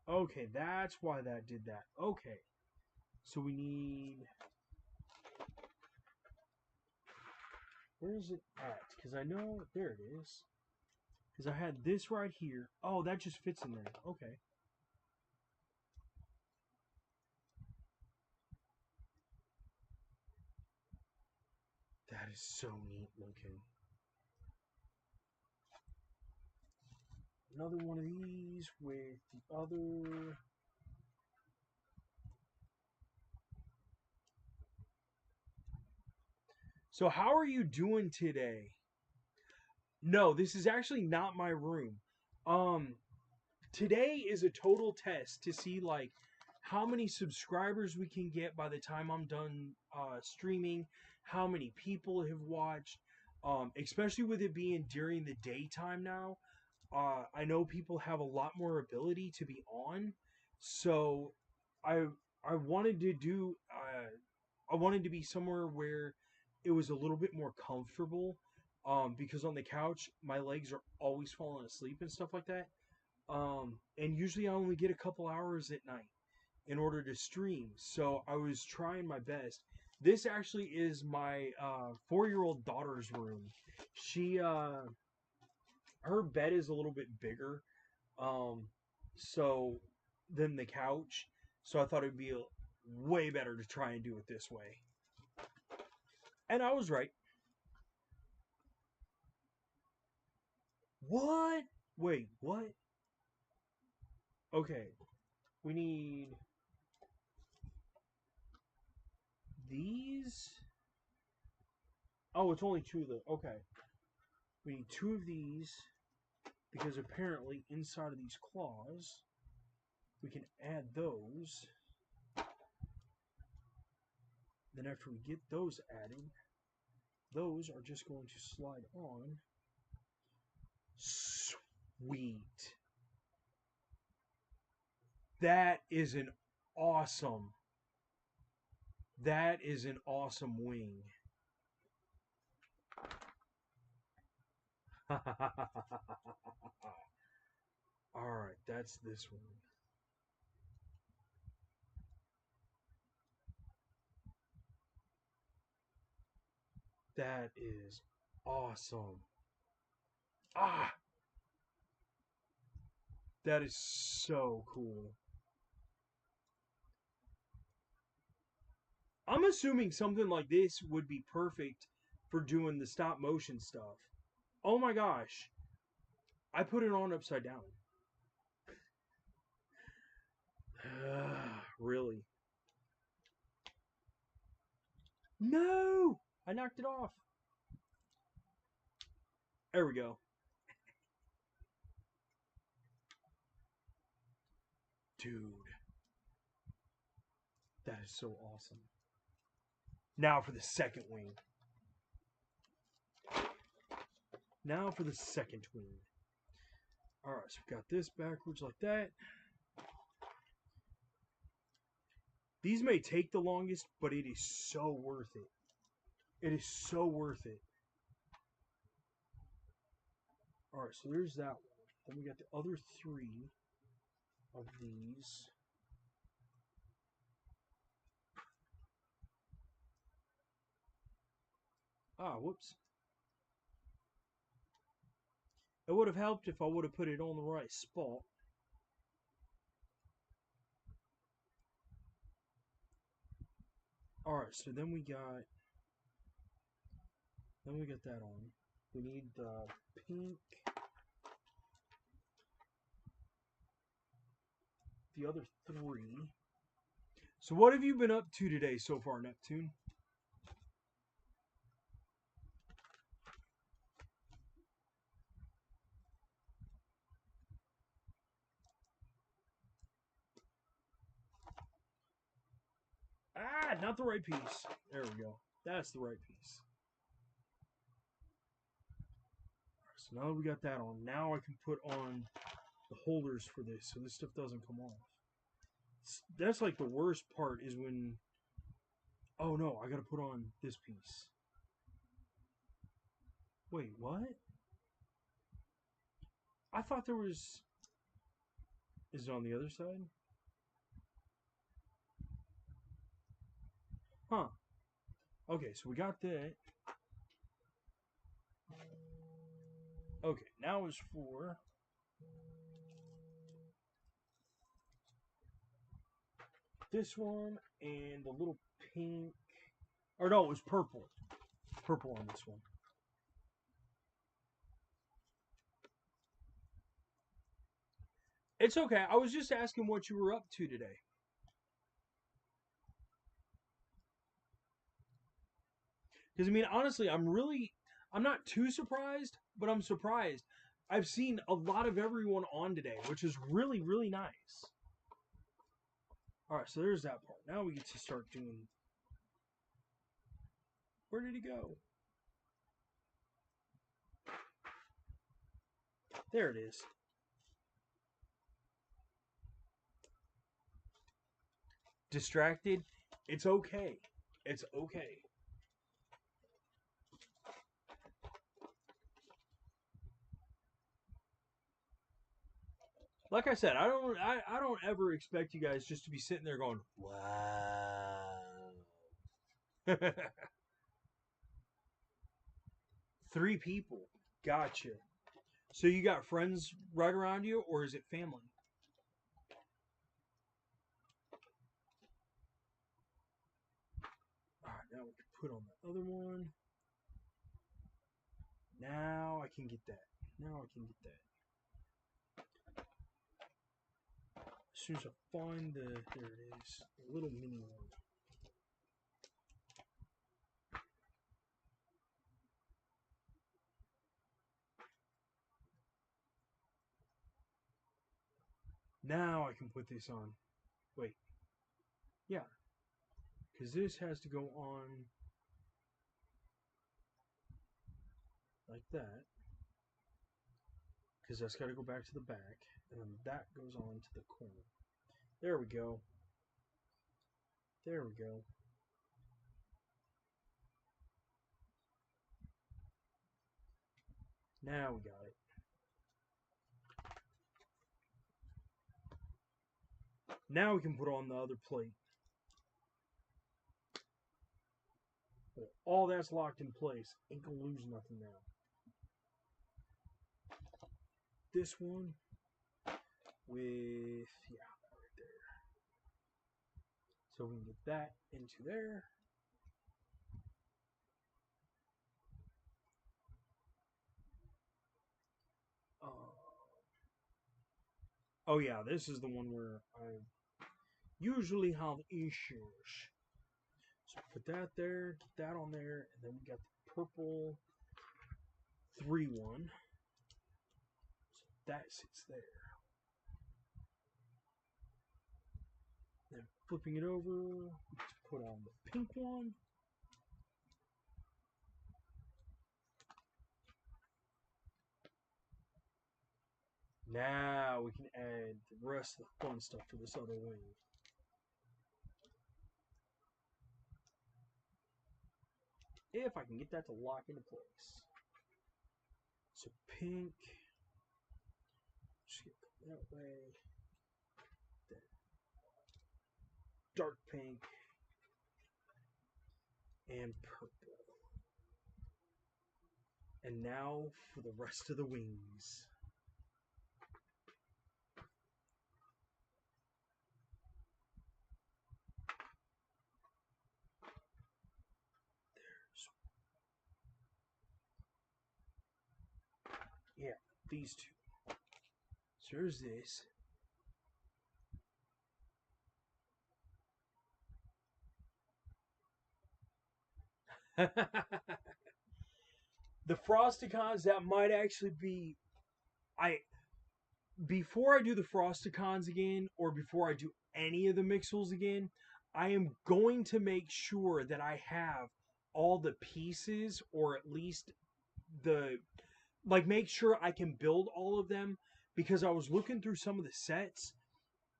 [SPEAKER 1] Okay, that's why that did that. Okay. So we need... Where is it at? Because I know... There it is. Because I had this right here. Oh, that just fits in there. Okay. That is so neat looking. Another one of these with the other... So how are you doing today? No, this is actually not my room. Um, Today is a total test to see, like, how many subscribers we can get by the time I'm done streaming, how many people have watched, especially with it being during the daytime now. I know people have a lot more ability to be on, so I I wanted to do I wanted to be somewhere where it was a little bit more comfortable, because on the couch my legs are always falling asleep and stuff like that. And usually I only get a couple hours at night in order to stream, so I was trying my best. This actually is my 4-year-old daughter's room. She her bed is a little bit bigger, um, so than the couch. So I thought it'd be way better to try and do it this way. And I was right. What? Wait, what? Okay, we need these. Oh, it's only 2 of them. Okay, we need 2 of these because apparently inside of these claws we can add those. Then after we get those added, those are just going to slide on. Sweet. That is an awesome. That is an awesome wing. Alright, that's this one. That is awesome. Ah! That is so cool. I'm assuming something like this would be perfect for doing the stop motion stuff. Oh my gosh. I put it on upside down. Really? No! I knocked it off. There we go. Dude. That is so awesome. Now for the second wing. Now for the second wing. Alright, so we've got this backwards like that. These may take the longest, but it is so worth it. It is so worth it. Alright, so there's that one. Then we got the other three of these. Ah, whoops. It would have helped if I would have put it on the right spot. Alright, so then we got that on. We need the pink. The other three. So what have you been up to today so far, Neptune? Ah, not the right piece. There we go. That's the right piece. So now that we got that on, now I can put on the holders for this so this stuff doesn't come off. That's like the worst part is when... Oh no, I gotta put on this piece. Wait, what? I thought there was... Is it on the other side? Huh. Okay, so we got that. Okay, now is for... this one and the little pink... Or no, it was purple. Purple on this one. It's okay. I was just asking what you were up to today. Because, I mean, honestly, I'm not too surprised, but I'm surprised. I've seen a lot of everyone on today, which is really, really nice. Alright, so there's that part. Now we get to start doing... Where did he go? There it is. Distracted? It's okay. It's okay. Like I said, I don't ever expect you guys just to be sitting there going, wow. 3 people. Gotcha. So you got friends right around you, or is it family? Alright, now we can put on the other one. Now I can get that. Now I can get that. As soon as I find the... There it is. The little mini one. Now I can put this on. Wait. Yeah. Because this has to go on like that, because that's got to go back to the back, and then that goes on to the corner. There we go. There we go. Now we got it. Now we can put on the other plate. All that's locked in place. Ain't gonna lose nothing now. This one with, yeah, right there. So we can get that into there. Oh yeah, this is the one where I usually have issues. So put that there, get that on there, and then we got the purple 3-1. So that sits there. Then flipping it over, let's put on the pink one. Now we can add the rest of the fun stuff to this other wing. If I can get that to lock into place. So pink, just get that way. Then dark pink and purple. And now for the rest of the wings. Yeah, these two. So there's this. The Frosticons, that might actually be, before I do the Frosticons again, or before I do any of the Mixels again, I am going to make sure that I have all the pieces, or at least make sure I can build all of them, because I was looking through some of the sets,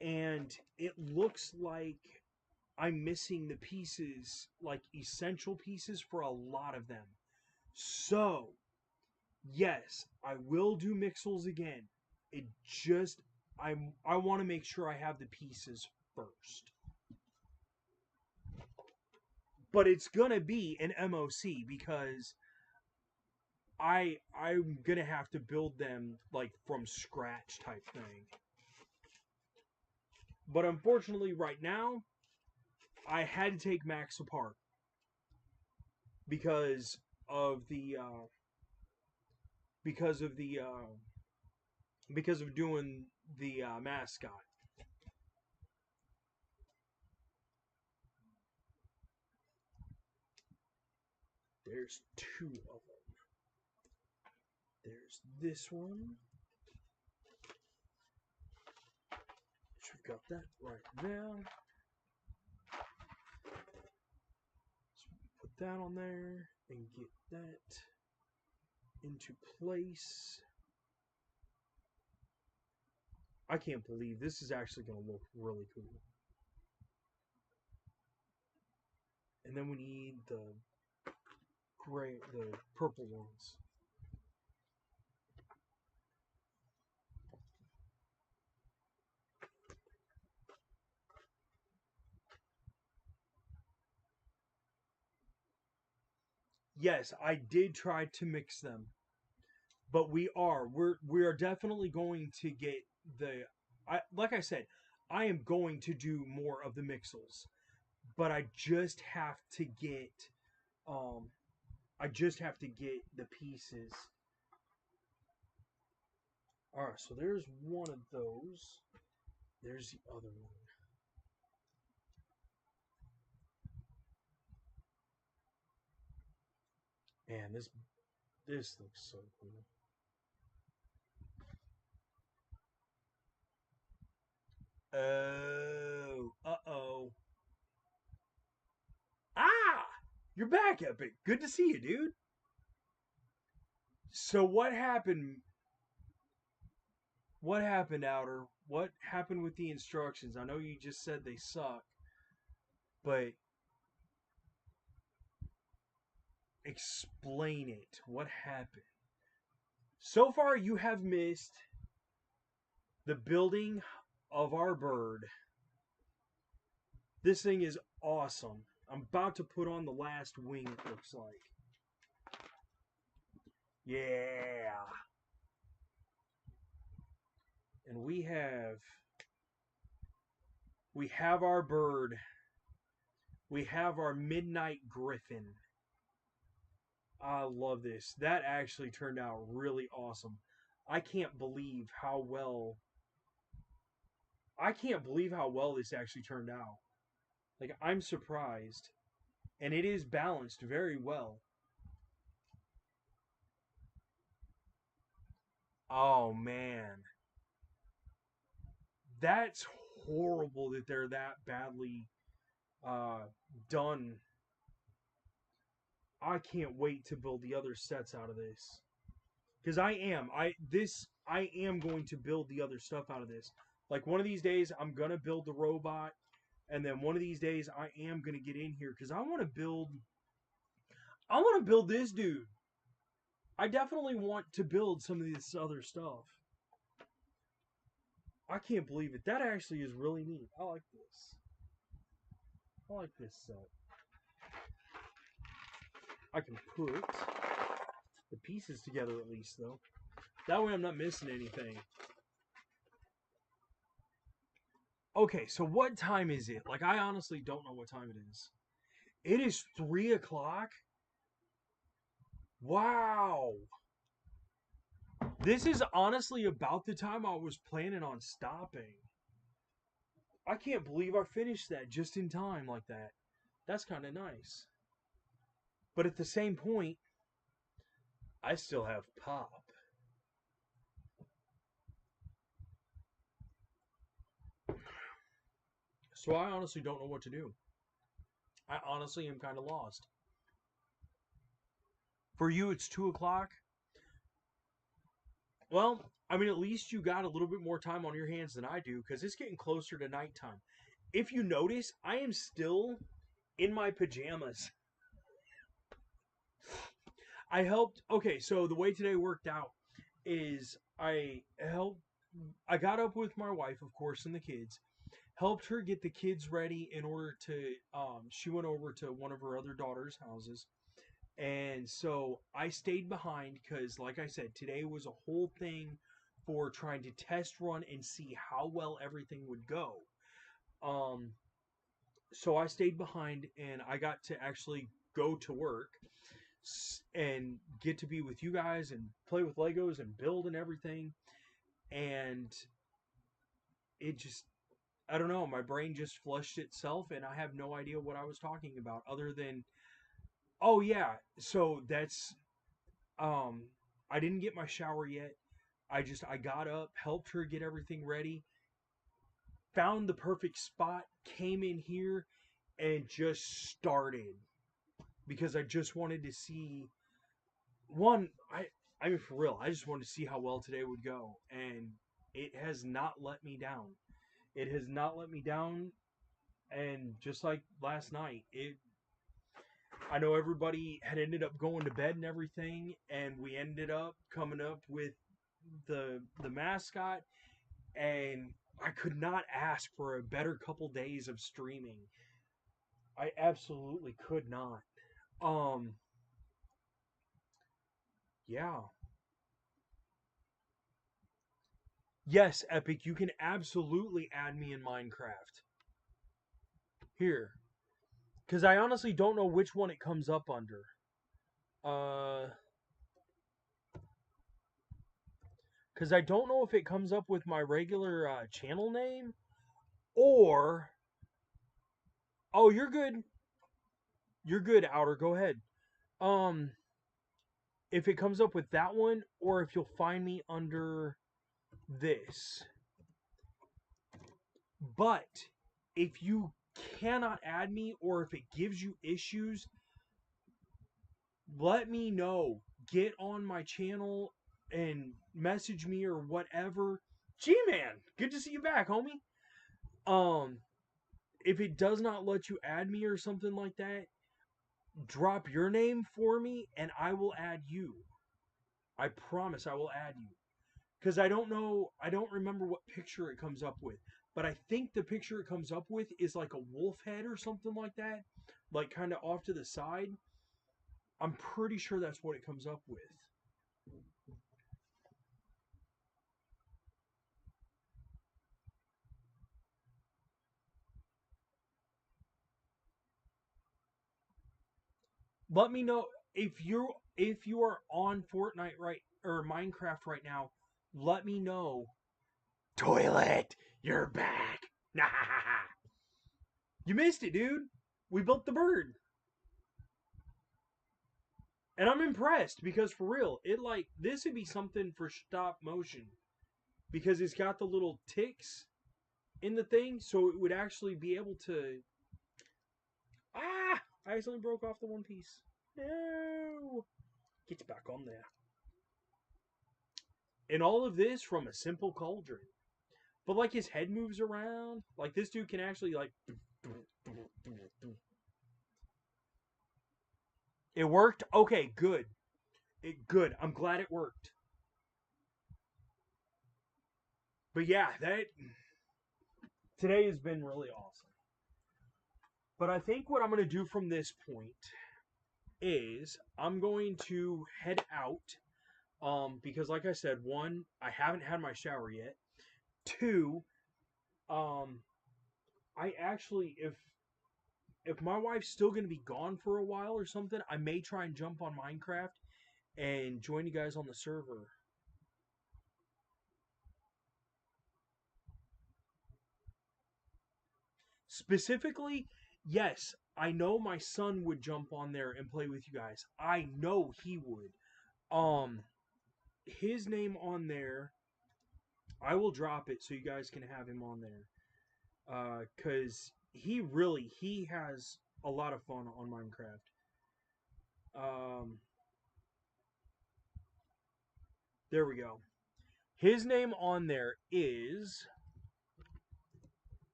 [SPEAKER 1] and it looks like I'm missing the pieces, like essential pieces for a lot of them. So, yes, I will do Mixels again. It just, I want to make sure I have the pieces first. But it's gonna be an MOC, because I'm gonna have to build them like from scratch type thing. But unfortunately, right now, I had to take Max apart because of the because of the because of doing the mascot. There's two of them. There's this one. We've got that right now. So put that on there and get that into place. I can't believe this is actually going to look really cool. And then we need the purple ones. Yes, I did try to mix them, but we are definitely going to get like I said, I am going to do more of the mixels, but I just have to get the pieces. All right, so there's one of those. There's the other one. Man, this looks so cool. Oh, uh-oh. Ah! You're back, Epic. Good to see you, dude. So what happened? What happened, Outer? What happened with the instructions? I know you just said they suck, but explain it. What happened? So far, you have missed the building of our bird. This thing is awesome. I'm about to put on the last wing, it looks like. Yeah. And we have our bird. We have our midnight griffin. I love this. That actually turned out really awesome. I can't believe how well this actually turned out. Like, I'm surprised. And it is balanced very well. Oh man. That's horrible that they're that badly uh done. I can't wait to build the other sets out of this. Because I am going to build the other stuff out of this. Like one of these days I'm gonna build the robot, and then one of these days I am gonna get in here because I wanna build this dude. I definitely want to build some of this other stuff. I can't believe it. That actually is really neat. I like this. I like this set. I can put the pieces together at least though. That way I'm not missing anything. Okay, so what time is it? Like, I honestly don't know what time it is. It is 3 o'clock? Wow. This is honestly about the time I was planning on stopping. I can't believe I finished that just in time like that. That's kind of nice. But at the same point, I still have Pop. So I honestly don't know what to do. I honestly am kind of lost. For you, it's 2 o'clock? Well, I mean, at least you got a little bit more time on your hands than I do, because it's getting closer to nighttime. If you notice, I am still in my pajamas. I helped. Okay, so the way today worked out is I got up with my wife, of course, and the kids. Helped her get the kids ready in order to. She went over to one of her other daughter's houses, and so I stayed behind because, like I said, today was a whole thing for trying to test run and see how well everything would go. Um, so I stayed behind and I got to actually go to work and get to be with you guys and play with Legos and build and everything. And it just, I don't know, my brain just flushed itself and I have no idea what I was talking about other than, oh yeah, so that's, um, I didn't get my shower yet. I got up, helped her get everything ready, found the perfect spot, came in here, and just started because I just wanted to see one. I mean for real, I just wanted to see how well today would go, and it has not let me down. It has not let me down, and just like last night, it. I know everybody had ended up going to bed and everything, and we ended up coming up with the mascot, and I could not ask for a better couple days of streaming. I absolutely could not. Um, yeah. Yes, Epic, you can absolutely add me in Minecraft. Here. Because I honestly don't know which one it comes up under. Uh, because I don't know if it comes up with my regular channel name or. Oh, you're good. You're good, Outer. Go ahead. Um, if it comes up with that one, or if you'll find me under this. But if you cannot add me, or if it gives you issues, let me know. get on my channel and message me or whatever, G-Man, good to see you back, homie. If it does not let you add me or something like that, drop your name for me and I will add you. I promise I will add you. Because I don't remember what picture it comes up with. But I think the picture it comes up with is like a wolf head or something like that. Like kind of off to the side. I'm pretty sure that's what it comes up with. Let me know if you are on Fortnite right or Minecraft right now. Let me know. Toilet, you're back. You missed it, dude. We built the bird. And I'm impressed because for real, it like this would be something for stop motion because it's got the little ticks in the thing, so it would actually be able to. Ah! I accidentally broke off the one piece. No! Get back on there. And all of this from a simple cauldron. But like his head moves around. Like this dude can actually like. It worked? Okay, good. Good. I'm glad it worked. But yeah, that today has been really awesome. But I think what I'm going to do from this point is I'm going to head out because like I said, one, I haven't had my shower yet. Two, I actually if my wife's still going to be gone for a while or something, I may try and jump on Minecraft and join you guys on the server. Specifically, yes, I know my son would jump on there and play with you guys. I know he would. His name on there, I will drop it so you guys can have him on there. Cause he has a lot of fun on Minecraft. There we go. His name on there is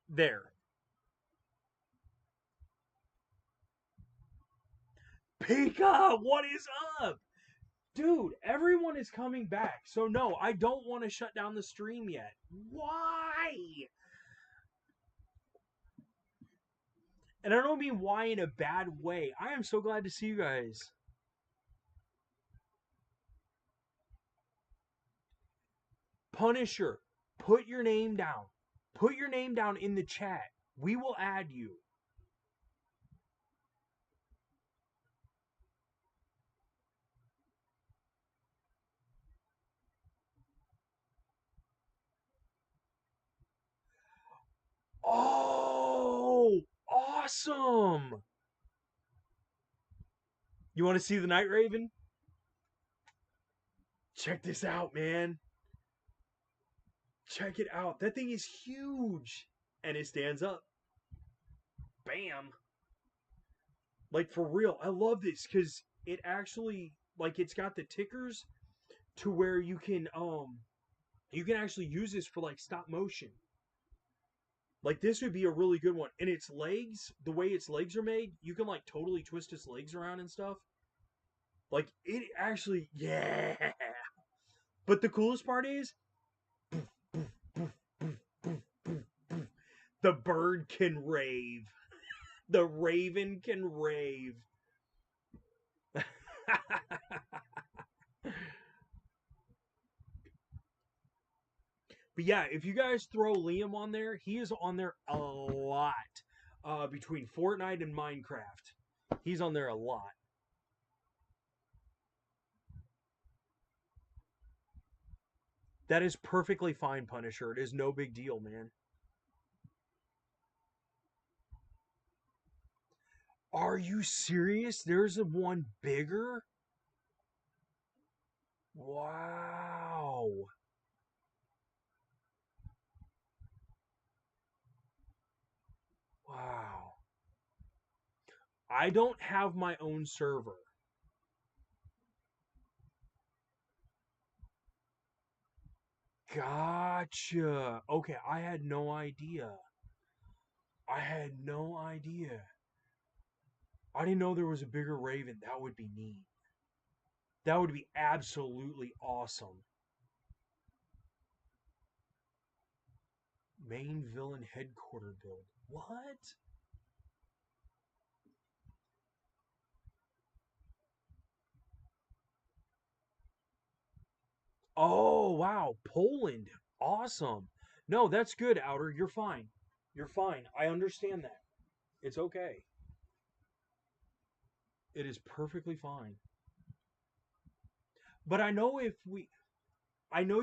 [SPEAKER 1] there. Pika, what is up? Dude, everyone is coming back. So no, I don't want to shut down the stream yet. Why? And I don't mean why in a bad way. I am so glad to see you guys. Punisher, put your name down. Put your name down in the chat. We will add you. Oh, awesome. You want to see the Night Raven? Check this out, man. Check it out. That thing is huge. And it stands up. Bam. Like, for real. I love this because it actually, like, it's got the tickers to where you can actually use this for, like, stop motion. Like, this would be a really good one. And its legs, the way its legs are made, you can, like, totally twist its legs around and stuff. Like, it actually, yeah. But the coolest part is, the bird can rave. The raven can rave. But yeah, if you guys throw Liam on there, he is on there a lot. Between Fortnite and Minecraft. He's on there a lot. That is perfectly fine, Punisher. It is no big deal, man. Are you serious? There's a one bigger? Wow. Wow. I don't have my own server. Gotcha. Okay, I had no idea. I had no idea. I didn't know there was a bigger raven. That would be neat. That would be absolutely awesome. Main villain headquarter build. What? Oh, wow. Poland. Awesome. No, that's good, Outer. You're fine. You're fine. I understand that. It's okay. It is perfectly fine. But I know you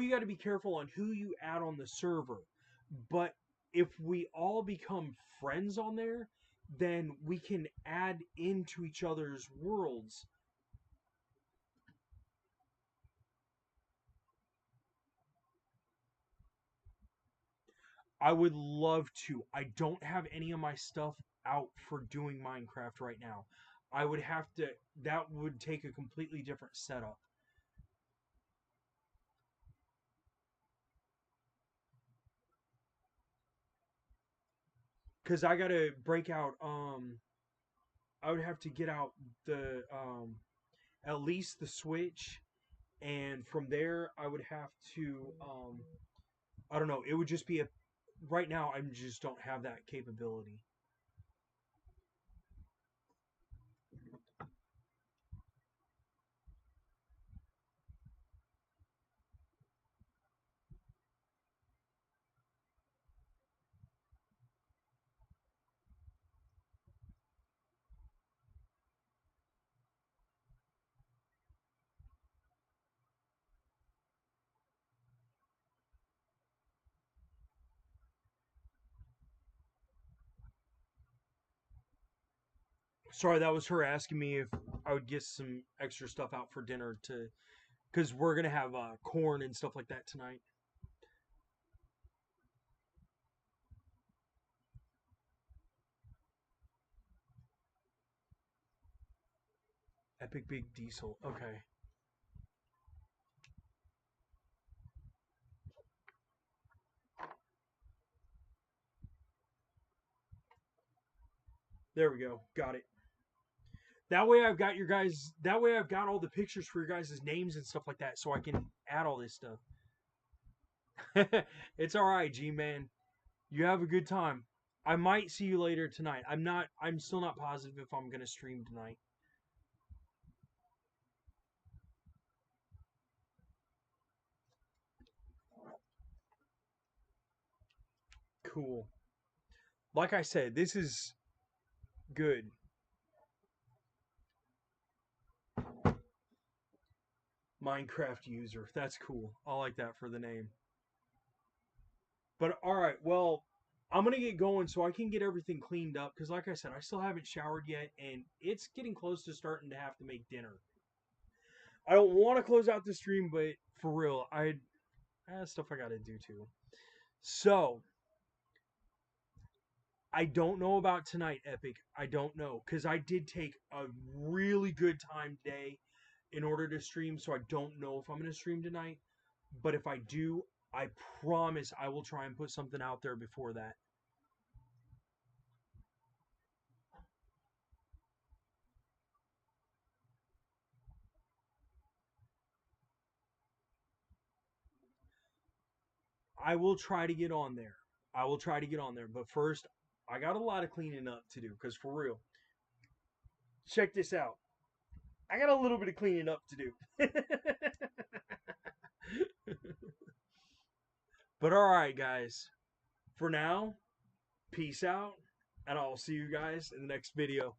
[SPEAKER 1] got to be careful on who you add on the server. But if we all become friends on there, then we can add into each other's worlds. I would love to. I don't have any of my stuff out for doing Minecraft right now. I would have to, that would take a completely different setup. Because I got to break out, I would have to get out the, at least the Switch. And from there, I would have to, I don't know, it would just be a, right now, I just don't have that capability. Sorry, that was her asking me if I would get some extra stuff out for dinner to, because we're gonna have corn and stuff like that tonight. Epic Big Diesel. Okay, there we go. Got it. That way I've got your guys. That way I've got all the pictures for your guys' names and stuff like that, so I can add all this stuff. It's all right, G man. You have a good time. I might see you later tonight. I'm not. I'm still not positive if I'm gonna stream tonight. Cool. Like I said, this is good. Minecraft user. That's cool. I like that for the name. But all right, well, I'm gonna get going so I can get everything cleaned up because, like I said, I still haven't showered yet, and it's getting close to starting to have to make dinner. I don't want to close out the stream, but for real, I have stuff I gotta do too. So I don't know about tonight, Epic. I don't know because I did take a really good time today in order to stream, so I don't know if I'm gonna stream tonight. But if I do, I promise I will try and put something out there before that. I will try to get on there. I will try to get on there. But first, I got a lot of cleaning up to do because for real, check this out. I got a little bit of cleaning up to do. But all right, guys. For now, peace out, and I'll see you guys in the next video.